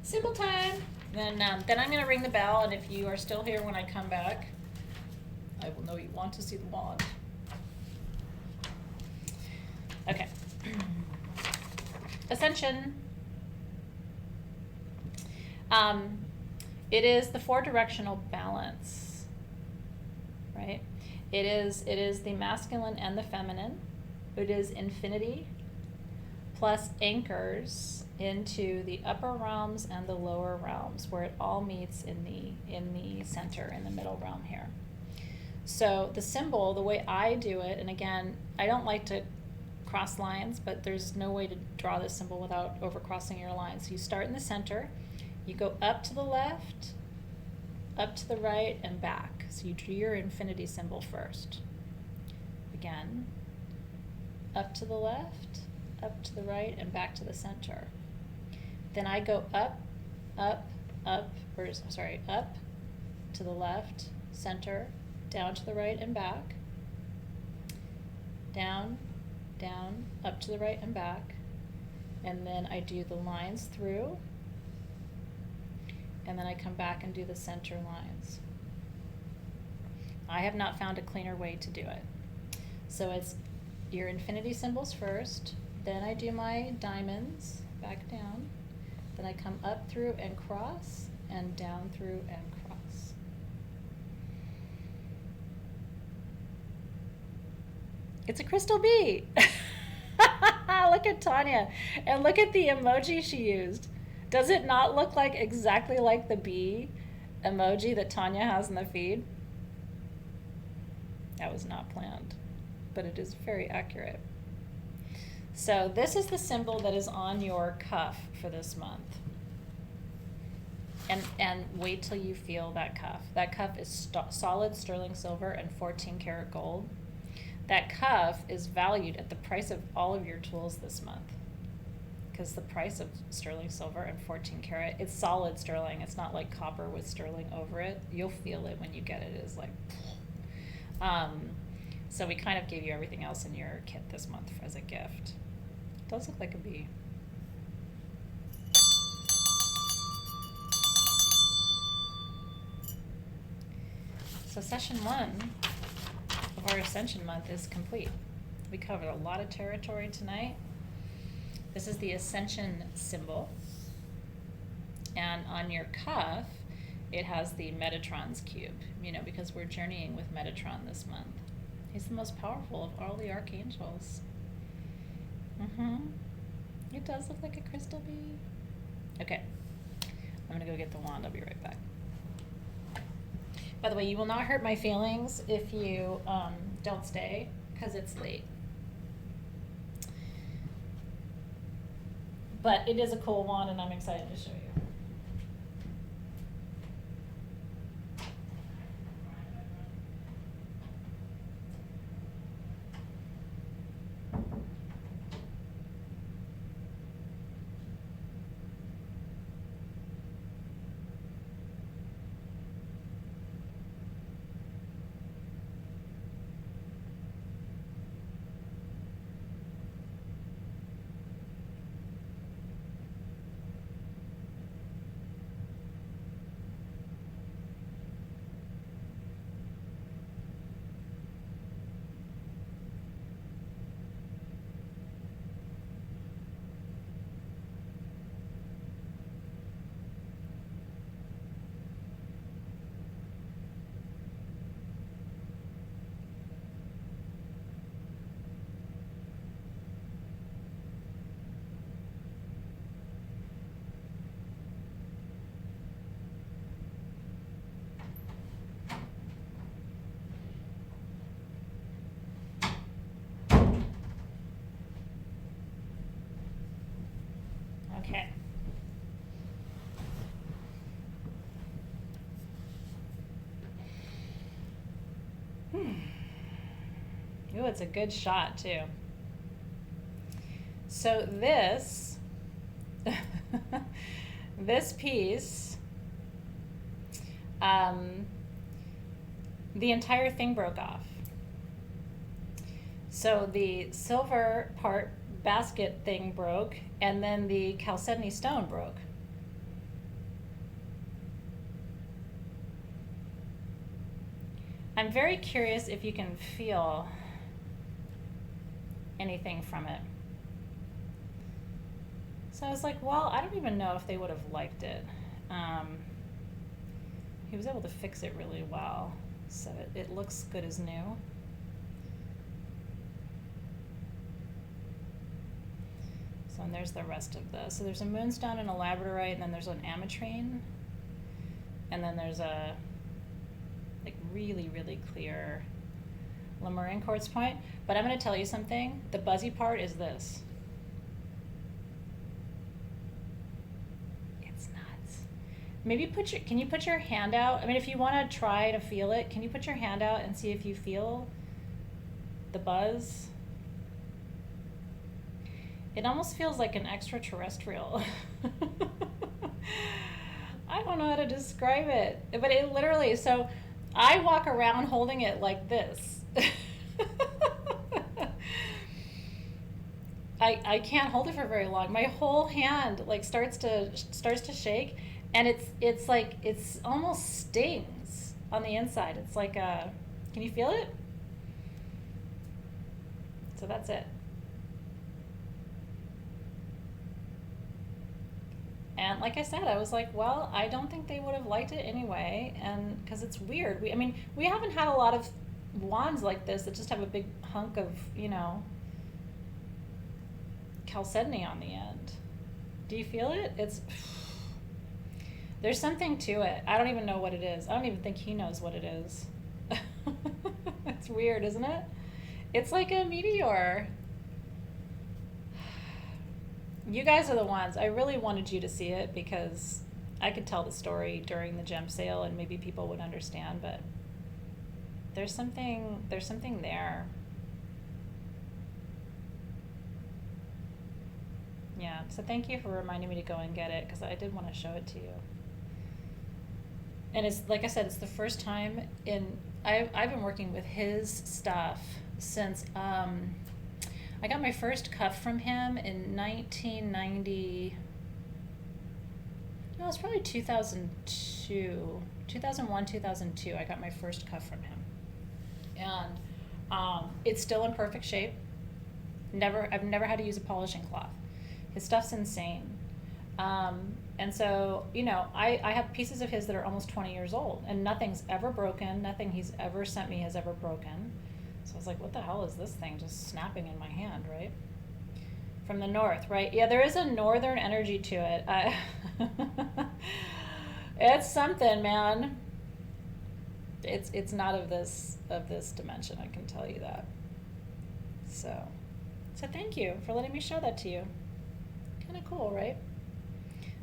Symbol time. Then I'm going to ring the bell, and if you are still here when I come back, I will know you want to see the wand. Okay. Ascension. It is the four-directional balance, right? It is the masculine and the feminine. It is infinity plus anchors into the upper realms and the lower realms, where it all meets in the center, in the middle realm here. So the symbol, the way I do it, and again, I don't like to cross lines, but there's no way to draw this symbol without overcrossing your lines. So you start in the center, you go up to the left, up to the right, and back. So you do your infinity symbol first. Again, up to the left, up to the right, and back to the center. Then I go up to the left, center, down to the right and back, down, down, up to the right and back, and then I do the lines through, and then I come back and do the center lines. I have not found a cleaner way to do it. So it's your infinity symbols first, then I do my diamonds back down, then I come up through and cross, and down through and cross. It's a crystal bee. Look at Tanya, and look at the emoji she used. Does it not look like exactly like the bee emoji that Tanya has in the feed? That was not planned, but it is very accurate. So this is the symbol that is on your cuff for this month. And wait till you feel that cuff. That cuff is solid sterling silver and 14 karat gold. That cuff is valued at the price of all of your tools this month. Because the price of sterling silver and 14 karat, it's solid sterling. It's not like copper with sterling over it. You'll feel it when you get it. It's like, so we kind of gave you everything else in your kit this month as a gift. It does look like a bee. So session 1 of our Ascension month is complete. We covered a lot of territory tonight. This is the ascension symbol. And on your cuff, it has the Metatron's cube, because we're journeying with Metatron this month. He's the most powerful of all the archangels. It does look like a crystal bee. Okay, I'm gonna go get the wand. I'll be right back. By the way, you will not hurt my feelings if you don't stay, because it's late. But it is a cool wand, and I'm excited to show you. Okay. Ooh, it's a good shot too. So this, this piece, the entire thing broke off. So the silver part basket thing broke, and then the chalcedony stone broke. I'm very curious if you can feel anything from it. So I was like, well, I don't even know if they would have liked it. He was able to fix it really well, so it looks good as new. So and there's the rest of this. So there's a moonstone and a labradorite, and then there's an ametrine, and then there's a like really, really clear Lemurian quartz point. But I'm going to tell you something. The buzzy part is this. It's nuts. Maybe can you put your hand out? I mean, if you want to try to feel it, can you put your hand out and see if you feel the buzz? It almost feels like an extraterrestrial. I don't know how to describe it, but it literally, so I walk around holding it like this. I can't hold it for very long. My whole hand like starts to shake, and it's like it's almost stings on the inside. It's like can you feel it? So that's it. And like I said, I was like, well, I don't think they would have liked it anyway, and because it's weird. We haven't had a lot of wands like this that just have a big hunk of, chalcedony on the end. Do you feel it? There's something to it. I don't even know what it is. I don't even think he knows what it is. It's weird, isn't it? It's like a meteor. You guys are the ones. I really wanted you to see it because I could tell the story during the gem sale and maybe people would understand, but there's something there. Yeah, so thank you for reminding me to go and get it because I did want to show it to you. And it's like I said, it's the first time I've been working with his stuff since I got my first cuff from him in 1990. No, it's probably 2002, 2001, 2002. I got my first cuff from him, and it's still in perfect shape. I've never had to use a polishing cloth. His stuff's insane. And so, I have pieces of his that are almost 20 years old, and nothing's ever broken. Nothing he's ever sent me has ever broken. So I was like, what the hell is this thing just snapping in my hand, right? From the north, right? Yeah, there is a northern energy to it. It's something, man. It's not of this dimension, I can tell you that. So thank you for letting me show that to you. Kind of cool, right?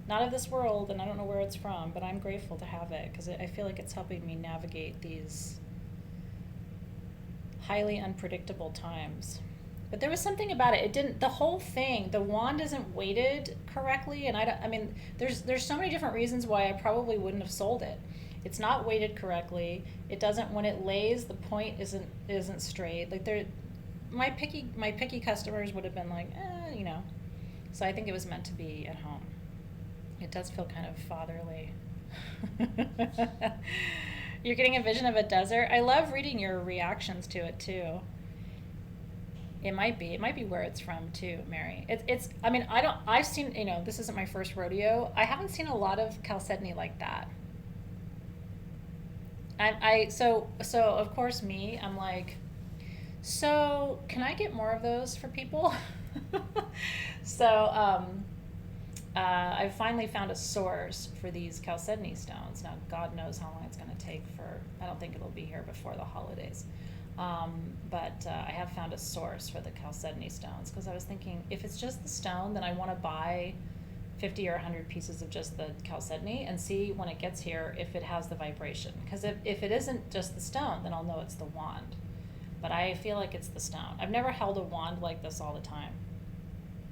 Not of this world, and I don't know where it's from, but I'm grateful to have it because I feel like it's helping me navigate these highly unpredictable times. But there was something about it. It didn't. The whole thing, the wand isn't weighted correctly, and I mean, there's so many different reasons why I probably wouldn't have sold it. It's not weighted correctly. It doesn't. When it lays, the point isn't straight. Like my picky customers would have been like, So I think it was meant to be at home. It does feel kind of fatherly. You're getting a vision of a desert. I love reading your reactions to it too. It might be where it's from too, Mary. I've seen, this isn't my first rodeo. I haven't seen a lot of chalcedony like that. So of course I'm like, so can I get more of those for people? So, I finally found a source for these chalcedony stones. Now, God knows how long it's going to take I don't think it'll be here before the holidays. But I have found a source for the chalcedony stones because I was thinking if it's just the stone, then I want to buy 50 or 100 pieces of just the chalcedony and see when it gets here if it has the vibration. Because if it isn't just the stone, then I'll know it's the wand. But I feel like it's the stone. I've never held a wand like this all the time.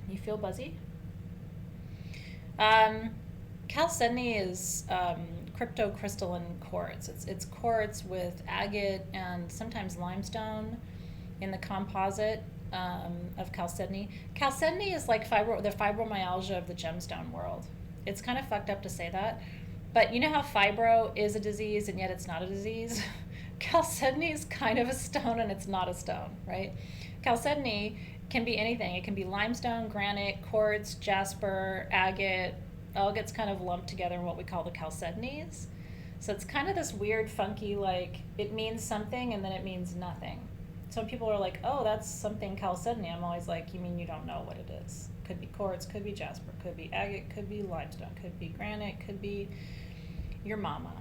You feel buzzy? Chalcedony is cryptocrystalline quartz. It's quartz with agate and sometimes limestone in the composite of chalcedony. Chalcedony is like the fibromyalgia of the gemstone world. It's kind of fucked up to say that, but you know how fibro is a disease and yet it's not a disease? Chalcedony is kind of a stone and it's not a stone, right? Chalcedony can be anything. It can be limestone, granite, quartz, jasper, agate. All gets kind of lumped together in what we call the chalcedonies. So it's kind of this weird, funky, like it means something and then it means nothing. Some people are like, oh, that's something chalcedony. I'm always like, you mean you don't know what it is? Could be quartz, could be jasper, could be agate, could be limestone, could be granite, could be your mama.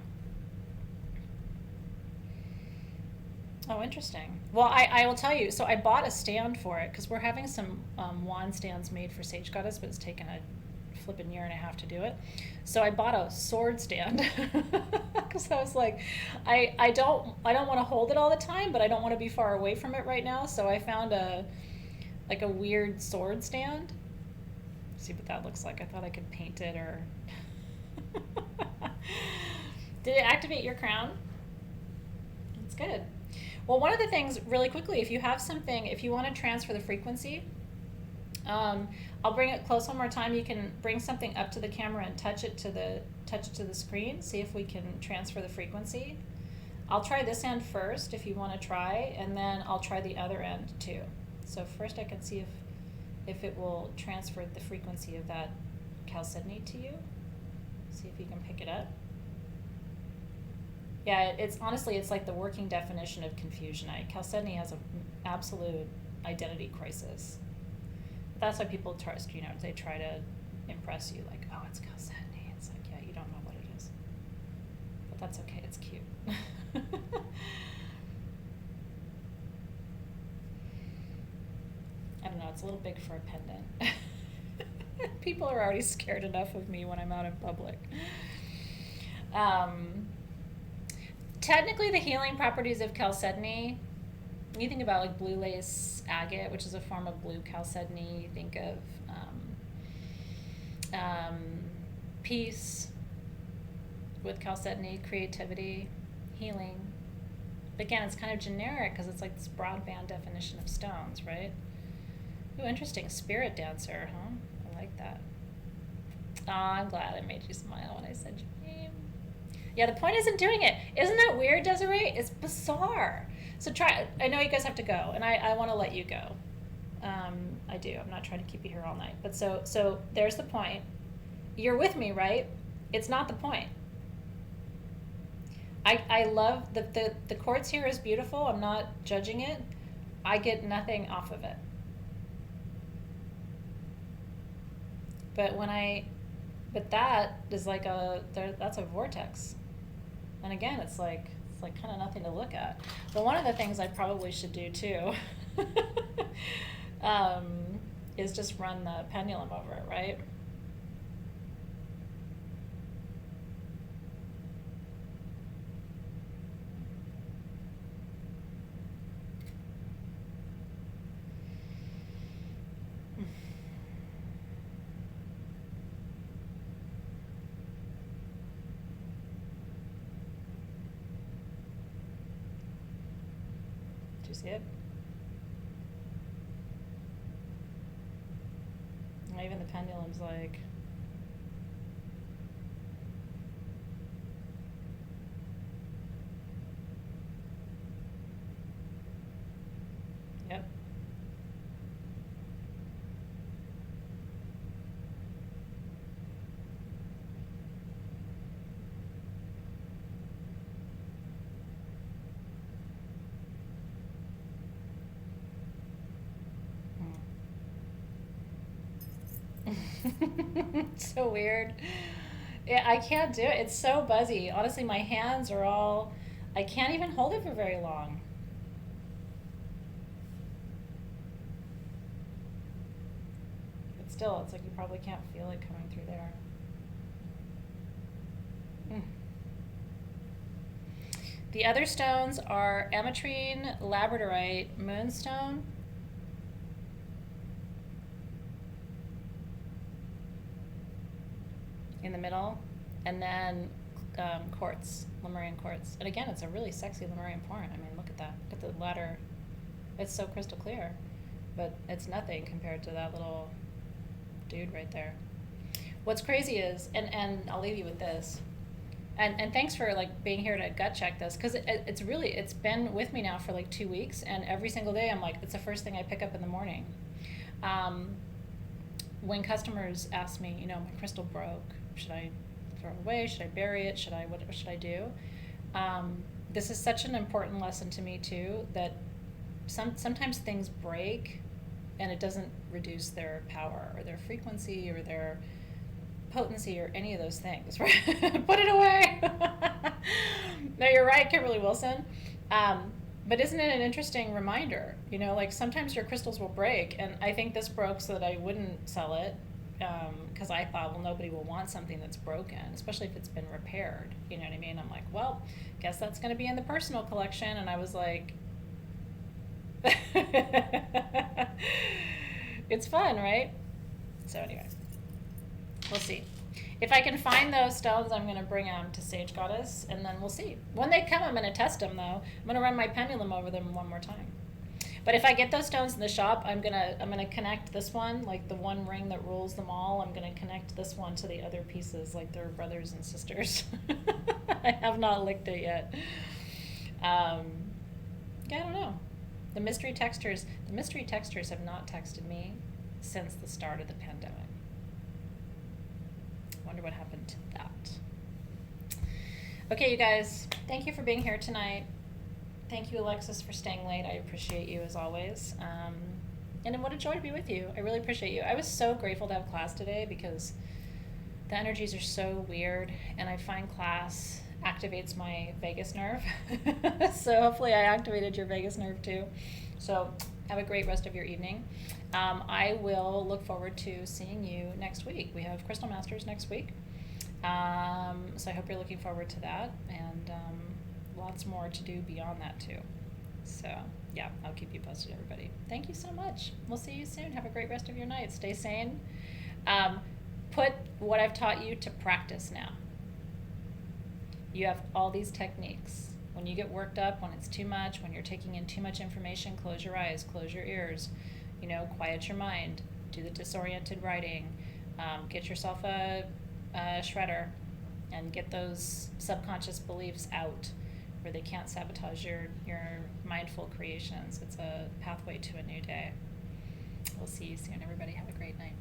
Oh, interesting. Well, I will tell you. So I bought a stand for it because we're having some wand stands made for Sage Goddess, but it's taken a flipping year and a half to do it. So I bought a sword stand because I was like, I don't want to hold it all the time, but I don't want to be far away from it right now. So I found a weird sword stand. See what that looks like. I thought I could paint it or. Did it activate your crown? It's good. Well, one of the things, really quickly, if you have something, if you want to transfer the frequency, I'll bring it close one more time. You can bring something up to the camera and touch it to the screen. See if we can transfer the frequency. I'll try this end first if you want to try, and then I'll try the other end too. So first I can see if it will transfer the frequency of that chalcedony to you. See if you can pick it up. Yeah, it's honestly, it's like the working definition of confusionite. Chalcedony has an absolute identity crisis. That's why people trust, they try to impress you, like, oh, it's chalcedony. It's like, yeah, you don't know what it is. But that's okay, it's cute. I don't know, it's a little big for a pendant. People are already scared enough of me when I'm out in public. Technically, the healing properties of chalcedony, you think about like blue lace agate, which is a form of blue chalcedony. You think of peace with chalcedony, creativity, healing. But again, it's kind of generic because it's like this broadband definition of stones, right? Ooh, interesting. Spirit dancer, huh? I like that. Oh, I'm glad I made you smile when I said your name. Yeah, the point isn't doing it. Isn't that weird, Desiree? It's bizarre. So try. I know you guys have to go, and I want to let you go. I do. I'm not trying to keep you here all night. But so there's the point. You're with me, right? It's not the point. I love the quartz here is beautiful. I'm not judging it. I get nothing off of it. But that is like that's a vortex. And again, it's like kind of nothing to look at. But one of the things I probably should do too is just run the pendulum over it, right? Do you see it? Even the pendulum's like, yep. So weird. Yeah, I can't do it. It's so buzzy. Honestly, my hands are all, I can't even hold it for very long. But still, it's like you probably can't feel it coming through there. The other stones are ametrine, labradorite, moonstone. In the middle, and then quartz, Lemurian quartz. And again, it's a really sexy Lemurian point. I mean, look at that. Look at the ladder. It's so crystal clear, but it's nothing compared to that little dude right there. What's crazy is, and I'll leave you with this, and thanks for like being here to gut check this, because it's been with me now for like 2 weeks, and every single day I'm like, it's the first thing I pick up in the morning. When customers ask me, you know, my crystal broke, should I throw it away? Should I bury it? What should I do? This is such an important lesson to me too, that sometimes things break and it doesn't reduce their power or their frequency or their potency or any of those things, right? Put it away. No, you're right, Kimberly Wilson. But isn't it an interesting reminder? You know, like sometimes your crystals will break, and I think this broke so that I wouldn't sell it, because I thought, well, nobody will want something that's broken, especially if it's been repaired. You know what I mean? I'm like, well, guess that's going to be in the personal collection. And I was like, it's fun, right? So anyway, we'll see. If I can find those stones, I'm going to bring them to Sage Goddess, and then we'll see. When they come, I'm going to test them, though. I'm going to run my pendulum over them one more time. But if I get those stones in the shop, I'm gonna connect this one, like the one ring that rules them all. I'm going to connect this one to the other pieces, like they're brothers and sisters. I have not licked it yet. Yeah, I don't know. The mystery textures have not texted me since the start of the pandemic. Wonder what happened to that. Okay, you guys, thank you for being here tonight. Thank you, Alexis, for staying late. I appreciate you as always. And what a joy to be with you. I really appreciate you. I was so grateful to have class today because the energies are so weird, and I find class activates my vagus nerve. So hopefully I activated your vagus nerve too. So have a great rest of your evening. I will look forward to seeing you next week. We have Crystal Masters next week. So I hope you're looking forward to that, and lots more to do beyond that too. So yeah, I'll keep you posted, everybody. Thank you so much. We'll see you soon. Have a great rest of your night. Stay sane. Put what I've taught you to practice now. You have all these techniques. When you get worked up, when it's too much, when you're taking in too much information, close your eyes, close your ears, quiet your mind, do the disoriented writing, get yourself a shredder and get those subconscious beliefs out where they can't sabotage your mindful creations. It's a pathway to a new day. We'll see you soon. Everybody have a great night.